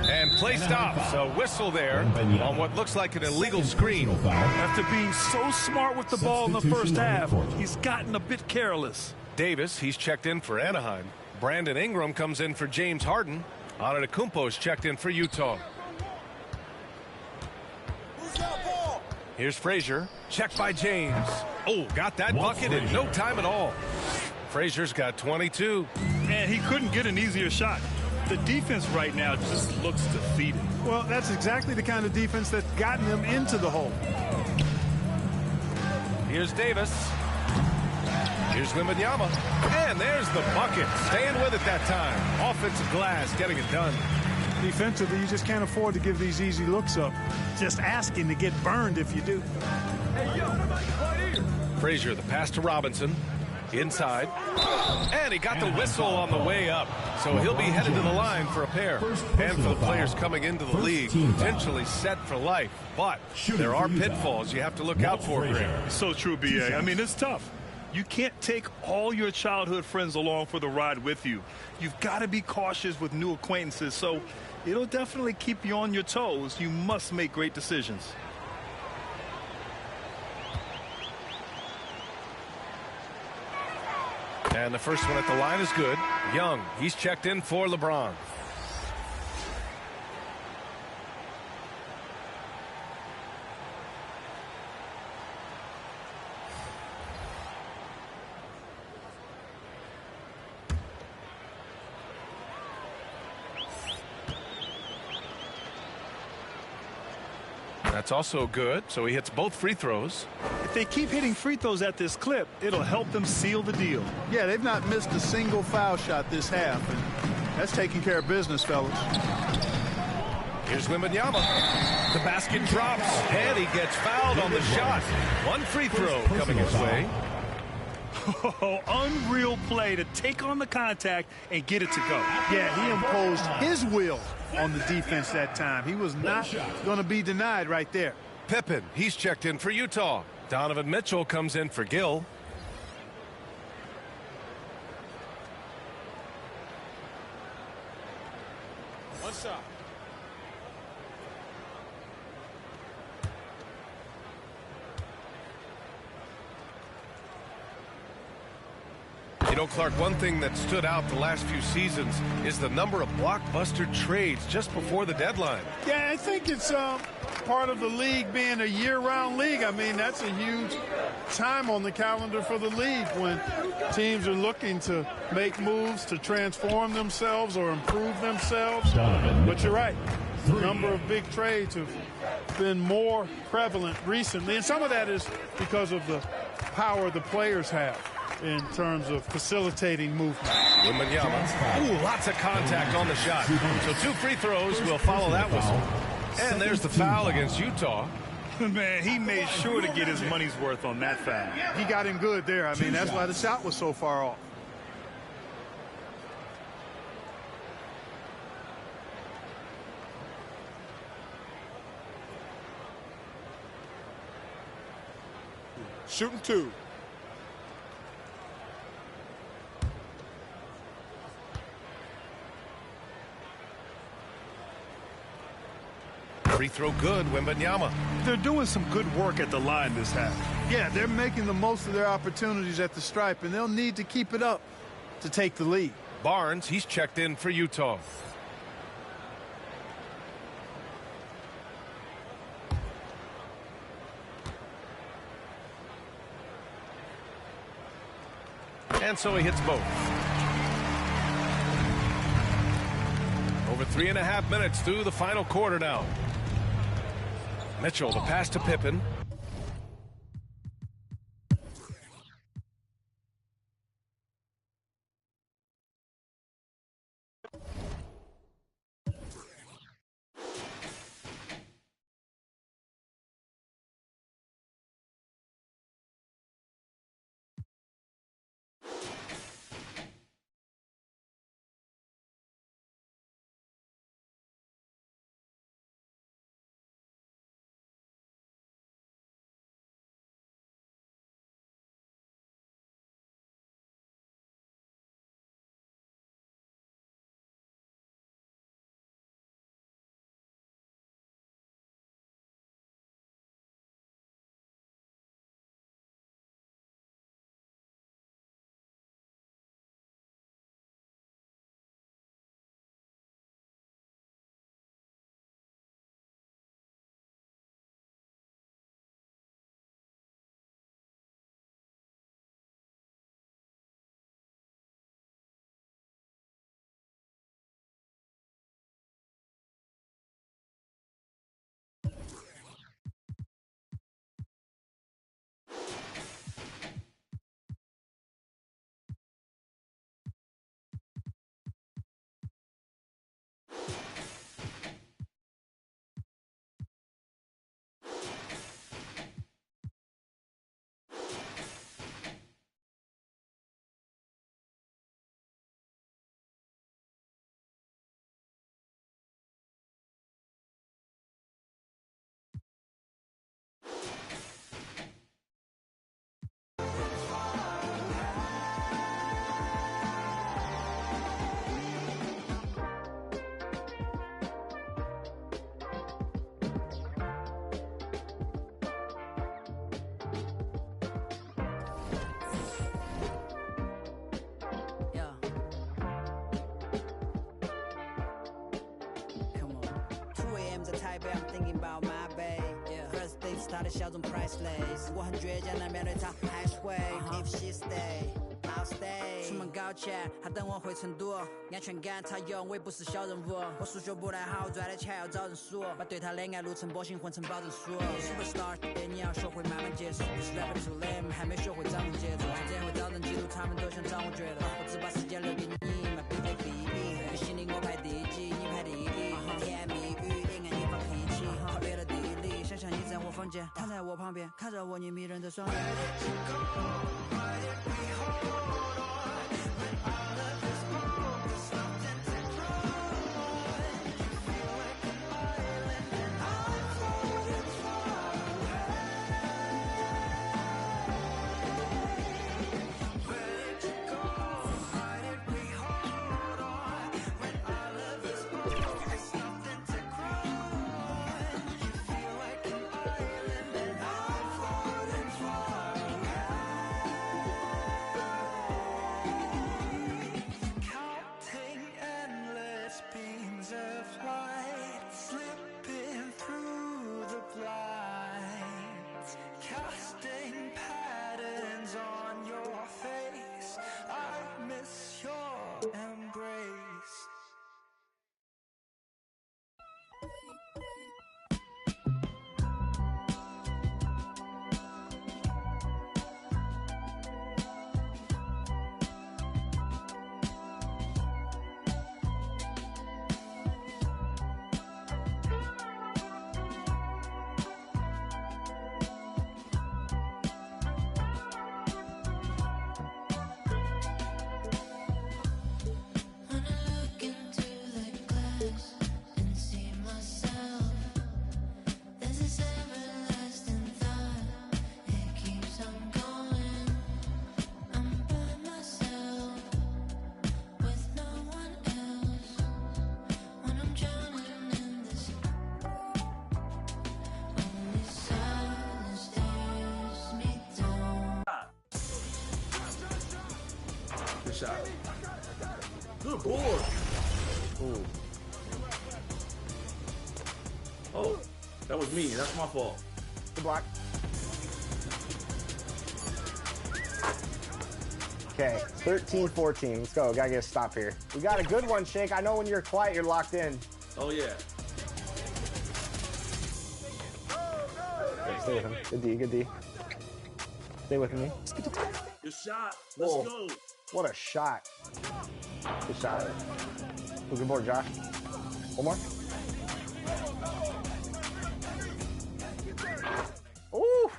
And play stops. A whistle there on what looks like an illegal screen. After being so smart with the ball in the first half, he's gotten a bit careless. Davis, he's checked in for Anaheim. Brandon Ingram comes in for James Harden. Antetokounmpo's checked in for Utah. Here's Frazier. Checked by James. Oh, got that bucket in no time at all. Frazier's got 22. And he couldn't get an easier shot. The defense right now just looks defeated. Well, that's exactly the kind of defense that's gotten them into the hole. Here's Davis. Here's Wembanyama. And there's the bucket. Staying with it that time. Offensive glass, getting it done. Defensively, you just can't afford to give these easy looks up. Just asking to get burned if you do. Frazier, the pass to Robinson. Inside. And he got the whistle on the way up. So he'll be headed to the line for a pair. And for the players coming into the league, potentially set for life. But there are pitfalls you have to look out for, Grant. So true, B.A. I mean, it's tough. You can't take all your childhood friends along for the ride with you. You've got to be cautious with new acquaintances. So it'll definitely keep you on your toes. You must make great decisions. And the first one at the line is good. Young, he's checked in for LeBron. That's also good, so he hits both free throws. If they keep hitting free throws at this clip, it'll help them seal the deal. Yeah, they've not missed a single foul shot this half, and that's taking care of business, fellas. Here's Wembanyama. The basket drops, and he gets fouled on the shot. One free throw coming his way. Oh, unreal play to take on the contact and get it to go. Yeah, he imposed his will on the defense that time. He was not going to be denied right there. Pippen, he's checked in for Utah. Donovan Mitchell comes in for Gill. One shot. You know, Clark, one thing that stood out the last few seasons is the number of blockbuster trades just before the deadline. Yeah, I think it's part of the league being a year-round league. I mean, that's a huge time on the calendar for the league when teams are looking to make moves to transform themselves or improve themselves. But you're right. The number of big trades have been more prevalent recently, and some of that is because of the power the players have in terms of facilitating movement. Wembanyama. Ooh, lots of contact on the shot. So 2 free throws will follow that whistle. And there's the foul against Utah. Man, he made sure to get his money's worth on that foul. He got him good there. I mean, that's why the shot was so far off. Shooting 2. Free throw good, Wembanyama. They're doing some good work at the line this half. Yeah, they're making the most of their opportunities at the stripe, and they'll need to keep it up to take the lead. Barnes, he's checked in for Utah. And so he hits both. Over 3.5 minutes through the final quarter now. Mitchell, the pass to Pippen. I'm thinking about my babe. First thing started 小众 priceless. 我很倔强地面对她还是会 If she stay, I'll stay. 出门搞钱，她等我回成都。安全感她有，我也不是小人物。我数学不太好，赚的钱要找人数。把对她的爱路程波形混成保证书。Superstar， 你要学会慢慢接受。就是 rapper too lame， 还没学会掌握节奏。这样会找人记录，他们都想掌握觉得。我只把时间留给你，my baby baby。你心里我排第几，你排第一。甜蜜语也爱你放屁气，特别的地理。想象你在我房间，躺在我旁边，看着我你迷人的双眼。shot. Good board. Ooh. Oh, that was me. That's my fault. Good block. Okay, 13-14. Let's go. Gotta get a stop here. We got a good one, Shake. I know when you're quiet, you're locked in. Oh, yeah. Okay, stay with him. Good D, good D. Stay with me. Good shot. Let's go. What a shot. Good shot. Good board, Josh. One more. Ooh.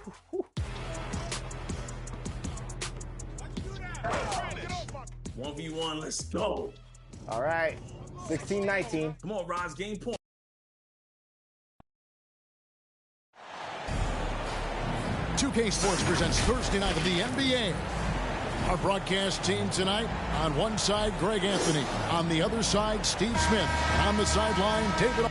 1v1, let's go. All right, 16-19. Come on, Roz, game point. $2K Sports presents Thursday night of the NBA. Our broadcast team tonight, on one side, Greg Anthony. On the other side, Steve Smith. On the sideline, David.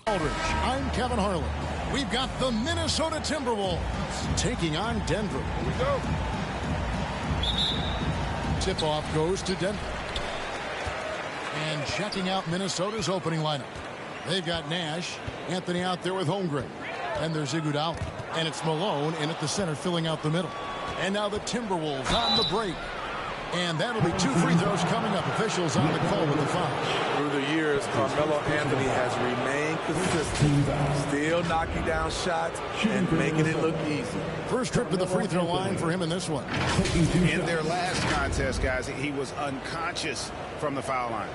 I'm Kevin Harlan. We've got the Minnesota Timberwolves taking on Denver. Here we go. Tip-off goes to Denver. And checking out Minnesota's opening lineup. They've got Nash, Anthony out there with Holmgren. And there's Iguodala. And it's Malone in at the center filling out the middle. And now the Timberwolves on the break. And that'll be 2 free throws coming up. Officials on the call with the foul. Through the years, Carmelo Anthony has remained consistent, still knocking down shots and making it look easy. First trip to the free throw line for him in this one. In their last contest, guys, he was unconscious from the foul line.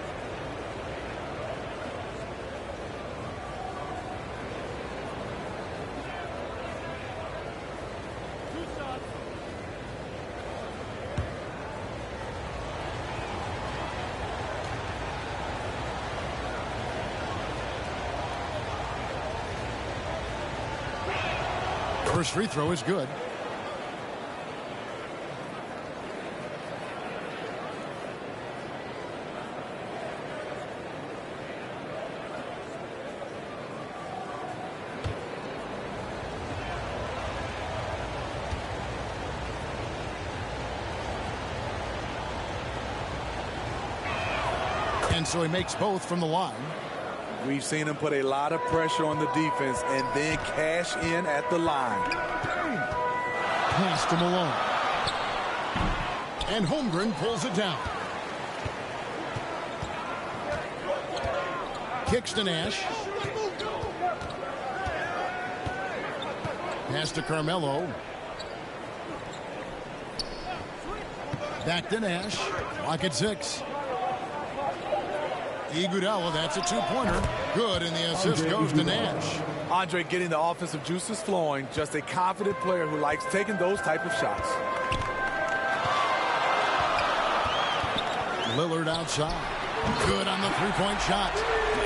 First free throw is good. And so he makes both from the line. We've seen him put a lot of pressure on the defense and then cash in at the line. Pass to Malone. And Holmgren pulls it down. Kicks to Nash. Pass to Carmelo. Back to Nash. Clock at 6. Iguodala, that's a 2-pointer. Good, and the assist goes to Nash. Andre getting the offensive juices flowing. Just a confident player who likes taking those type of shots. Lillard outside. Good on the 3-point shot.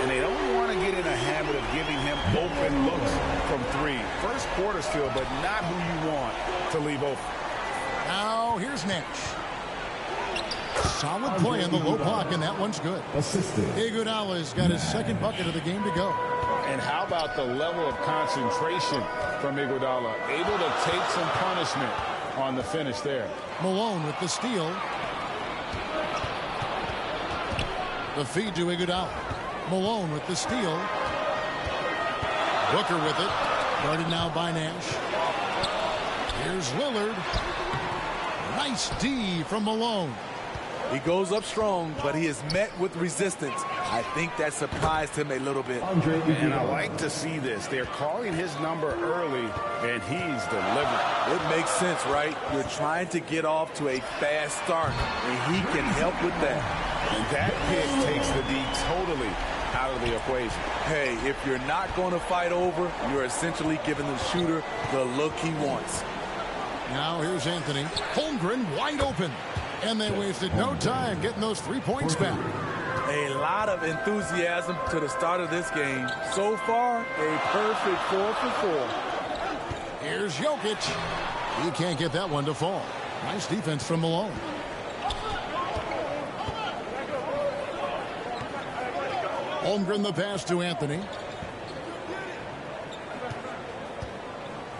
And they don't want to get in a habit of giving him open looks from 3. First quarter still, but not who you want to leave open. Now here's Nash. Solid play on the low block, and that one's good. Iguodala's got his second bucket of the game to go. And how about the level of concentration from Iguodala? Able to take some punishment on the finish there. Malone with the steal. The feed to Iguodala. Malone with the steal. Booker with it. Guarded now by Nash. Here's Lillard. Nice D from Malone. He goes up strong, but he is met with resistance. I think that surprised him a little bit. And I like to see this. They're calling his number early, and he's delivering. It makes sense, right? You're trying to get off to a fast start, and he can help with that. And that pick takes the D totally out of the equation. Hey, if you're not going to fight over, you're essentially giving the shooter the look he wants. Now here's Anthony. Holmgren wide open. And they wasted no time getting those 3 points back. A lot of enthusiasm to the start of this game. So far, a perfect 4 for 4. Here's Jokic. He can't get that one to fall. Nice defense from Malone. Holmgren the pass to Anthony.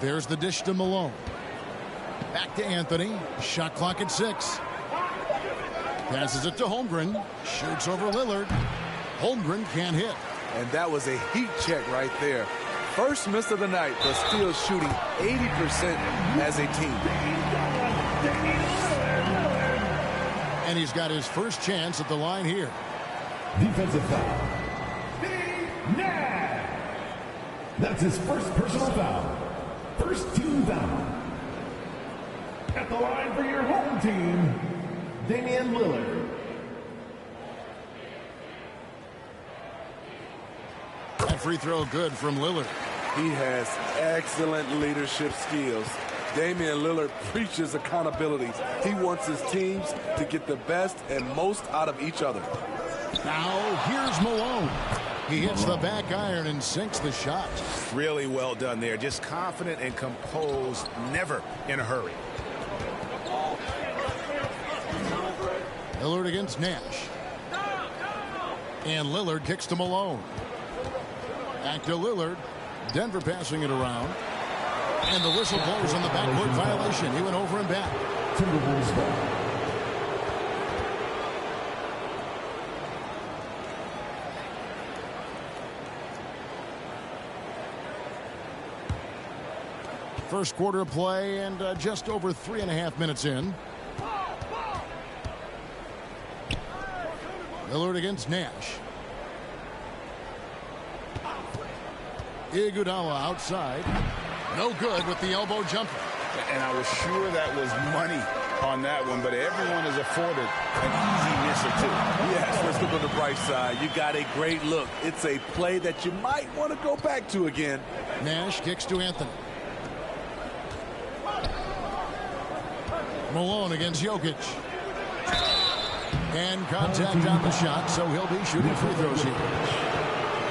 There's the dish to Malone. Back to Anthony. Shot clock at 6. Passes it to Holmgren. Shoots over Lillard. Holmgren can't hit. And that was a heat check right there. First miss of the night, but still shooting 80% as a team. And he's got his first chance at the line here. Defensive foul. That's his first personal foul. First team foul. At the line for your home team, Damian Lillard. That free throw good from Lillard. He has excellent leadership skills. Damian Lillard preaches accountability. He wants his teams to get the best and most out of each other. Now here's Malone. He hits the back iron and sinks the shot. Really well done there. Just confident and composed, never in a hurry. Lillard against Nash. And Lillard kicks to Malone. Back to Lillard. Denver passing it around. And the whistle blows on the backcourt violation. He went over and back. Timberwolves ball. First quarter of play and just over 3.5 minutes in. Lillard against Nash. Iguodala outside. No good with the elbow jumper. And I was sure that was money on that one, but everyone is afforded an easy miss or two. Yes, let's look on the bright side. You got a great look. It's a play that you might want to go back to again. Nash kicks to Anthony. Malone against Jokic. And contact on the shot, so he'll be shooting free throws here.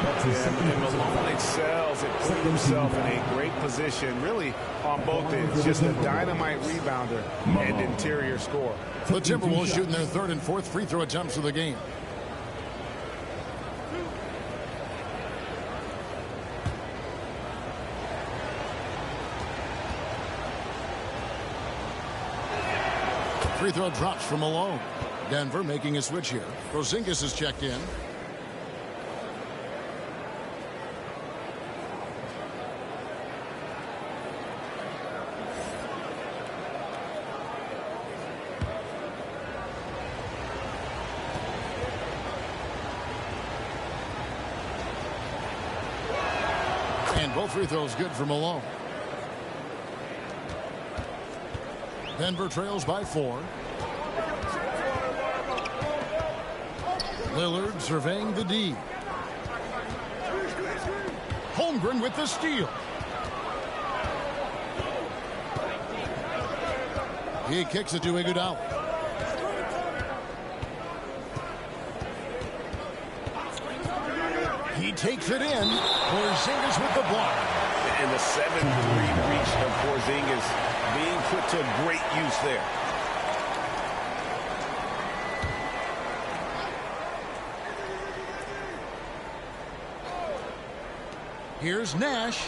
And Malone excels at putting himself in a great position, really on both ends. Just a dynamite rebounder and interior scorer. The Timberwolves shooting their third and fourth free throw attempts of the game. Free throw drops from Malone. Denver making a switch here. Porzingis is checked in. And both free throws good for Malone. Denver trails by 4. Lillard surveying the D. Holmgren with the steal. He kicks it to Iguodala. He takes it in. Porzingis with the block. And the 7-3 reach of Porzingis being put to great use there. Here's Nash,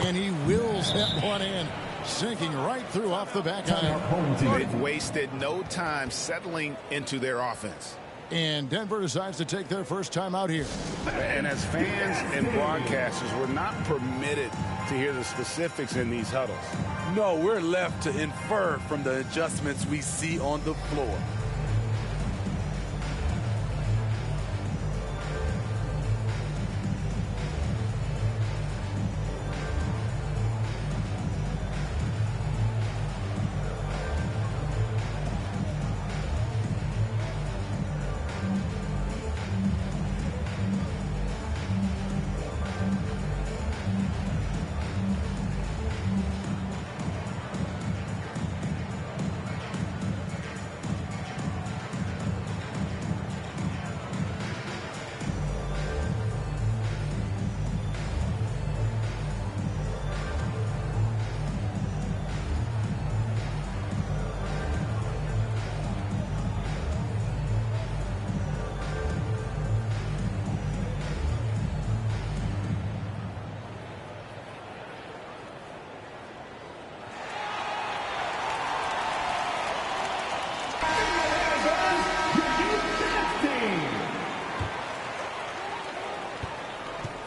and he wills that one in, sinking right through off the back iron. They've wasted no time settling into their offense. And Denver decides to take their first time out here. And as fans and broadcasters, we're not permitted to hear the specifics in these huddles. No, we're left to infer from the adjustments we see on the floor.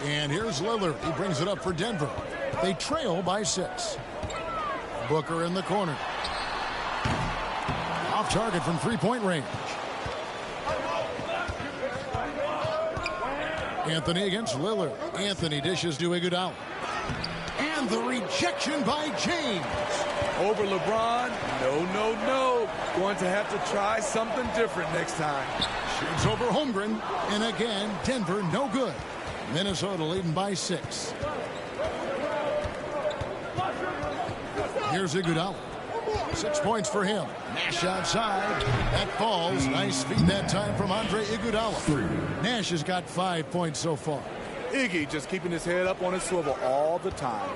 And here's Lillard. He brings it up for Denver. They trail by 6. Booker in the corner. Off target from three-point range. Anthony against Lillard. Anthony dishes to Iguodala. And the rejection by James. Over LeBron? No. Going to have to try something different next time. Shoots over Holmgren. And again, Denver no good. Minnesota leading by 6. Here's Iguodala. 6 points for him. Nash outside. That falls. Nice feed that time from Andre Iguodala. Nash has got 5 points so far. Iggy just keeping his head up on his swivel all the time.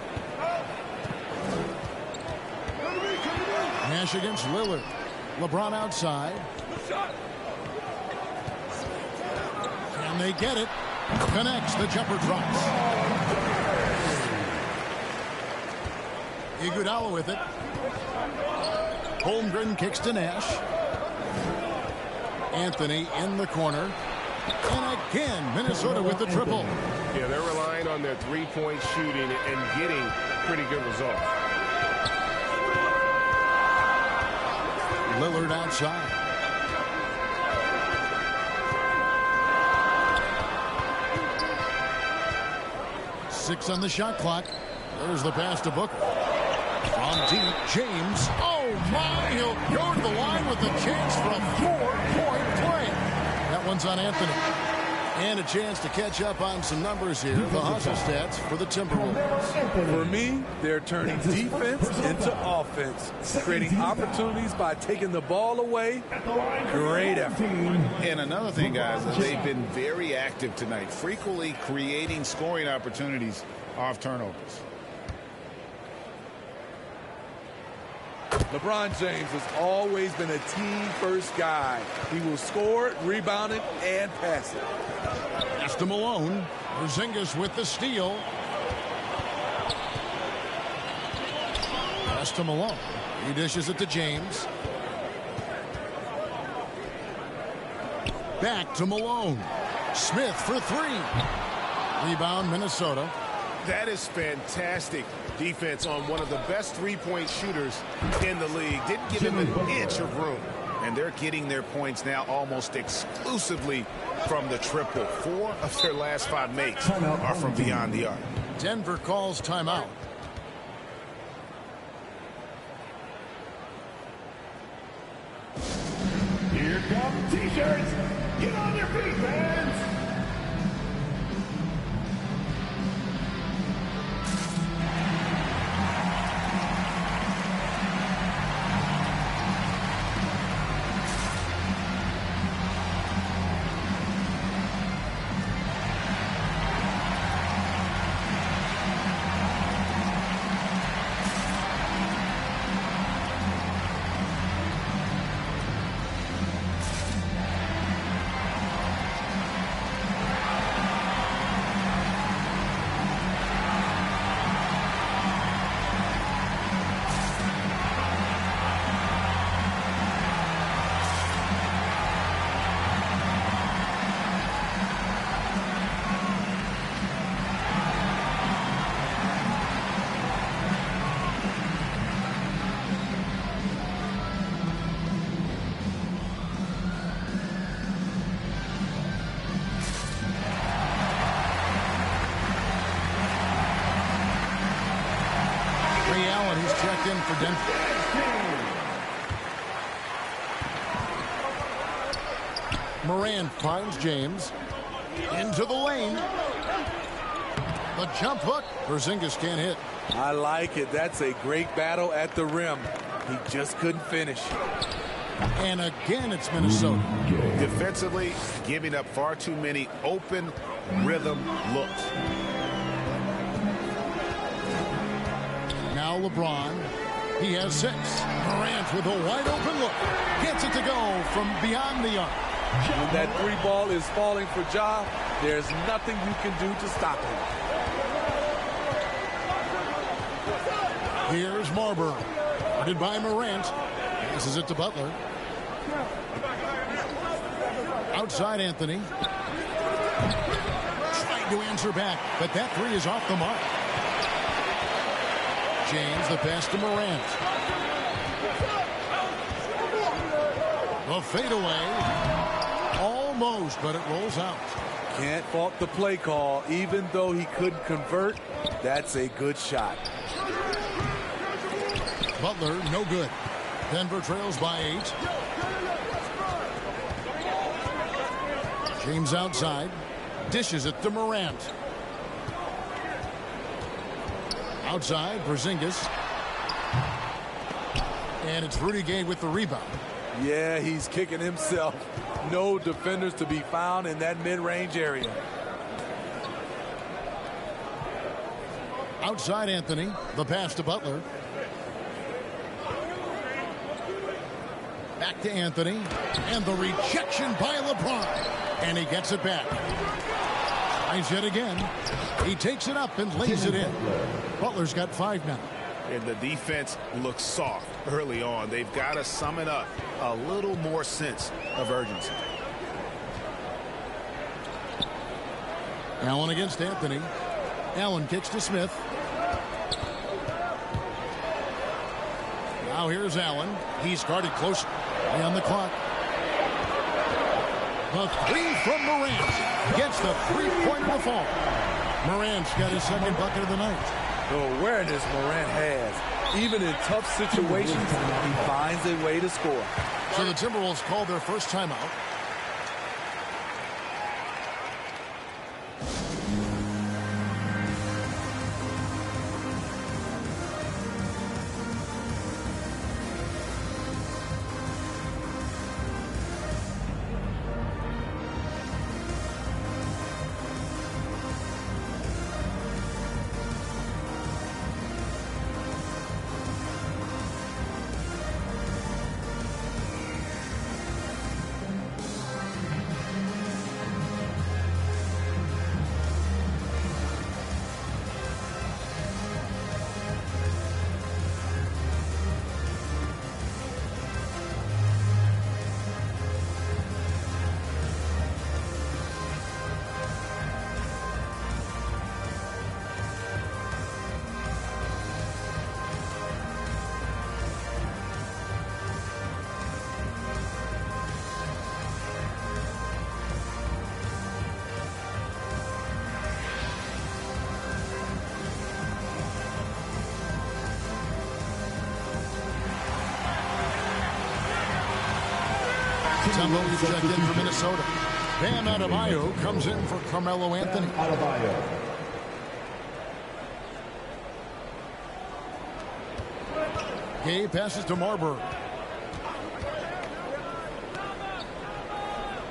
Nash against Lillard. LeBron outside. Can they get it? Connects. The jumper drops. Iguodala with it. Holmgren kicks to Nash. Anthony in the corner. And again, Minnesota with the triple. Yeah, they're relying on their three-point shooting and getting pretty good results. Lillard outside. Six on the shot clock. There's the pass to Booker. From deep, James. Oh, my. He'll go to the line with a chance for a 4-point play. That one's on Anthony. And a chance to catch up on some numbers here. The hustle stats for the Timberwolves. For me, they're turning defense into offense, creating opportunities by taking the ball away. Great effort. And another thing, guys, is they've been very active tonight, frequently creating scoring opportunities off turnovers. LeBron James has always been a team-first guy. He will score it, rebound it, and pass it. Pass to Malone. Porzingis with the steal. Pass to Malone. He dishes it to James. Back to Malone. Smith for 3. Rebound, Minnesota. That is fantastic defense on one of the best three-point shooters in the league. Didn't give him an inch of room. And they're getting their points now almost exclusively from the triple. 4 of their last 5 makes are from beyond the arc. Denver calls timeout. Here come T-shirts. Get on your feet, fans. Checked in for Denver. Moran finds James. Into the lane. The jump hook. Porzingis can't hit. I like it. That's a great battle at the rim. He just couldn't finish. And again, it's Minnesota. Defensively, giving up far too many open rhythm looks. Now LeBron. He has 6. Morant with a wide open look. Gets it to go from beyond the arc. When that 3 ball is falling for Ja, there's nothing you can do to stop him. Here's Marbury. Guarded by Morant. Passes it to Butler. Outside Anthony. Trying to answer back, but that three is off the mark. James, the pass to Morant. The fadeaway. Almost, but it rolls out. Can't fault the play call. Even though he couldn't convert, that's a good shot. Butler, no good. Denver trails by 8. James outside. Dishes it to Morant. Outside, Porzingis. And it's Rudy Gay with the rebound. Yeah, he's kicking himself. No defenders to be found in that mid-range area. Outside Anthony. The pass to Butler. Back to Anthony. And the rejection by LeBron. And he gets it back. Tries yet again. He takes it up and lays it in. Butler's got 5 now. And the defense looks soft early on. They've got to summon up a little more sense of urgency. Allen against Anthony. Allen kicks to Smith. Now here's Allen. He's guarded close. On the clock. The three from Morant. Gets the three-pointer to fall. Morant's got his second bucket of the night. The awareness Morant has. Even in tough situations, he finds a way to score. So the Timberwolves called their first timeout. Timberwolves checked in for Minnesota. Bam Adebayo comes in for Carmelo Anthony. Gay passes to Marbury.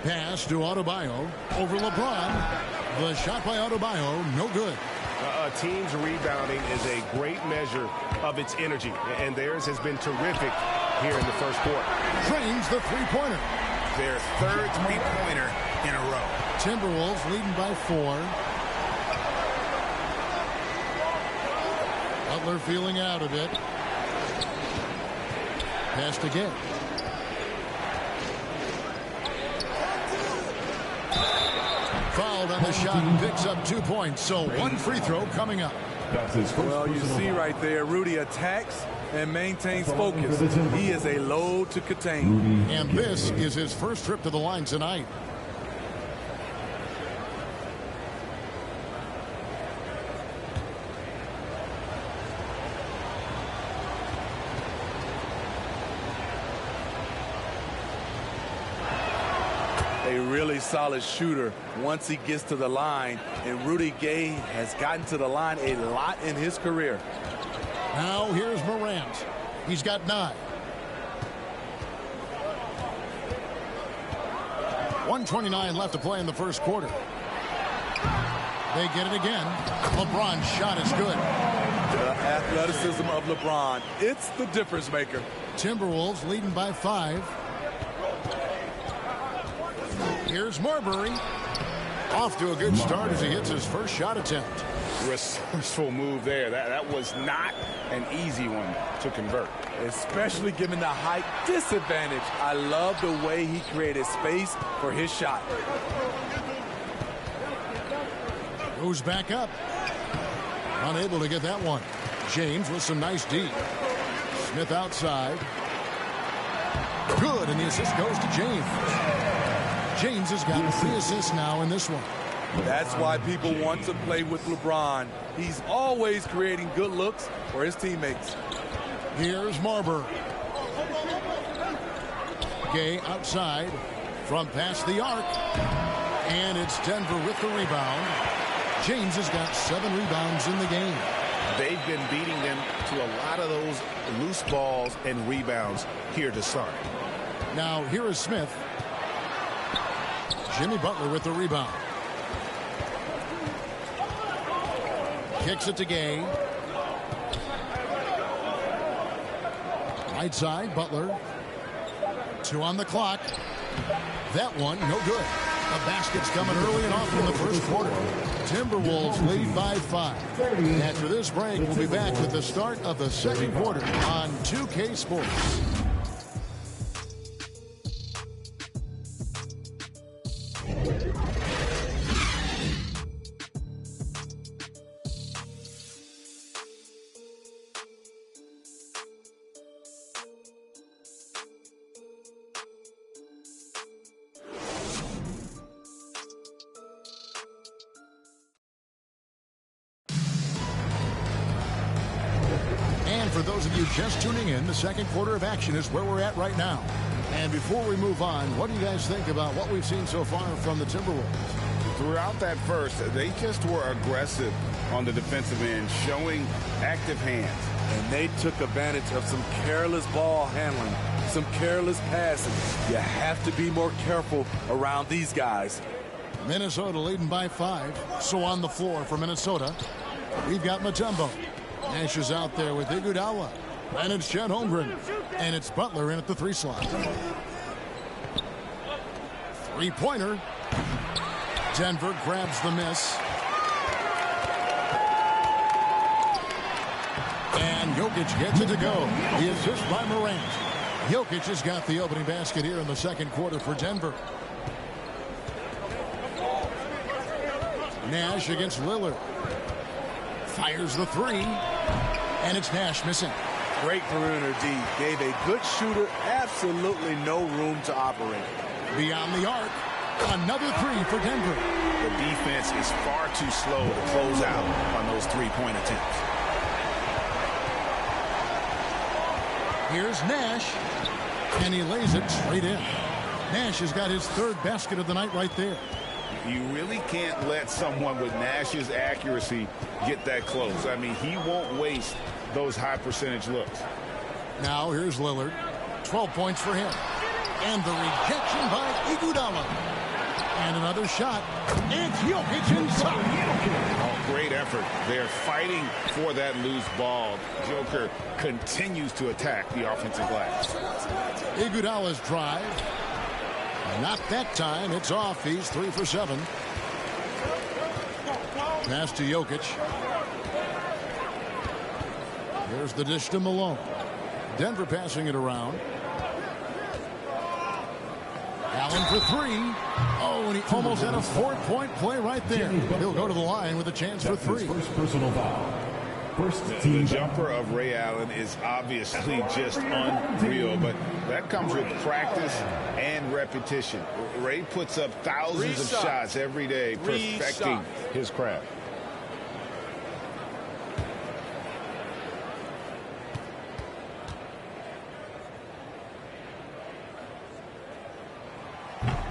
Pass to Adebayo over LeBron. The shot by Adebayo, no good. A team's rebounding is a great measure of its energy, and theirs has been terrific here in the first quarter. Trains the three-pointer. Their third three-pointer in a row. Timberwolves leading by 4. Butler feeling out of it. Pass to Gay. Fouled on the shot and picks up 2 points. So 1 free throw coming up. Well, you see right there, Rudy attacks and maintains focus. He is a load to contain. And this is his first trip to the line tonight. A really solid shooter once he gets to the line, and Rudy Gay has gotten to the line a lot in his career. Now here's Morant. He's got 9. 1:29 left to play in the first quarter. They get it again. LeBron's shot is good. The athleticism of LeBron, it's the difference maker. Timberwolves leading by 5. Here's Marbury. Off to a good start as he hits his first shot attempt. Resourceful move there. That was not an easy one to convert. Especially given the height disadvantage. I love the way he created space for his shot. Goes back up. Unable to get that one. James with some nice D. Smith outside. Good, and the assist goes to James. James has got 3 assists now in this one. That's why people want to play with LeBron. He's always creating good looks for his teammates. Here's Marber. Gay outside from past the arc. And it's Denver with the rebound. James has got 7 rebounds in the game. They've been beating them to a lot of those loose balls and rebounds here to start. Now here is Smith. Jimmy Butler with the rebound. Kicks it to Gay. Right side, Butler. 2 on the clock. That one, no good. The basket's coming early and often in the first quarter. Timberwolves lead by 5. After this break, we'll be back with the start of the second quarter on 2K Sports. For those of you just tuning in, the second quarter of action is where we're at right now. And before we move on, what do you guys think about what we've seen so far from the Timberwolves? Throughout that first, they just were aggressive on the defensive end, showing active hands. And they took advantage of some careless ball handling, some careless passing. You have to be more careful around these guys. Minnesota leading by 5. So on the floor for Minnesota, we've got Mutombo. Nash is out there with Iguodala. And it's Chet Holmgren. And it's Butler in at the 3 slot. 3-pointer. Denver grabs the miss. And Jokic gets it to go. The assist by Morant. Jokic has got the opening basket here in the second quarter for Denver. Nash against Lillard. Fires the 3. And it's Nash missing. Great perimeter D. Gave a good shooter absolutely no room to operate. Beyond the arc. Another 3 for Denver. The defense is far too slow to close out on those 3-point attempts. Here's Nash. And he lays it straight in. Nash has got his 3rd basket of the night right there. You really can't let someone with Nash's accuracy get that close. I mean, he won't waste those high percentage looks. Now here's Lillard. 12 points for him. And the rejection by Iguodala. And another shot. It's Jokic inside. Oh, great effort. They're fighting for that loose ball. Joker continues to attack the offensive glass. Iguodala's drive. Not that time. It's off. He's 3 for 7. Pass to Jokic. Here's the dish to Malone. Denver passing it around. Allen for 3. Oh, and he almost had a 4-point play right there. He'll go to the line with a chance for 3. First personal foul. The jumper of Ray Allen is obviously just unreal, but that comes with practice and repetition. Ray puts up thousands of shots every day, perfecting his craft.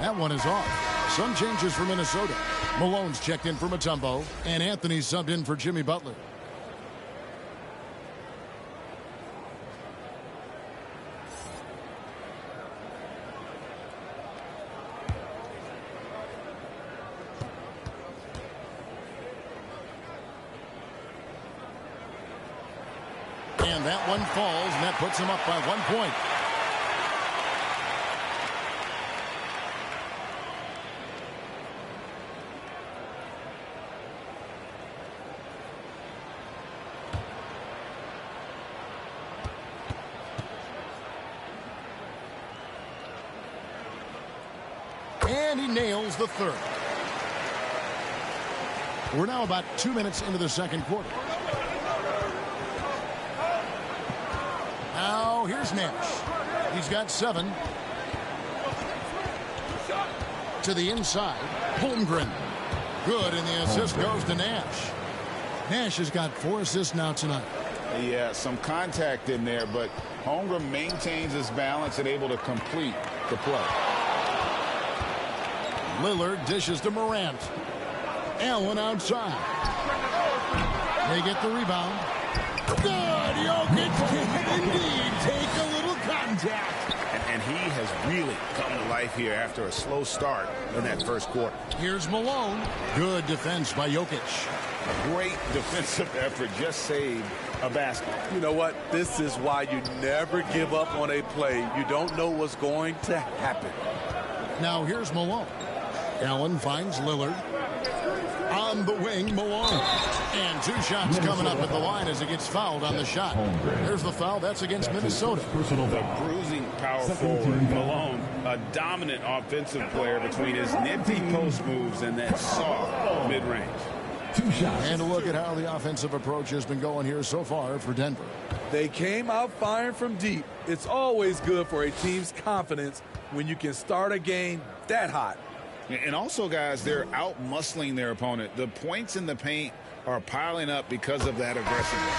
That one is off. Some changes for Minnesota. Malone's checked in for Mutombo, and Anthony's subbed in for Jimmy Butler. And that one falls, and that puts him up by 1 point. And he nails the 3rd. We're now about 2 minutes into the second quarter. Now here's Nash. He's got 7. To the inside. Holmgren. Good, and the assist goes to Nash. Nash has got 4 assists now tonight. Yeah, some contact in there, but Holmgren maintains his balance and able to complete the play. Lillard dishes to Morant. Allen outside. They get the rebound. Good! Jokic can indeed take a little contact. And he has really come to life here after a slow start in that first quarter. Here's Malone. Good defense by Jokic. A great defensive effort, just saved a basket. You know what? This is why you never give up on a play. You don't know what's going to happen. Now here's Malone. Allen finds Lillard. On the wing, Malone. And 2 shots coming up at the line as he gets fouled on the shot. There's the foul. That's against Minnesota. The bruising power forward, Malone, a dominant offensive player between his nifty post moves and that soft mid-range. 2 shots. And a look at how the offensive approach has been going here so far for Denver. They came out firing from deep. It's always good for a team's confidence when you can start a game that hot. And also, guys, they're out-muscling their opponent. The points in the paint are piling up because of that aggressiveness.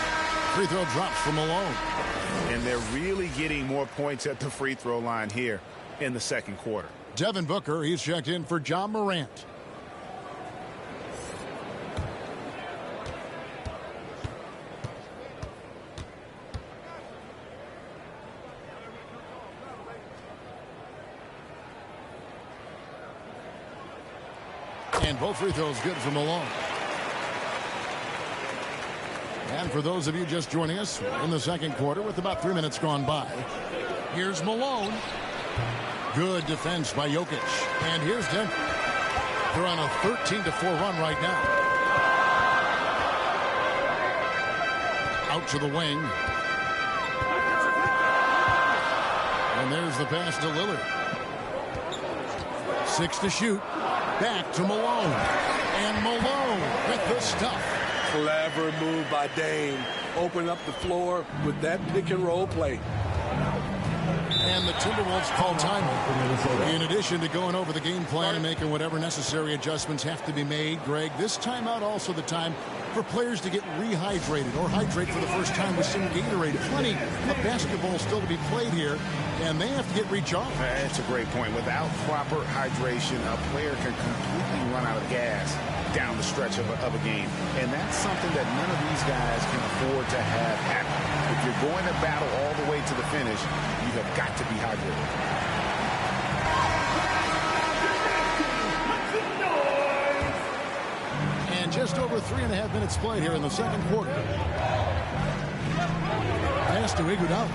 Free throw drops from Malone. And they're really getting more points at the free throw line here in the second quarter. Devin Booker, he's checked in for John Morant. And both free throws good for Malone. And for those of you just joining us in the second quarter with about 3 minutes gone by, here's Malone. Good defense by Jokic. And here's Denver. They're on a 13-4 run right now. Out to the wing. And there's the pass to Lillard. 6 to shoot. Back to Malone. And Malone with the stuff. Clever move by Dame. Open up the floor with that pick and roll play. And the Timberwolves call timeout. In addition to going over the game plan and making whatever necessary adjustments have to be made, Greg, this timeout also the time for players to get rehydrated or hydrate for the first time with some Gatorade. Plenty of basketball still to be played here, and they have to get recharged. That's a great point. Without proper hydration, a player can completely run out of gas down the stretch of a game. And that's something that none of these guys can afford to have happen. If you're going to battle all the way to the finish, you have got to be hydrated. And just over 3.5 minutes played here in the second quarter. Pass to Iguodala.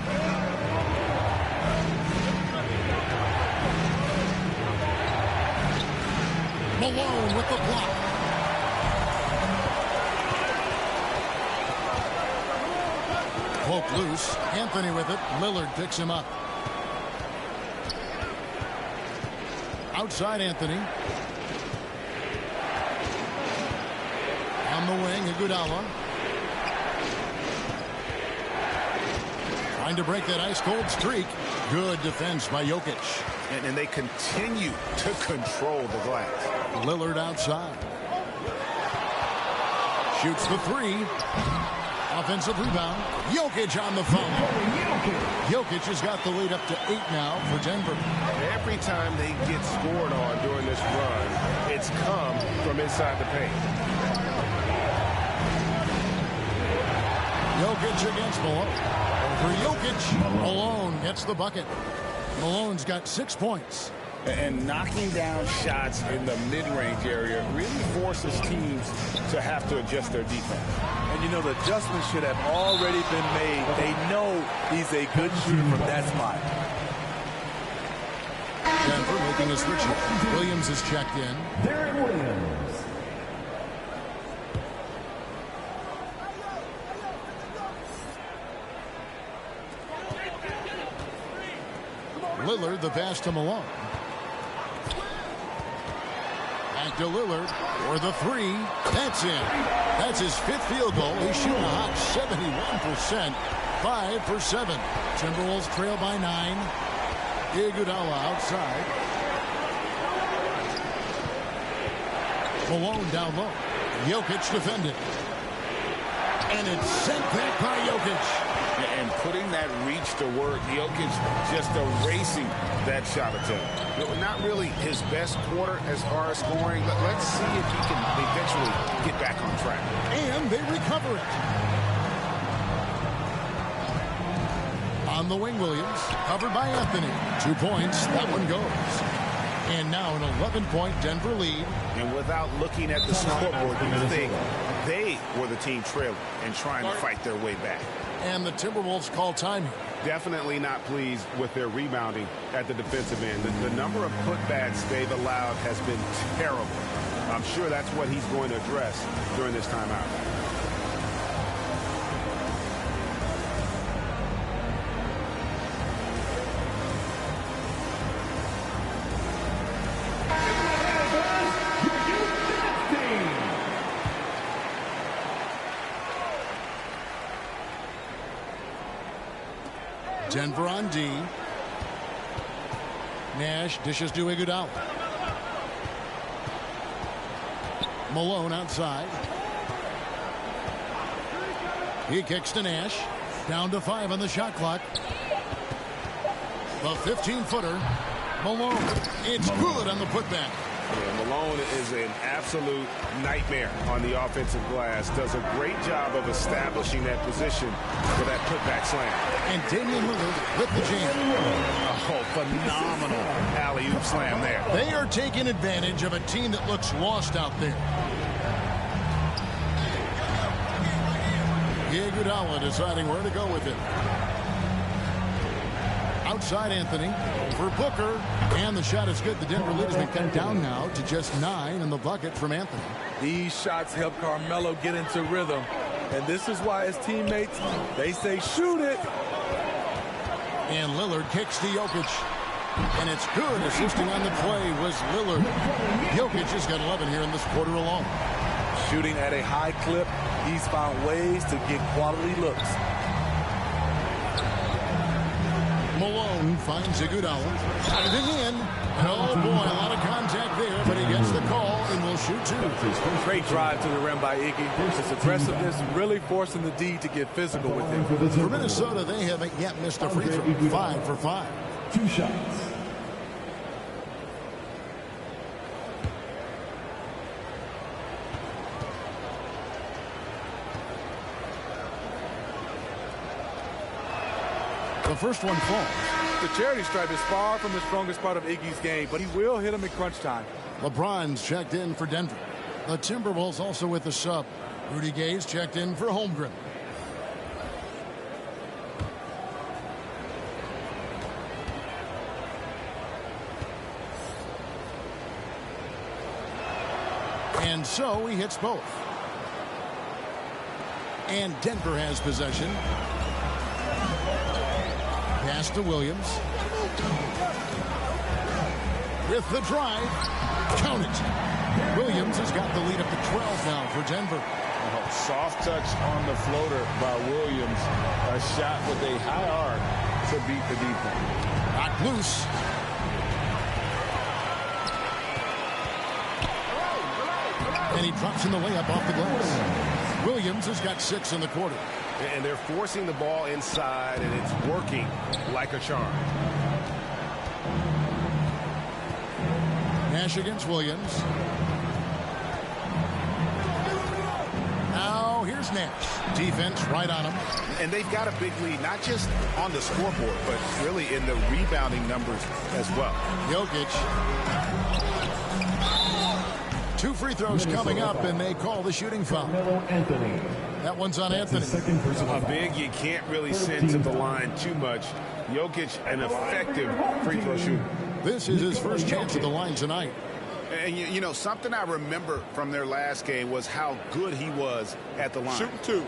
Malone with the block. Poke loose. Anthony with it. Lillard picks him up. Outside Anthony. On the wing, Iguodala. Trying to break that ice-cold streak. Good defense by Jokic. And they continue to control the glass. Lillard outside. Shoots the 3. Offensive rebound. Jokic on the foul. Jokic has got the lead up to 8 now for Denver. Every time they get scored on during this run, it's come from inside the paint. Jokic against Malone. Over Jokic. Malone gets the bucket. Malone's got 6 points. And knocking down shots in the mid-range area really forces teams to have to adjust their defense. And you know, the adjustments should have already been made. They know he's a good shooter from that spot. Denver making a switch here. Williams is checked in. Darren Williams. Lillard, the pass to Malone. Back to Lillard for the three. That's in. That's his 5th field goal. He's shooting a hot 71%. 5 for 7. Timberwolves trail by 9. Iguodala outside. Malone down low. Jokic defended. And it's sent back by Jokic. And putting that reach to work, Jokic just erasing that shot attempt. Not really his best quarter as far as scoring. Let's see if he can eventually get back on track. And they recover it. On the wing, Williams, covered by Anthony. 2 points, that one goes. And now an 11-point Denver lead. And without looking at the scoreboard, you think they were the team trailing and trying to fight their way back. And the Timberwolves call time. Definitely not pleased with their rebounding at the defensive end. The number of putbacks they've allowed has been terrible. I'm sure that's what he's going to address during this timeout. Denver on D. Nash dishes to Iguodala. Malone outside. He kicks to Nash. Down to 5 on the shot clock. The 15-footer. Malone. It's good on the putback. Yeah, Malone is an absolute nightmare on the offensive glass. Does a great job of establishing that position for that putback slam. And Damian Lillard with the jam. Oh, phenomenal alley-oop slam there. They are taking advantage of a team that looks lost out there. Iguodala deciding where to go with it. Outside Anthony for Booker, and the shot is good. The Denver lead has been cut down now to just 9 in the bucket from Anthony. These shots help Carmelo get into rhythm, and this is why his teammates, they say shoot it. And Lillard kicks to Jokic, and it's good. Assisting on the play was Lillard. Jokic has got 11 here in this quarter alone. Shooting at a high clip, he's found ways to get quality looks. Malone finds Iguodala. Diving in. And oh boy, a lot of contact there, but he gets the call and will shoot 2. Great drive to the rim by Iggy. His aggressiveness really forcing the D to get physical with him. For Minnesota, they haven't yet missed a free throw. 5 for 5. 2 shots. The first one falls. The charity stripe is far from the strongest part of Iggy's game, but he will hit him in crunch time. LeBron's checked in for Denver. The Timberwolves also with the sub. Rudy Gay's checked in for Holmgren. And so he hits both. And Denver has possession. Pass to Williams. With the drive. Count it. Williams has got the lead up to 12 now for Denver. Oh, soft touch on the floater by Williams. A shot with a high arc to beat the defense. Knocked loose. And he drops in the layup off the glass. Williams has got 6 in the quarter. And they're forcing the ball inside, and it's working like a charm. Nash against Williams. Now here's Nash. Defense right on him. And they've got a big lead, not just on the scoreboard, but really in the rebounding numbers as well. Jokic. 2 free throws coming up, and they call the shooting foul. Anthony. That one's on Anthony. A big you can't really send to the line too much. Jokic, an effective free throw shooter. This is his first chance at the line tonight. And, you know, something I remember from their last game was how good he was at the line. Shooting 2.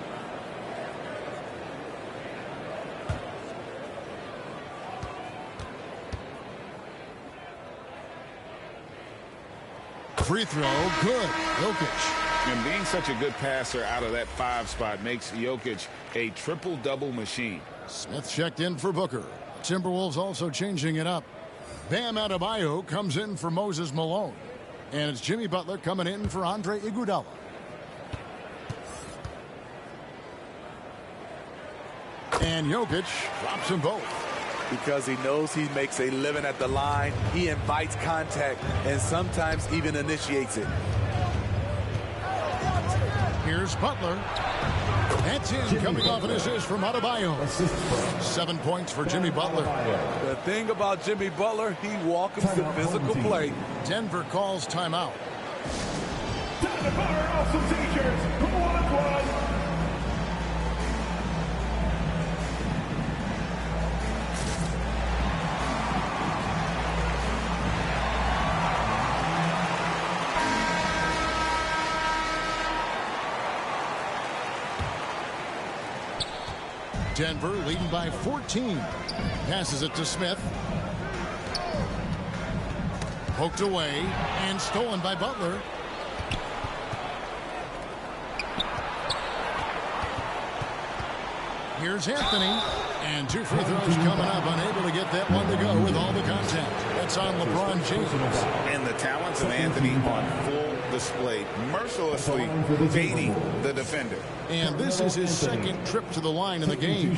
Free throw, good. Jokic. And being such a good passer out of that 5 spot makes Jokic a triple-double machine. Smith checked in for Booker. Timberwolves also changing it up. Bam Adebayo comes in for Moses Malone. And it's Jimmy Butler coming in for Andre Iguodala. And Jokic drops them both. Because he knows he makes a living at the line. He invites contact and sometimes even initiates it. Here's Butler. That's in, coming off an assist from Adebayo. 7 points for Jimmy Butler. The thing about Jimmy Butler, he welcomes the physical play. Denver calls timeout. Denver leading by 14. Passes it to Smith. Poked away and stolen by Butler. Here's Anthony. And 2 free throws coming up. Unable to get that one to go with all the contact. That's on LeBron James. And the talents of Anthony on full display, mercilessly baiting the defender. And this is his second trip to the line in the game.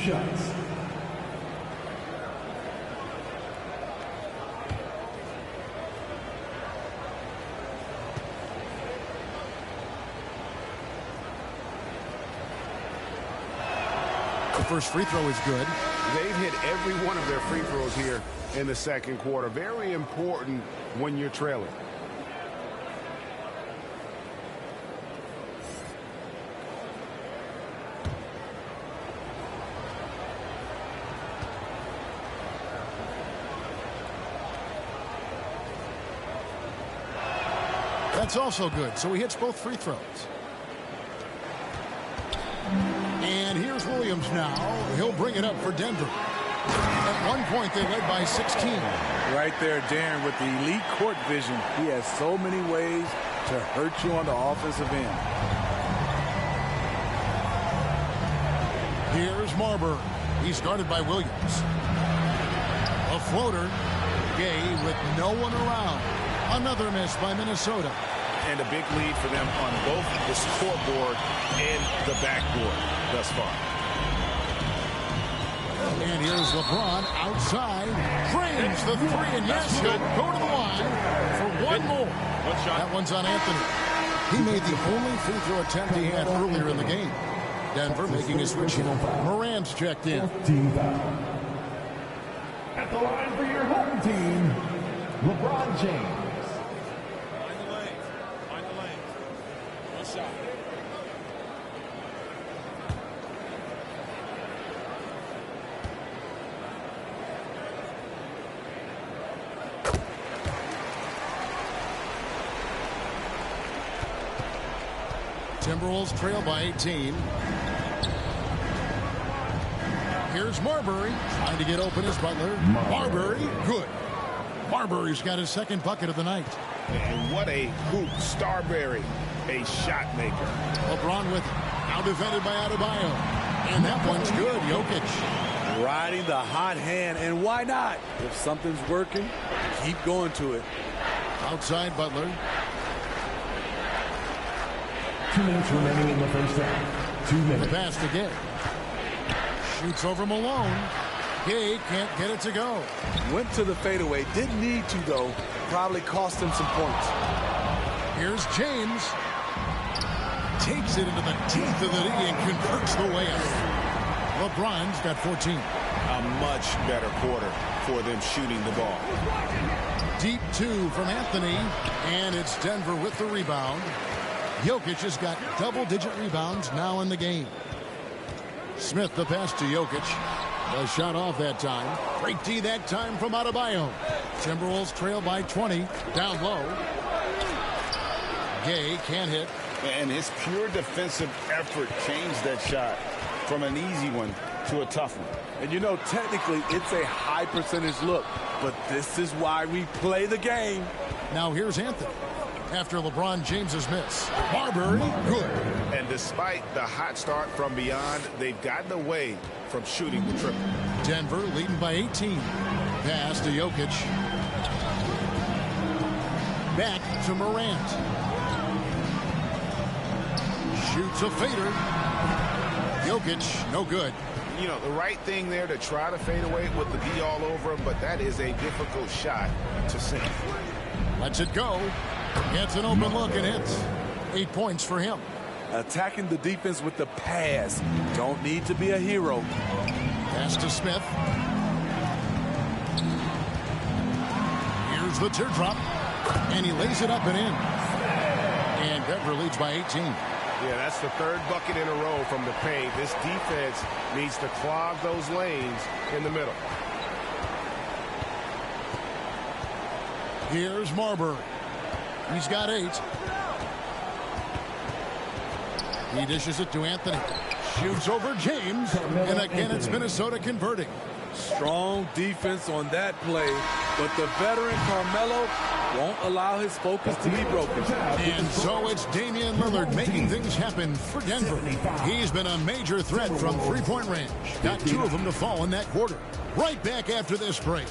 The first free throw is good. They've hit every one of their free throws here in the second quarter. Very important when you're trailing. That's also good. So he hits both free throws. And here's Williams now. He'll bring it up for Denver. At one point, they led by 16. Right there, Darren, with the elite court vision. He has so many ways to hurt you on the offensive end. Here's Marbury. He's guarded by Williams. A floater. Gay with no one around. Another miss by Minnesota. And a big lead for them on both the scoreboard and the backboard thus far. And here's LeBron outside. Frames the three, and yes, he'll go to the line for one more. That one's on Anthony. He made the only free throw attempt he had earlier in the game. Denver making a switch. Morant's checked in. At the line for your home team, LeBron James. Timberwolves trail by 18. Here's Marbury trying to get open as Butler. Marbury, good. Marbury's got his second bucket of the night. And what a hoop. Starberry, a shot maker. LeBron with it. Now defended by Adebayo. And that one's good. Jokic. Riding the hot hand, and why not? If something's working, keep going to it. Outside Butler. 2 minutes remaining in the first half. 2 minutes. The pass to Gay. Shoots over Malone. Gay can't get it to go. Went to the fadeaway. Didn't need to, though. Probably cost him some points. Here's James. Takes it into the teeth of the D and converts the layup. LeBron's got 14. A much better quarter for them shooting the ball. Deep 2 from Anthony. And it's Denver with the rebound. Jokic has got double-digit rebounds now in the game. Smith the pass to Jokic. The shot off that time. Great D that time from Adebayo. Timberwolves trail by 20. Down low. Gay can't hit. And his pure defensive effort changed that shot from an easy one to a tough one. And you know, technically, it's a high percentage look. But this is why we play the game. Now here's Anthony. after LeBron James's miss. Marbury, good. And despite the hot start from beyond, they've gotten away from shooting the triple. Denver leading by 18. Pass to Jokic. Back to Morant. Shoots a fader. Jokic, no good. You know, the right thing there to try to fade away with the D all over him, but that is a difficult shot to sink. Lets it go. Gets an open look and hits. 8 points for him. Attacking the defense with the pass. Don't need to be a hero. Pass to Smith. Here's the teardrop. And he lays it up and in. And Denver leads by 18. Yeah, that's the third bucket in a row from the paint. This defense needs to clog those lanes in the middle. Here's Marbury. He's got 8. He dishes it to Anthony. Shoots over James. And again, it's Minnesota converting. Strong defense on that play, but the veteran Carmelo won't allow his focus to be broken. And so it's Damian Lillard making things happen for Denver. He's been a major threat from three-point range. Got 2 of them to fall in that quarter. Right back after this break.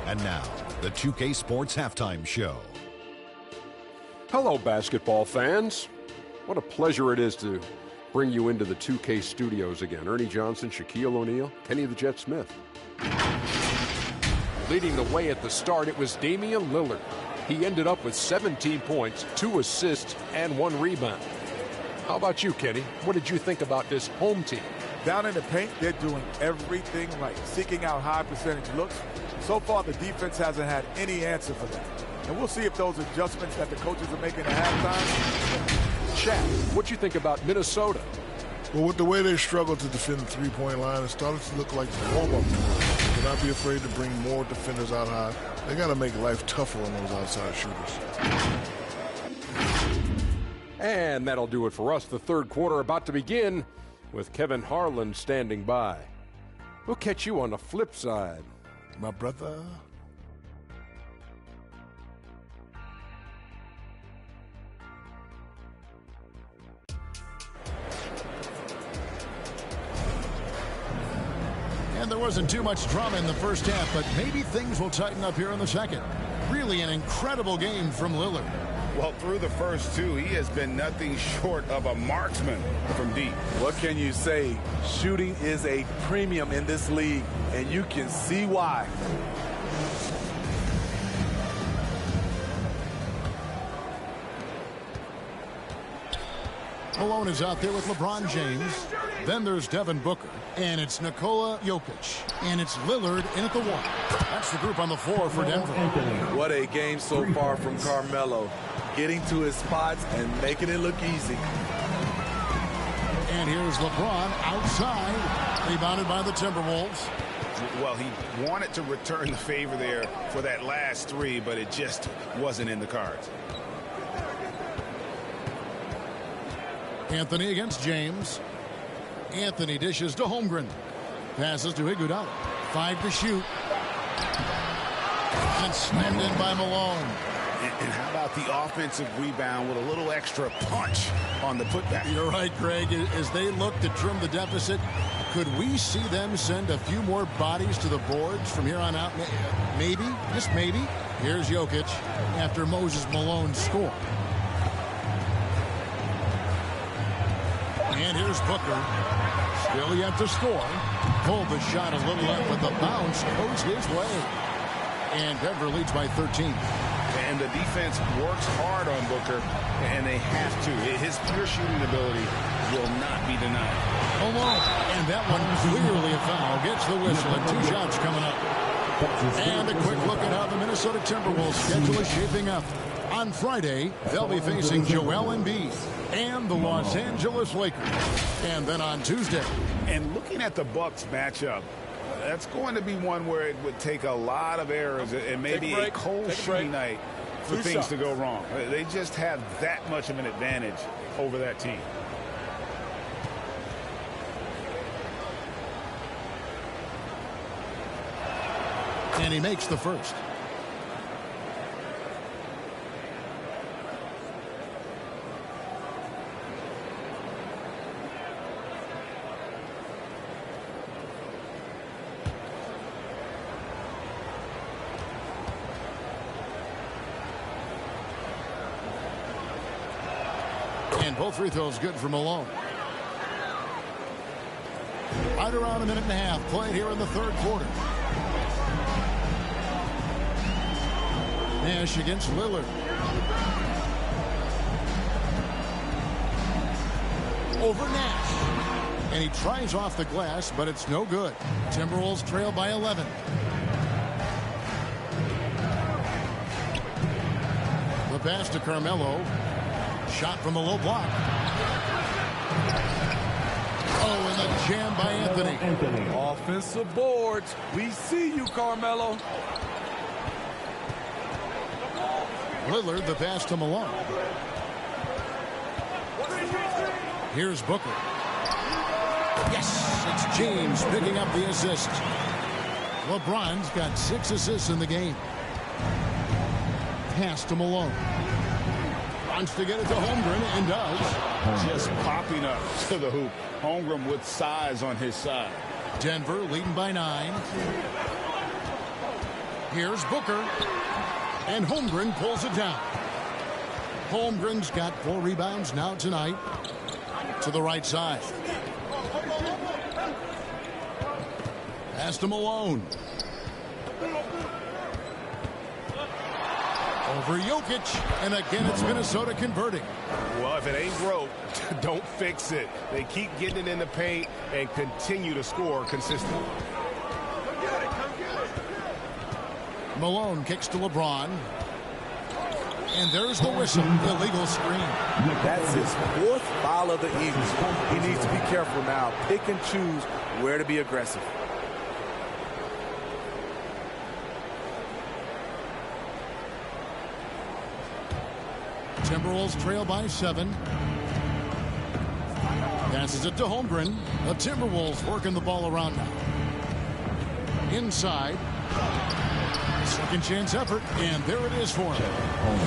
And now, the 2K Sports Halftime Show. Hello, basketball fans. What a pleasure it is to bring you into the 2K studios again. Ernie Johnson, Shaquille O'Neal, Kenny the Jet Smith. Leading the way at the start, it was Damian Lillard. He ended up with 17 points, 2 assists, and 1 rebound. How about you, Kenny? What did you think about this home team? Down in the paint, they're doing everything right, seeking out high percentage looks. So far, the defense hasn't had any answer for that. And we'll see if those adjustments that the coaches are making at halftime. Shaq, what you think about Minnesota? Well, with the way they struggled to defend the three-point line, it started to look like the warm-up. Do not be afraid to bring more defenders out high. They got to make life tougher on those outside shooters. And that'll do it for us. The third quarter about to begin with Kevin Harlan standing by. We'll catch you on the flip side. My brother. And there wasn't too much drama in the first half, but maybe things will tighten up here in the second. Really an incredible game from Lillard. Well, through the first 2, he has been nothing short of a marksman from deep. What can you say? Shooting is a premium in this league, and you can see why. Malone is out there with LeBron James. Then there's Devin Booker. And it's Nikola Jokic. And it's Lillard in at the 1. That's the group on the floor for Denver. What a game so far from Carmelo. Getting to his spots and making it look easy. And here's LeBron outside. Rebounded by the Timberwolves. Well, he wanted to return the favor there for that last 3, but it just wasn't in the cards. Anthony against James. Anthony dishes to Holmgren. Passes to Iguodala. 5 to shoot. And slammed in by Malone. And how about the offensive rebound with a little extra punch on the putback? You're right, Greg. As they look to trim the deficit, could we see them send a few more bodies to the boards from here on out? Maybe, just maybe. Here's Jokic after Moses Malone score. And here's Booker. Still yet to score. Pulled the shot a little up, but the bounce goes his way. And Denver leads by 13. And the defense works hard on Booker, and they have to. His pure shooting ability will not be denied. Malone, and that one clearly a foul. Gets the whistle, and 2 shots coming up. And a quick look at how the Minnesota Timberwolves schedule is shaping up. On Friday, they'll be facing Joel Embiid and the Los Angeles Lakers. And then on Tuesday. And looking at the Bucks matchup, that's going to be one where it would take a lot of errors and maybe a cold shooting night for things to go wrong. They just have that much of an advantage over that team. And he makes the first. And both free throws good for Malone. Right around a minute and a half played here in the third quarter. Nash against Lillard. Over Nash. And he tries off the glass, but it's no good. Timberwolves trail by 11. The pass to Carmelo. Shot from the low block. Oh, and the jam by Anthony. Offensive boards. We see you, Carmelo. Lillard, the pass to Malone. Here's Booker. Yes, it's James picking up the assist. LeBron's got 6 assists in the game. Pass to Malone. Wants to get it to Holmgren and does. Just popping up to the hoop. Holmgren with size on his side. Denver leading by 9. Here's Booker. And Holmgren pulls it down. Holmgren's got 4 rebounds now tonight. To the right side. Pass to Malone. Over Jokic, and again it's Minnesota converting. Well, if it ain't broke, don't fix it. They keep getting it in the paint and continue to score consistently. Malone kicks to LeBron. And there's the whistle, illegal screen. That's his 4th foul of the evening. He needs to be careful now. Pick and choose where to be aggressive. Timberwolves trail by 7. Passes it to Holmgren. The Timberwolves working the ball around now. Inside. Second chance effort, and there it is for him.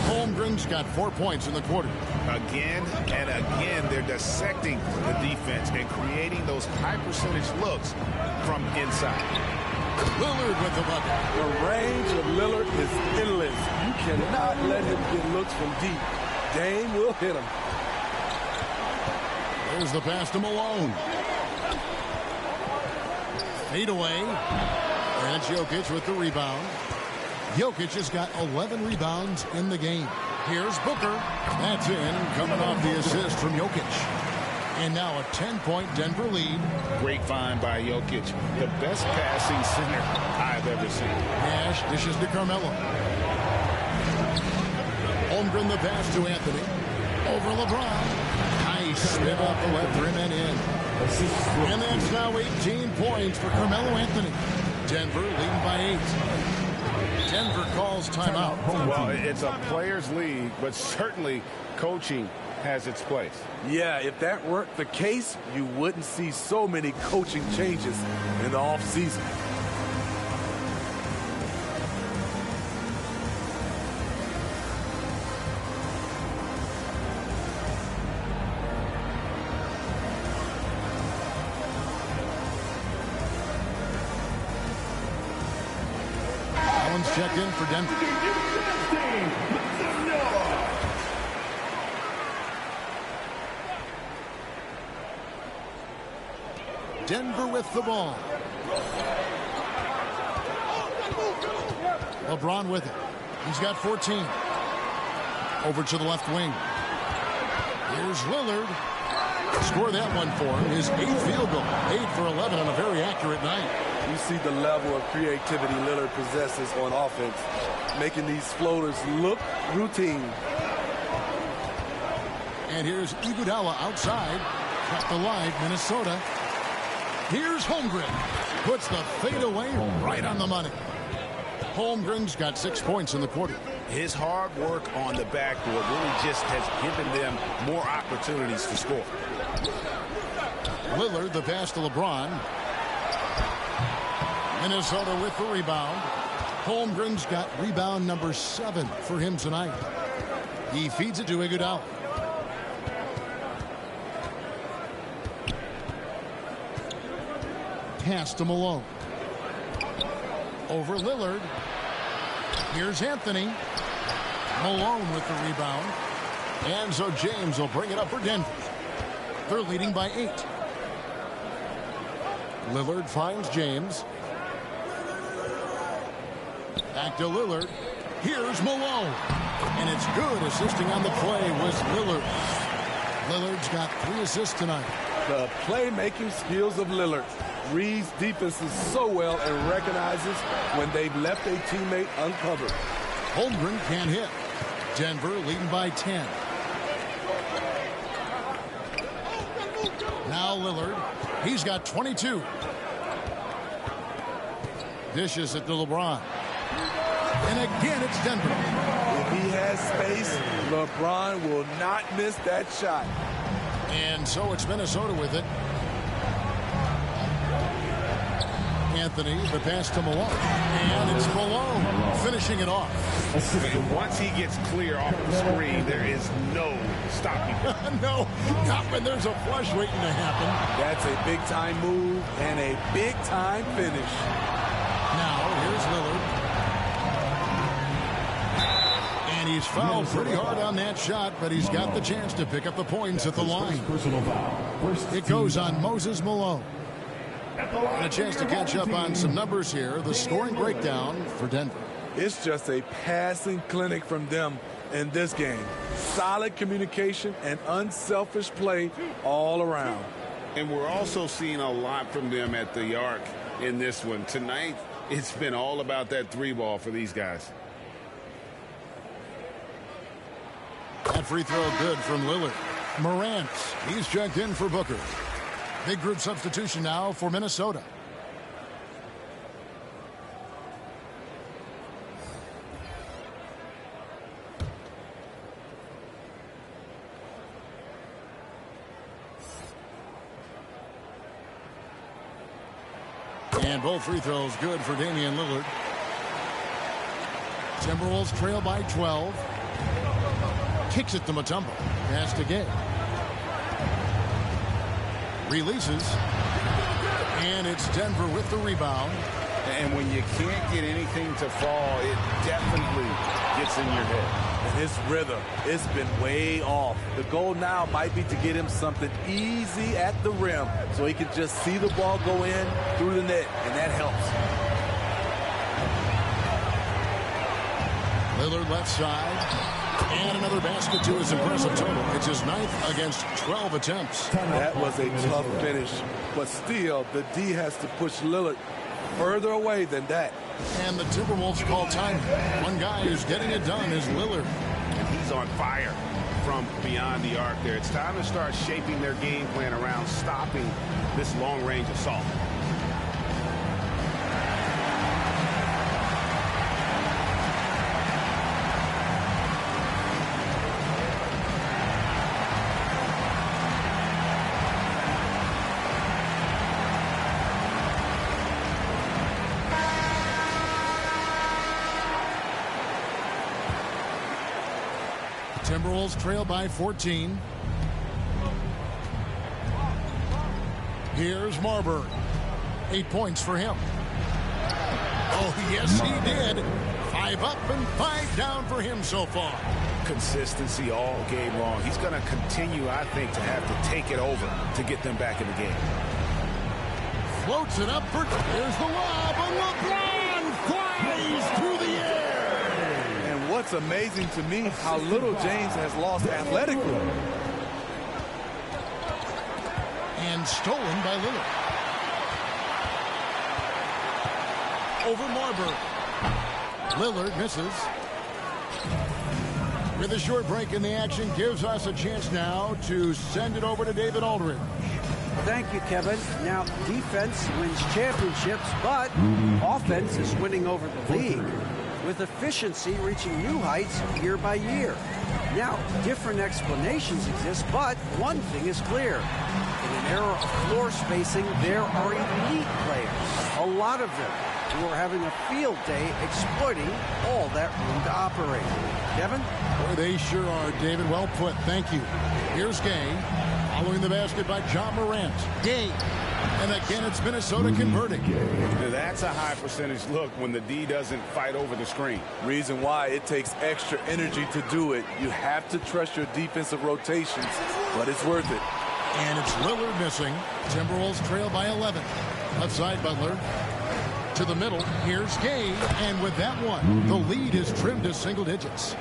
Holmgren's got 4 points in the quarter. Again and again, they're dissecting the defense and creating those high percentage looks from inside. Lillard with the bucket. The range of Lillard is endless. You cannot let him get looks from deep. Dame will hit him. There's the pass to Malone. Fade away. And Jokic with the rebound. Jokic has got 11 rebounds in the game. Here's Booker. That's in, coming off the assist from Jokic. And now a 10-point Denver lead. Great find by Jokic. The best passing center I've ever seen. Nash dishes to Carmelo. Holmgren the pass to Anthony. Over LeBron. Nice spin off the left rim and in. And that's now 18 points for Carmelo Anthony. Denver leading by 8. Denver calls timeout. Well, it's a players' league, but certainly coaching has its place. Yeah, if that weren't the case, you wouldn't see so many coaching changes in the offseason. Checked in for Denver. Denver with the ball. LeBron with it. He's got 14. Over to the left wing. Here's Lillard. Score that one for him. His 8th field goal. 8 for 11 on a very accurate night. You see the level of creativity Lillard possesses on offense, making these floaters look routine. And here's Iguodala outside. Cut the line, Minnesota. Here's Holmgren. Puts the fade away right on the money. Holmgren's got 6 points in the quarter. His hard work on the backboard really just has given them more opportunities to score. Lillard, the pass to LeBron. Minnesota with the rebound. Holmgren's got rebound number 7 for him tonight. He feeds it to Iguodala. Pass to Malone. Over Lillard. Here's Anthony. Malone with the rebound. And so James will bring it up for Denver. They're leading by 8. Lillard finds James. Back to Lillard. Here's Malone. And it's good. Assisting on the play was Lillard. Lillard's got 3 assists tonight. The playmaking skills of Lillard. Reads defenses so well and recognizes when they've left a teammate uncovered. Holmgren can't hit. Denver leading by 10. Now Lillard. He's got 22. Dishes it to LeBron. And again, it's Denver. If he has space, LeBron will not miss that shot. And so it's Minnesota with it. Anthony, the pass to Malone. And it's Malone finishing it off. Once he gets clear off the screen, there is no stopping him. No, not when there's a flush waiting to happen. That's a big-time move and a big-time finish. Now, here's Lillard. And he's fouled pretty hard on that shot, but he's got the chance to pick up the points at the line. It goes on Moses Malone. And a chance to catch up on some numbers here. The scoring breakdown for Denver. It's just a passing clinic from them in this game. Solid communication and unselfish play all around. And we're also seeing a lot from them at the arc in this one. Tonight, it's been all about that 3-ball for these guys. That free throw good from Lillard. Morant, he's checked in for Booker. Big group substitution now for Minnesota. And both free throws good for Damian Lillard. Timberwolves trail by 12. Kicks it to Mutombo. Pass to Gay. Releases. And it's Denver with the rebound. And when you can't get anything to fall, it definitely gets in your head. And his rhythm, it's been way off. The goal now might be to get him something easy at the rim so he can just see the ball go in through the net, and that helps. Lillard left side. And another basket to his impressive total. It's his 9th against 12 attempts. That was a tough finish. But still, the D has to push Lillard further away than that. And the Timberwolves call time. One guy who's getting it done is Lillard. And he's on fire from beyond the arc there. It's time to start shaping their game plan around stopping this long-range assault. Timberwolves trail by 14. Here's Marbury. 8 points for him. Oh, yes, he did. 5 up and 5 down for him so far. Consistency all game long. He's going to continue, I think, to have to take it over to get them back in the game. Floats it up for... Here's the lob, and LeBron flies through the air. What's amazing to me, how little James has lost athletically. And stolen by Lillard. Over Marbury. Lillard misses. With a short break in the action, gives us a chance now to send it over to David Aldridge. Thank you, Kevin. Now, defense wins championships, but offense is winning over the league, with efficiency reaching new heights year by year. Now, different explanations exist, but one thing is clear. In an era of floor spacing, there are elite players. A lot of them who are having a field day exploiting all that room to operate. Kevin? Boy, they sure are, David. Well put. Thank you. Here's Gay. Following the basket by John Morant. Gay. And again, it's Minnesota converting. That's a high percentage look when the D doesn't fight over the screen. Reason why it takes extra energy to do it. You have to trust your defensive rotations, but it's worth it. And it's Lillard missing. Timberwolves trail by 11. Left side, Butler. To the middle. Here's Gay. And with that one, the lead is trimmed to single digits.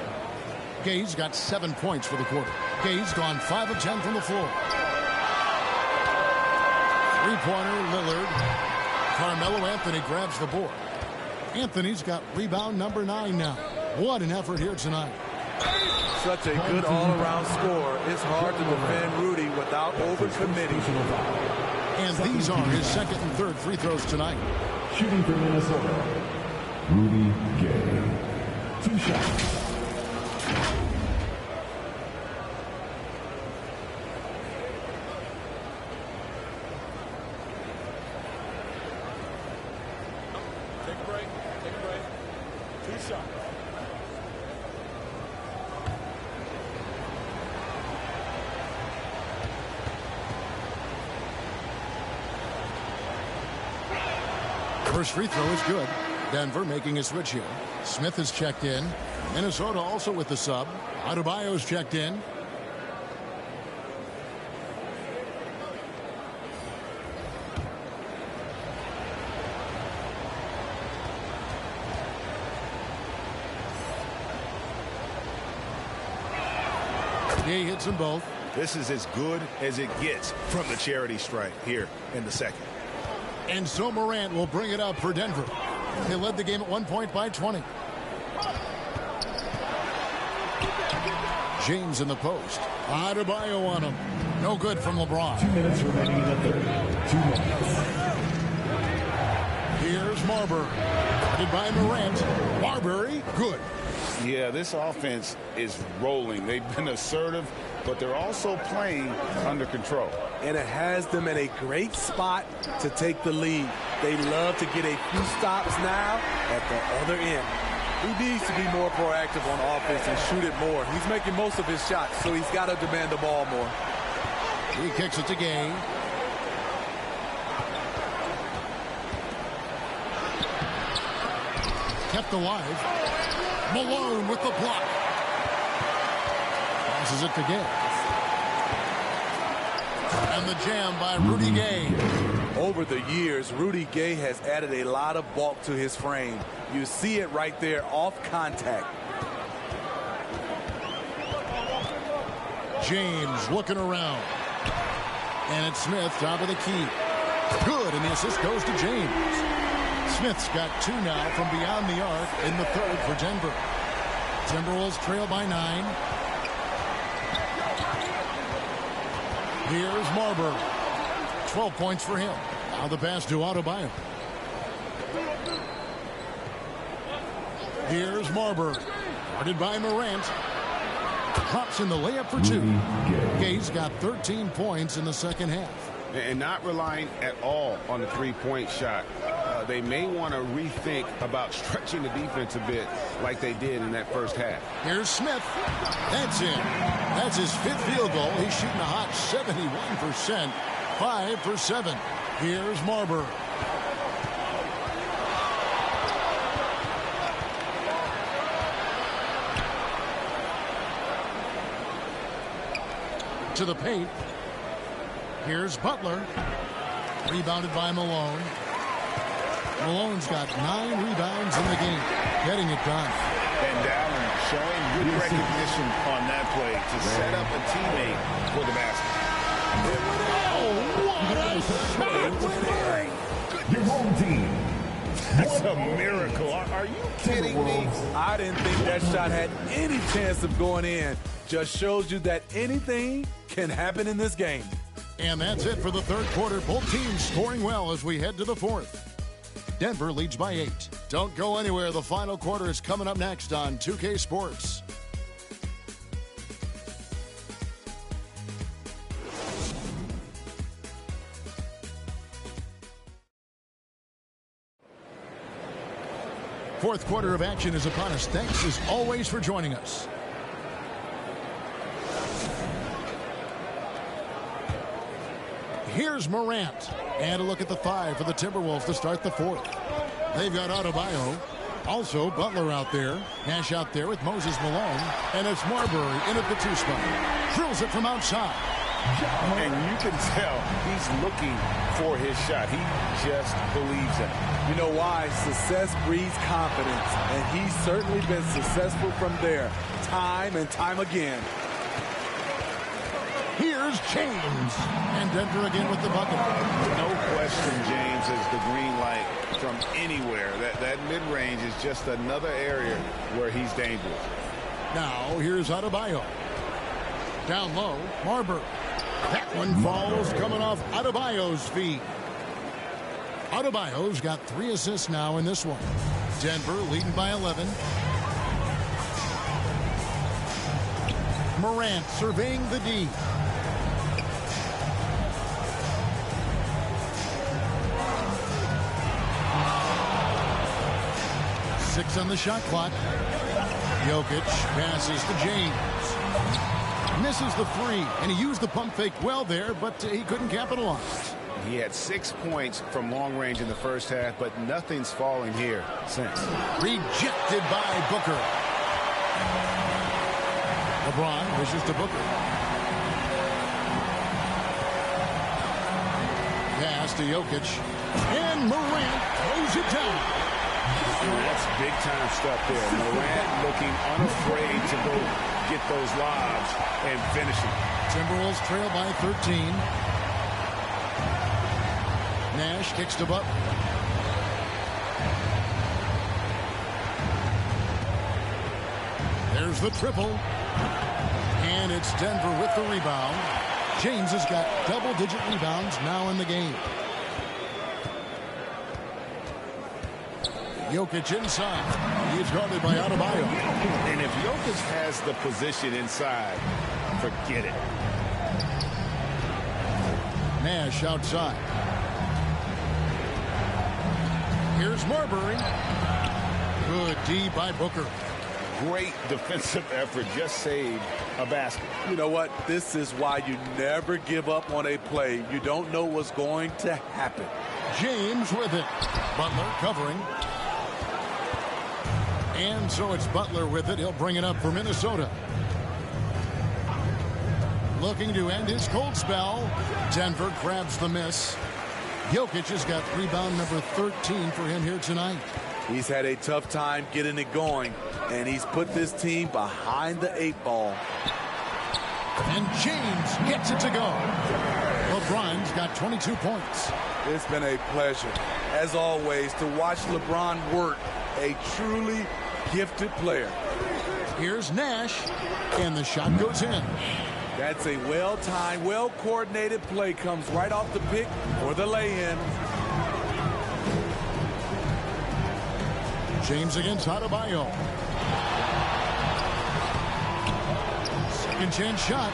Gay's got 7 points for the quarter. Gay's gone 5 of 10 from the floor. Three-pointer, Lillard. Carmelo Anthony grabs the board. Anthony's got rebound number 9 now. What an effort here tonight. Such a good all-around score. It's hard to defend Rudy without overcommitting. And these are his second and third free throws tonight. Shooting for Minnesota, Rudy Gay. 2 shots. Take a break. Take a break. 2 shots. First free throw is good. Denver making a switch here. Smith is checked in. Minnesota also with the sub. Adebayo's checked in. He hits them both. This is as good as it gets from the charity stripe here in the second. And so Morant will bring it up for Denver. They led the game at 1 point by 20. James in the post. Adebayo on him. No good from LeBron. 2 minutes remaining in the third. 2 minutes. Here's Marbury. Guarded by Morant. Marbury, good. Yeah, this offense is rolling. They've been assertive, but they're also playing under control. And it has them in a great spot to take the lead. They love to get a few stops now at the other end. He needs to be more proactive on offense and shoot it more. He's making most of his shots, so he's got to demand the ball more. He kicks it to Gay. Kept alive. Malone with the block. Passes it to Gay. And the jam by Rudy Gay. Over the years, Rudy Gay has added a lot of bulk to his frame. You see it right there off contact. James looking around. And it's Smith top of the key. Good, and the assist goes to James. Smith's got 2 now from beyond the arc in the third for Denver. Timberwolves trail by 9. Here's Marbury. 12 points for him. Now the pass to Adebayo. Here's Marbury. Guarded by Morant. Drops in the layup for 2. Gay's got 13 points in the second half. And not relying at all on the three-point shot. They may want to rethink about stretching the defense a bit like they did in that first half. Here's Smith. That's in. That's his 5th field goal. He's shooting a hot 71%. 5 for 7. Here's Marbury. To the paint. Here's Butler. Rebounded by Malone. Malone's got 9 rebounds in the game. Getting it done. And Allen showing good recognition on that play to set up a teammate for the basket. Oh, what a shot! Your home team. That's a miracle. Are you kidding me? I didn't think that shot had any chance of going in. Just shows you that anything can happen in this game. And that's it for the third quarter. Both teams scoring well as we head to the fourth. Denver leads by 8. Don't go anywhere. The final quarter is coming up next on 2K Sports. fourth quarter of action is upon us. Thanks, as always, for joining us. Here's Morant. And a look at the 5 for the Timberwolves to start the fourth. They've got Adebayo. Also, Butler out there. Nash out there with Moses Malone. And it's Marbury in at the 2 spot. Drills it from outside. And you can tell he's looking for his shot. He just believes in it. You know why? Success breeds confidence. And he's certainly been successful from there, time and time again. Here's James. And Denver again with the bucket. No question, James is the green light from anywhere. That mid-range is just another area where he's dangerous. Now, here's Adebayo. Down low, Marbury. That one falls coming off Adebayo's feet. Adebayo's got 3 assists now in this one. Denver leading by 11. Morant surveying the D. Six on the shot clock. Jokic passes to James. Misses the 3, and he used the pump fake well there, but he couldn't capitalize. He had 6 points from long range in the first half, but nothing's falling here since. Rejected by Booker. LeBron wishes to Booker. Pass to Jokic. And Morant throws it down. That's big-time stuff there. Morant looking unafraid to go get those lobs and finish it. Timberwolves trail by 13. Nash kicks to Butler. There's the triple. And it's Denver with the rebound. James has got double-digit rebounds now in the game. Jokic inside. He's guarded by Adebayo. And if Jokic has the position inside, forget it. Nash outside. Here's Marbury. Good D by Booker. Great defensive effort. Just saved a basket. You know what? This is why you never give up on a play. You don't know what's going to happen. James with it. Butler covering. And so it's Butler with it. He'll bring it up for Minnesota. Looking to end his cold spell. Denver grabs the miss. Jokic has got rebound number 13 for him here tonight. He's had a tough time getting it going, and he's put this team behind the 8 ball. And James gets it to go. LeBron's got 22 points. It's been a pleasure, as always, to watch LeBron work. A truly gifted player. Here's Nash, and the shot goes in. That's a well-timed, well-coordinated play. Comes right off the pick for the lay-in. James against Adebayo. Second chance shot.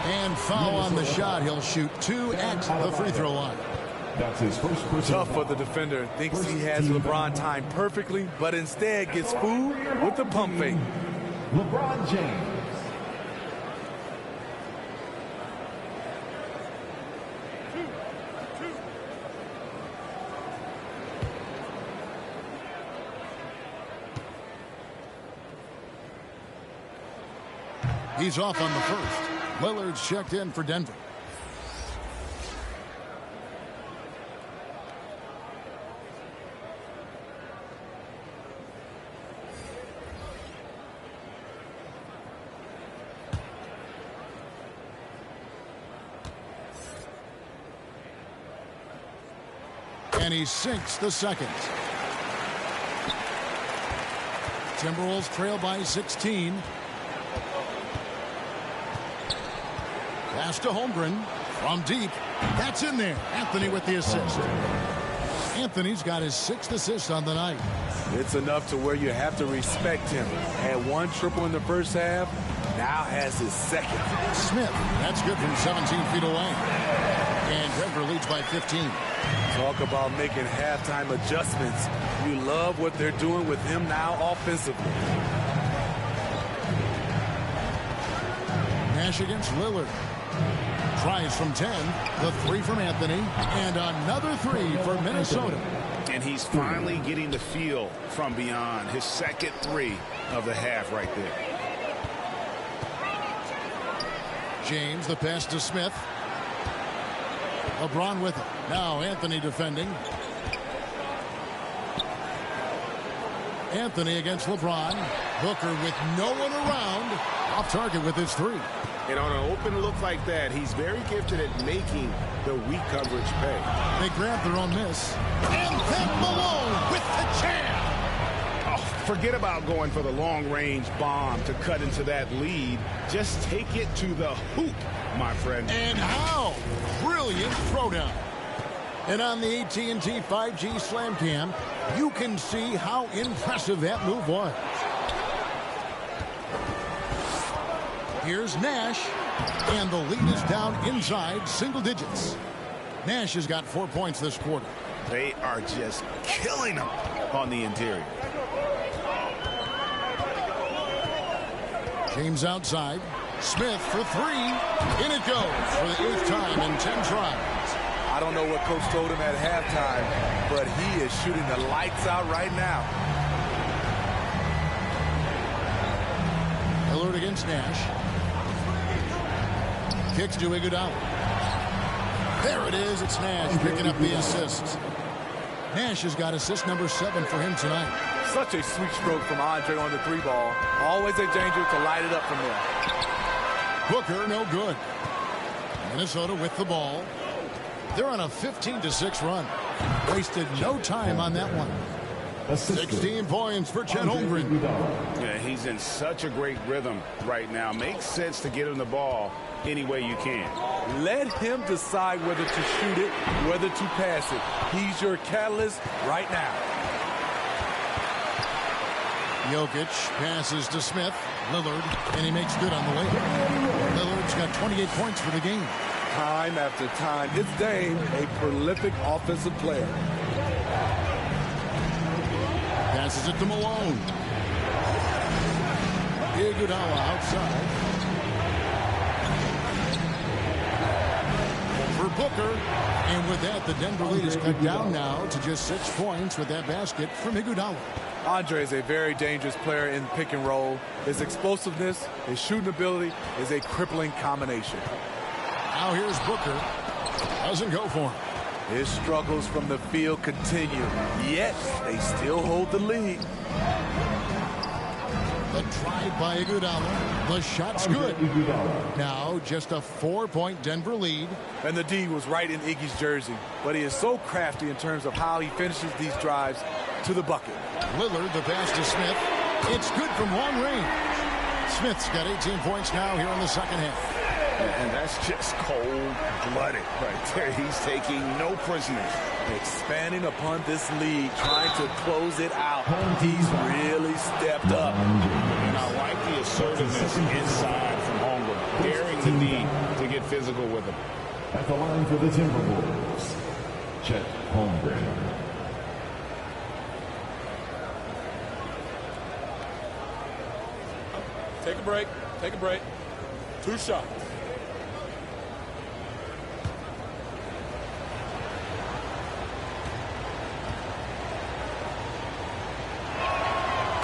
And foul on the shot. He'll shoot 2 at the free throw line. That's his first tough for the defender. Thinks he has LeBron timed perfectly, but instead gets fooled with the pump fake. LeBron James. He's off on the first. Lillard's checked in for Denver. And he sinks the second. Timberwolves trail by 16. Pass to Holmgren from deep. That's in there. Anthony with the assist. Anthony's got his 6th assist on the night. It's enough to where you have to respect him. Had 1 triple in the first half, now has his 2nd. Smith, that's good from 17 feet away. And Denver leads by 15. Talk about making halftime adjustments. You love what they're doing with him now offensively. Nash against Lillard. Tries from 10. The three from Anthony. And another three for Minnesota. And he's finally getting the feel from beyond. His second three of the half right there. James, the pass to Smith. LeBron with it. Now Anthony defending. Anthony against LeBron. Booker with no one around. Off target with his three. And on an open look like that, he's very gifted at making the weak coverage pay. They grab their own miss. And then Malone with the jam. Oh, forget about going for the long-range bomb to cut into that lead. Just take it to the hoop, my friend. And how? Brilliant throwdown. And on the AT&T 5G Slam Cam, you can see how impressive that move was. Here's Nash, and the lead is down inside single digits. Nash has got 4 points this quarter. They are just killing him on the interior. James outside. Smith for three. In it goes for the 8th time in 10 tries. I don't know what Coach told him at halftime, but he is shooting the lights out right now. Lillard against Nash. Kicks to Iguodala. There it is. It's Nash picking up the assists. Nash has got assist number 7 for him tonight. Such a sweet stroke from Andre on the three ball. Always a danger to light it up from there. Booker, no good. Minnesota with the ball. They're on a 15-6 run. Wasted no time on that one. 16 points for Chet Holmgren. Yeah, he's in such a great rhythm right now. Makes sense to get him the ball any way you can. Let him decide whether to shoot it, whether to pass it. He's your catalyst right now. Jokic passes to Smith. Lillard, and he makes good on the way. Lillard's got 28 points for the game. Time after time, this Dame, a prolific offensive player. Passes it to Malone. Iguodala outside. For Booker. And with that, the Denver lead is cut down now to just 6 points with that basket from Iguodala. Andre is a very dangerous player in pick and roll. His explosiveness, his shooting ability is a crippling combination. Now here's Booker. Doesn't go for him. His struggles from the field continue, yet they still hold the lead. The drive by Iguodala. The shot's good. Now just a 4-point Denver lead. And the D was right in Iggy's jersey, but he is so crafty in terms of how he finishes these drives to the bucket. Lillard, the pass to Smith. It's good from long range. Smith's got 18 points now here in the second half. And that's just cold-blooded right there. He's taking no prisoners. Expanding upon this lead, trying to close it out. He's really stepped up. And I like the assertiveness inside from Holmgren, daring the need to get physical with him. At the line for the Timberwolves, Chet Holmgren. Take a break. Take a break. 2 shots.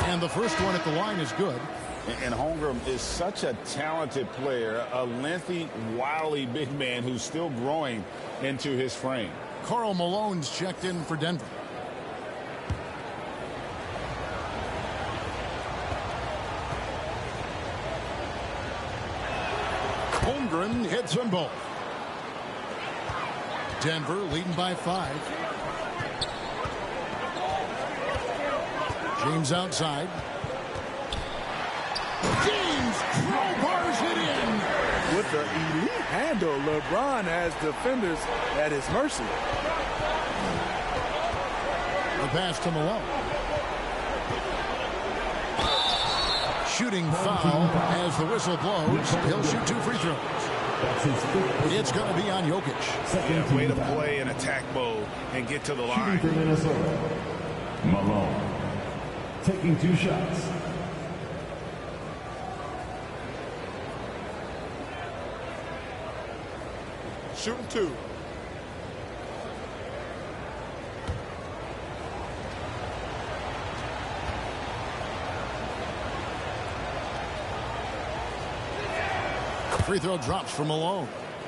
And the first one at the line is good. And Holmgren is such a talented player, a lengthy, wily big man who's still growing into his frame. Karl Malone's checked in for Denver. Holmgren hits them both. Denver leading by 5. James outside. James crowbars it in. With the elite handle, LeBron has defenders at his mercy. The pass to Malone. Shooting foul as the whistle blows. He'll shoot 2 free throws. It's going to be on Jokic. Yeah, way to play in attack mode and get to the line. For Minnesota, Malone taking 2 shots. Shooting 2. Free throw drops for Malone.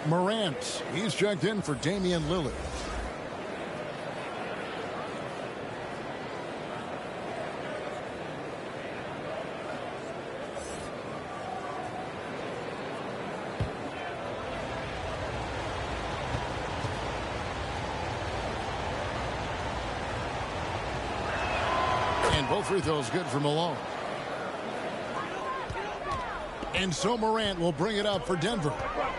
Morant, he's checked in for Damian Lillard. And both free throws good for Malone. And so Morant will bring it up for Denver.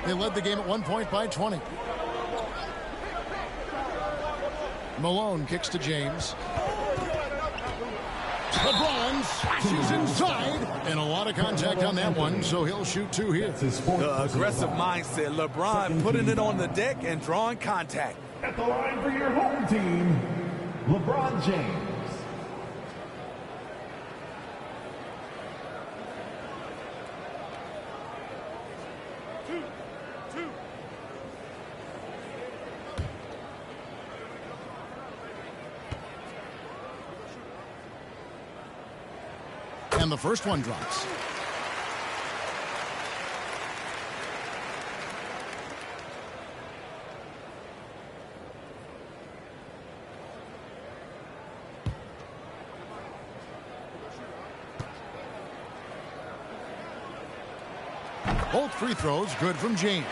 They led the game at 1 point by 20. Malone kicks to James. LeBron she's inside. And a lot of contact on that one, so he'll shoot 2 here. The aggressive mindset. LeBron putting it on the deck and drawing contact. At the line for your home team, LeBron James. And the first one drops. Both free throws good from James.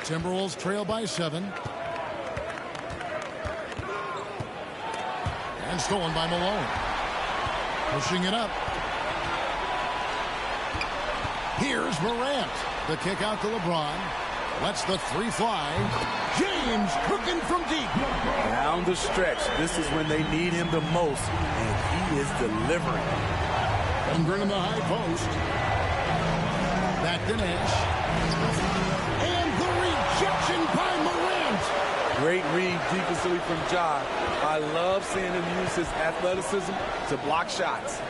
Timberwolves trail by 7. And stolen by Malone. Pushing it up. Here's Morant. The kick out to LeBron. Lets the 3 fly. James cooking from deep. Down the stretch. This is when they need him the most. And he is delivering. Unger in the high post. Back to Nash. And the rejection by Morant. Great read defensively from Ja. I love seeing him use his athleticism to block shots.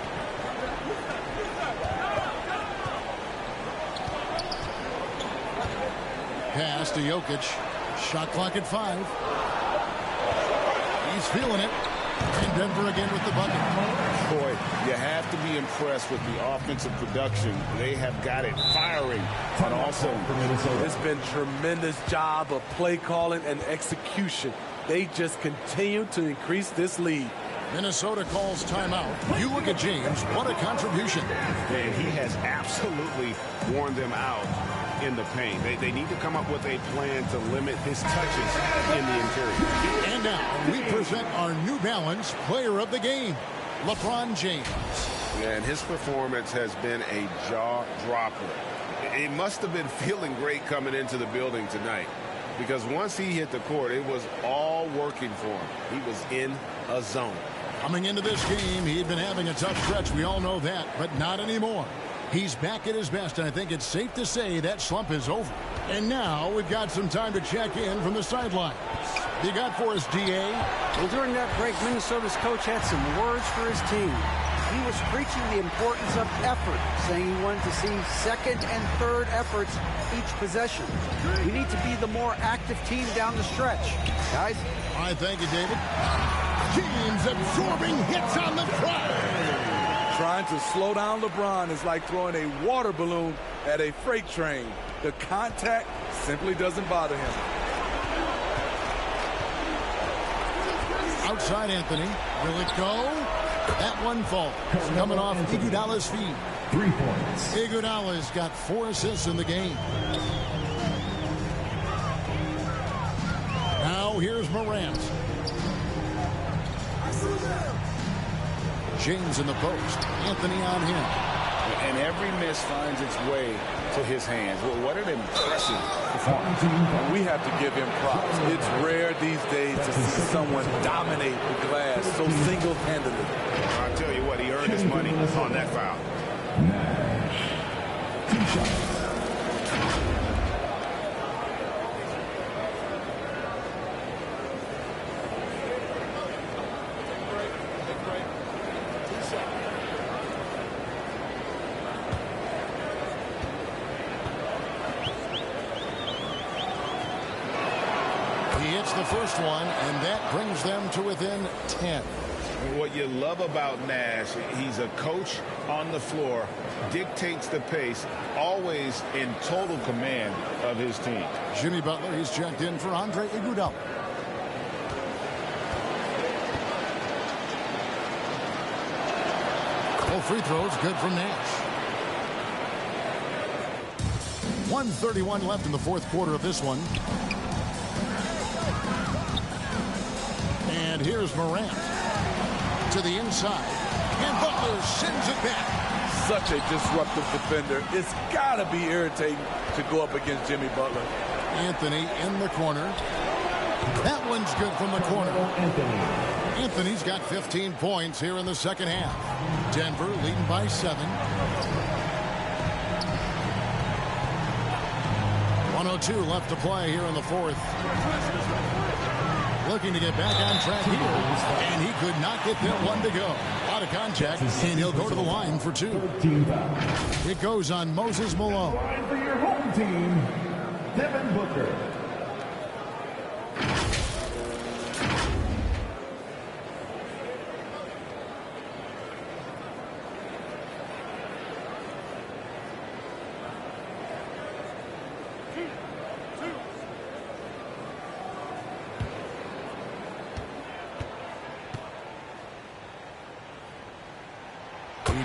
Pass to Jokic. Shot clock at 5. He's feeling it. And Denver again with the bucket. Boy, you have to be impressed with the offensive production. They have got it firing on all cylinders. It's been a tremendous job of play calling and execution. They just continue to increase this lead. Minnesota calls timeout. You look at James. What a contribution. And he has absolutely worn them out in the paint. They need to come up with a plan to limit his touches in the interior. And now we present our New Balance Player of the Game, LeBron James. And his performance has been a jaw-dropper. He must have been feeling great coming into the building tonight, because once he hit the court, it was all working for him. He was in a zone. Coming into this game, he had been having a tough stretch. We all know that, but not anymore. He's back at his best, and I think it's safe to say that slump is over. And now we've got some time to check in from the sidelines. You got for us, D.A.? Well, during that break, Minnesota's coach had some words for his team. He was preaching the importance of effort, saying he wanted to see second and third efforts each possession. We need to be the more active team down the stretch. Guys? All right, thank you, David. James absorbing hits on the drive. Trying to slow down LeBron is like throwing a water balloon at a freight train. The contact simply doesn't bother him. Outside Anthony. Will it go? That one falls. Coming off Iguodala's feet. 3 points. Iguodala's got 4 assists in the game. Now here's Morant. James in the post. Anthony on him. And every miss finds its way to his hands. Well, what an impressive performance. We have to give him props. It's rare these days to see someone dominate the glass so single-handedly. I'll tell you what, he earned his money on that foul. Nash. 2 shots. the first one, and that brings them to within 10. What you love about Nash, he's a coach on the floor, dictates the pace, always in total command of his team. Jimmy Butler, he's checked in for Andre Iguodala. All free throws good from Nash. 1:31 left in the fourth quarter of this one. And here's Morant to the inside. And Butler sends it back. Such a disruptive defender. It's got to be irritating to go up against Jimmy Butler. Anthony in the corner. That one's good from the corner. Anthony's got 15 points here in the second half. Denver leading by 7. 1:02 left to play here in the fourth. Looking to get back on track here, and he could not get that one to go. Out of contact, and he'll go to the line for 2. It goes on Moses Malone. Line for your home team, Devin Booker.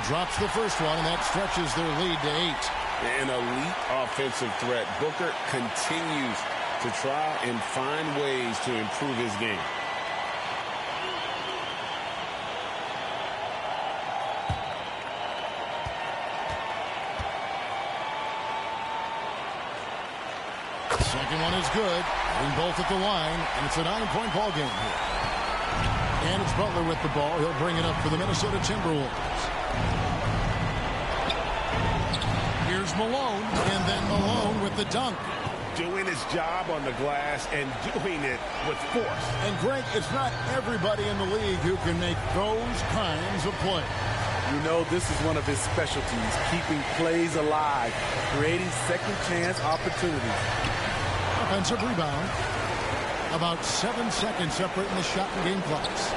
Drops the first one, and that stretches their lead to 8. An elite offensive threat. Booker continues to try and find ways to improve his game. Second one is good. Hitting both at the line, and it's a 9-point ball game here. And it's Butler with the ball. He'll bring it up for the Minnesota Timberwolves. Here's Malone, and then Malone with the dunk. Doing his job on the glass and doing it with force. And Greg, it's not everybody in the league who can make those kinds of plays. You know, this is one of his specialties, keeping plays alive, creating second chance opportunities. Offensive rebound. About 7 seconds separating the shot and game clocks.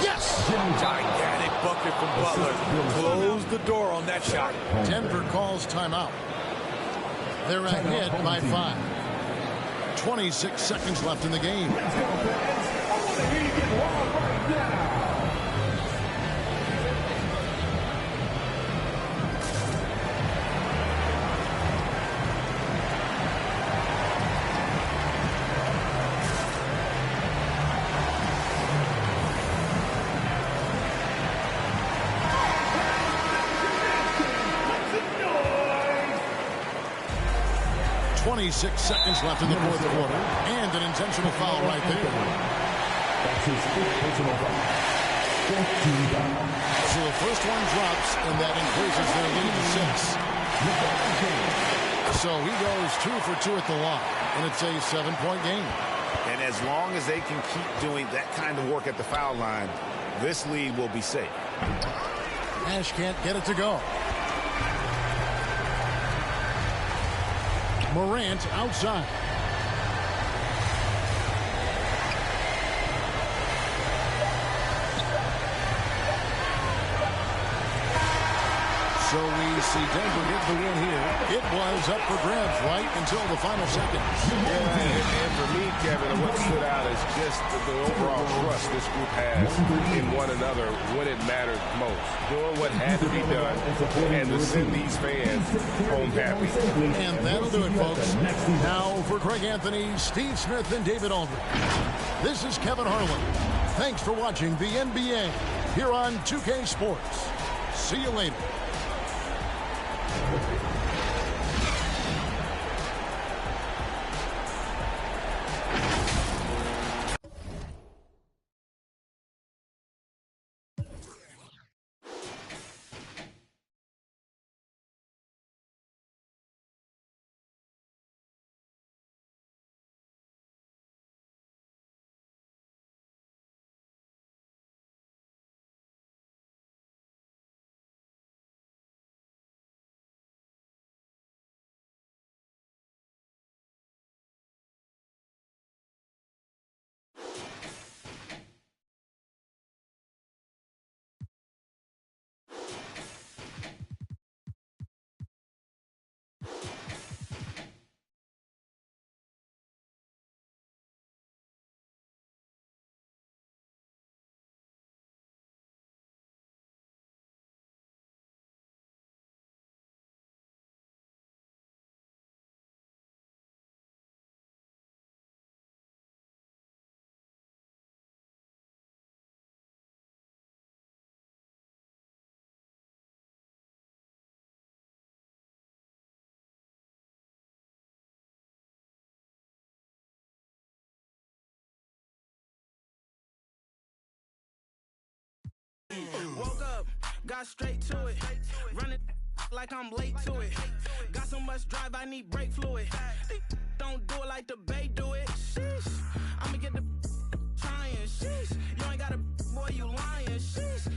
Yes! Gigantic bucket from Butler. Close the door on that shot. Denver calls timeout. They're ahead by 5. 26 seconds left in the game. Let's go, fans. I want to hear you get wild right now. Six seconds left in the fourth quarter, and an intentional foul right there. That's his fifth personal foul. So the first one drops, and that increases their lead to 6. So he goes 2 for 2 at the line, and it's a 7-point game. And as long as they can keep doing that kind of work at the foul line, this lead will be safe. Nash can't get it to go. Morant outside. So we see Denver get the win here. It was up for grabs right until the final seconds. Yeah, and for me, Kevin, what stood out is just the overall trust this group has in one another when it matters most. Doing what had to be done and to send these fans home happy. And that'll do it, folks. Now for Craig Anthony, Steve Smith, and David Aldridge. This is Kevin Harlan. Thanks for watching the NBA here on 2K Sports. See you later. Woke up, got straight to it. Running like I'm late to it. Got so much drive, I need brake fluid. Don't do it like the Bay do it. Sheesh. I'ma get the trying. Sheesh. You ain't got a boy, you lying. Sheesh.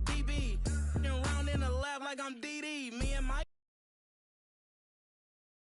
DB, round in the lab like I'm D.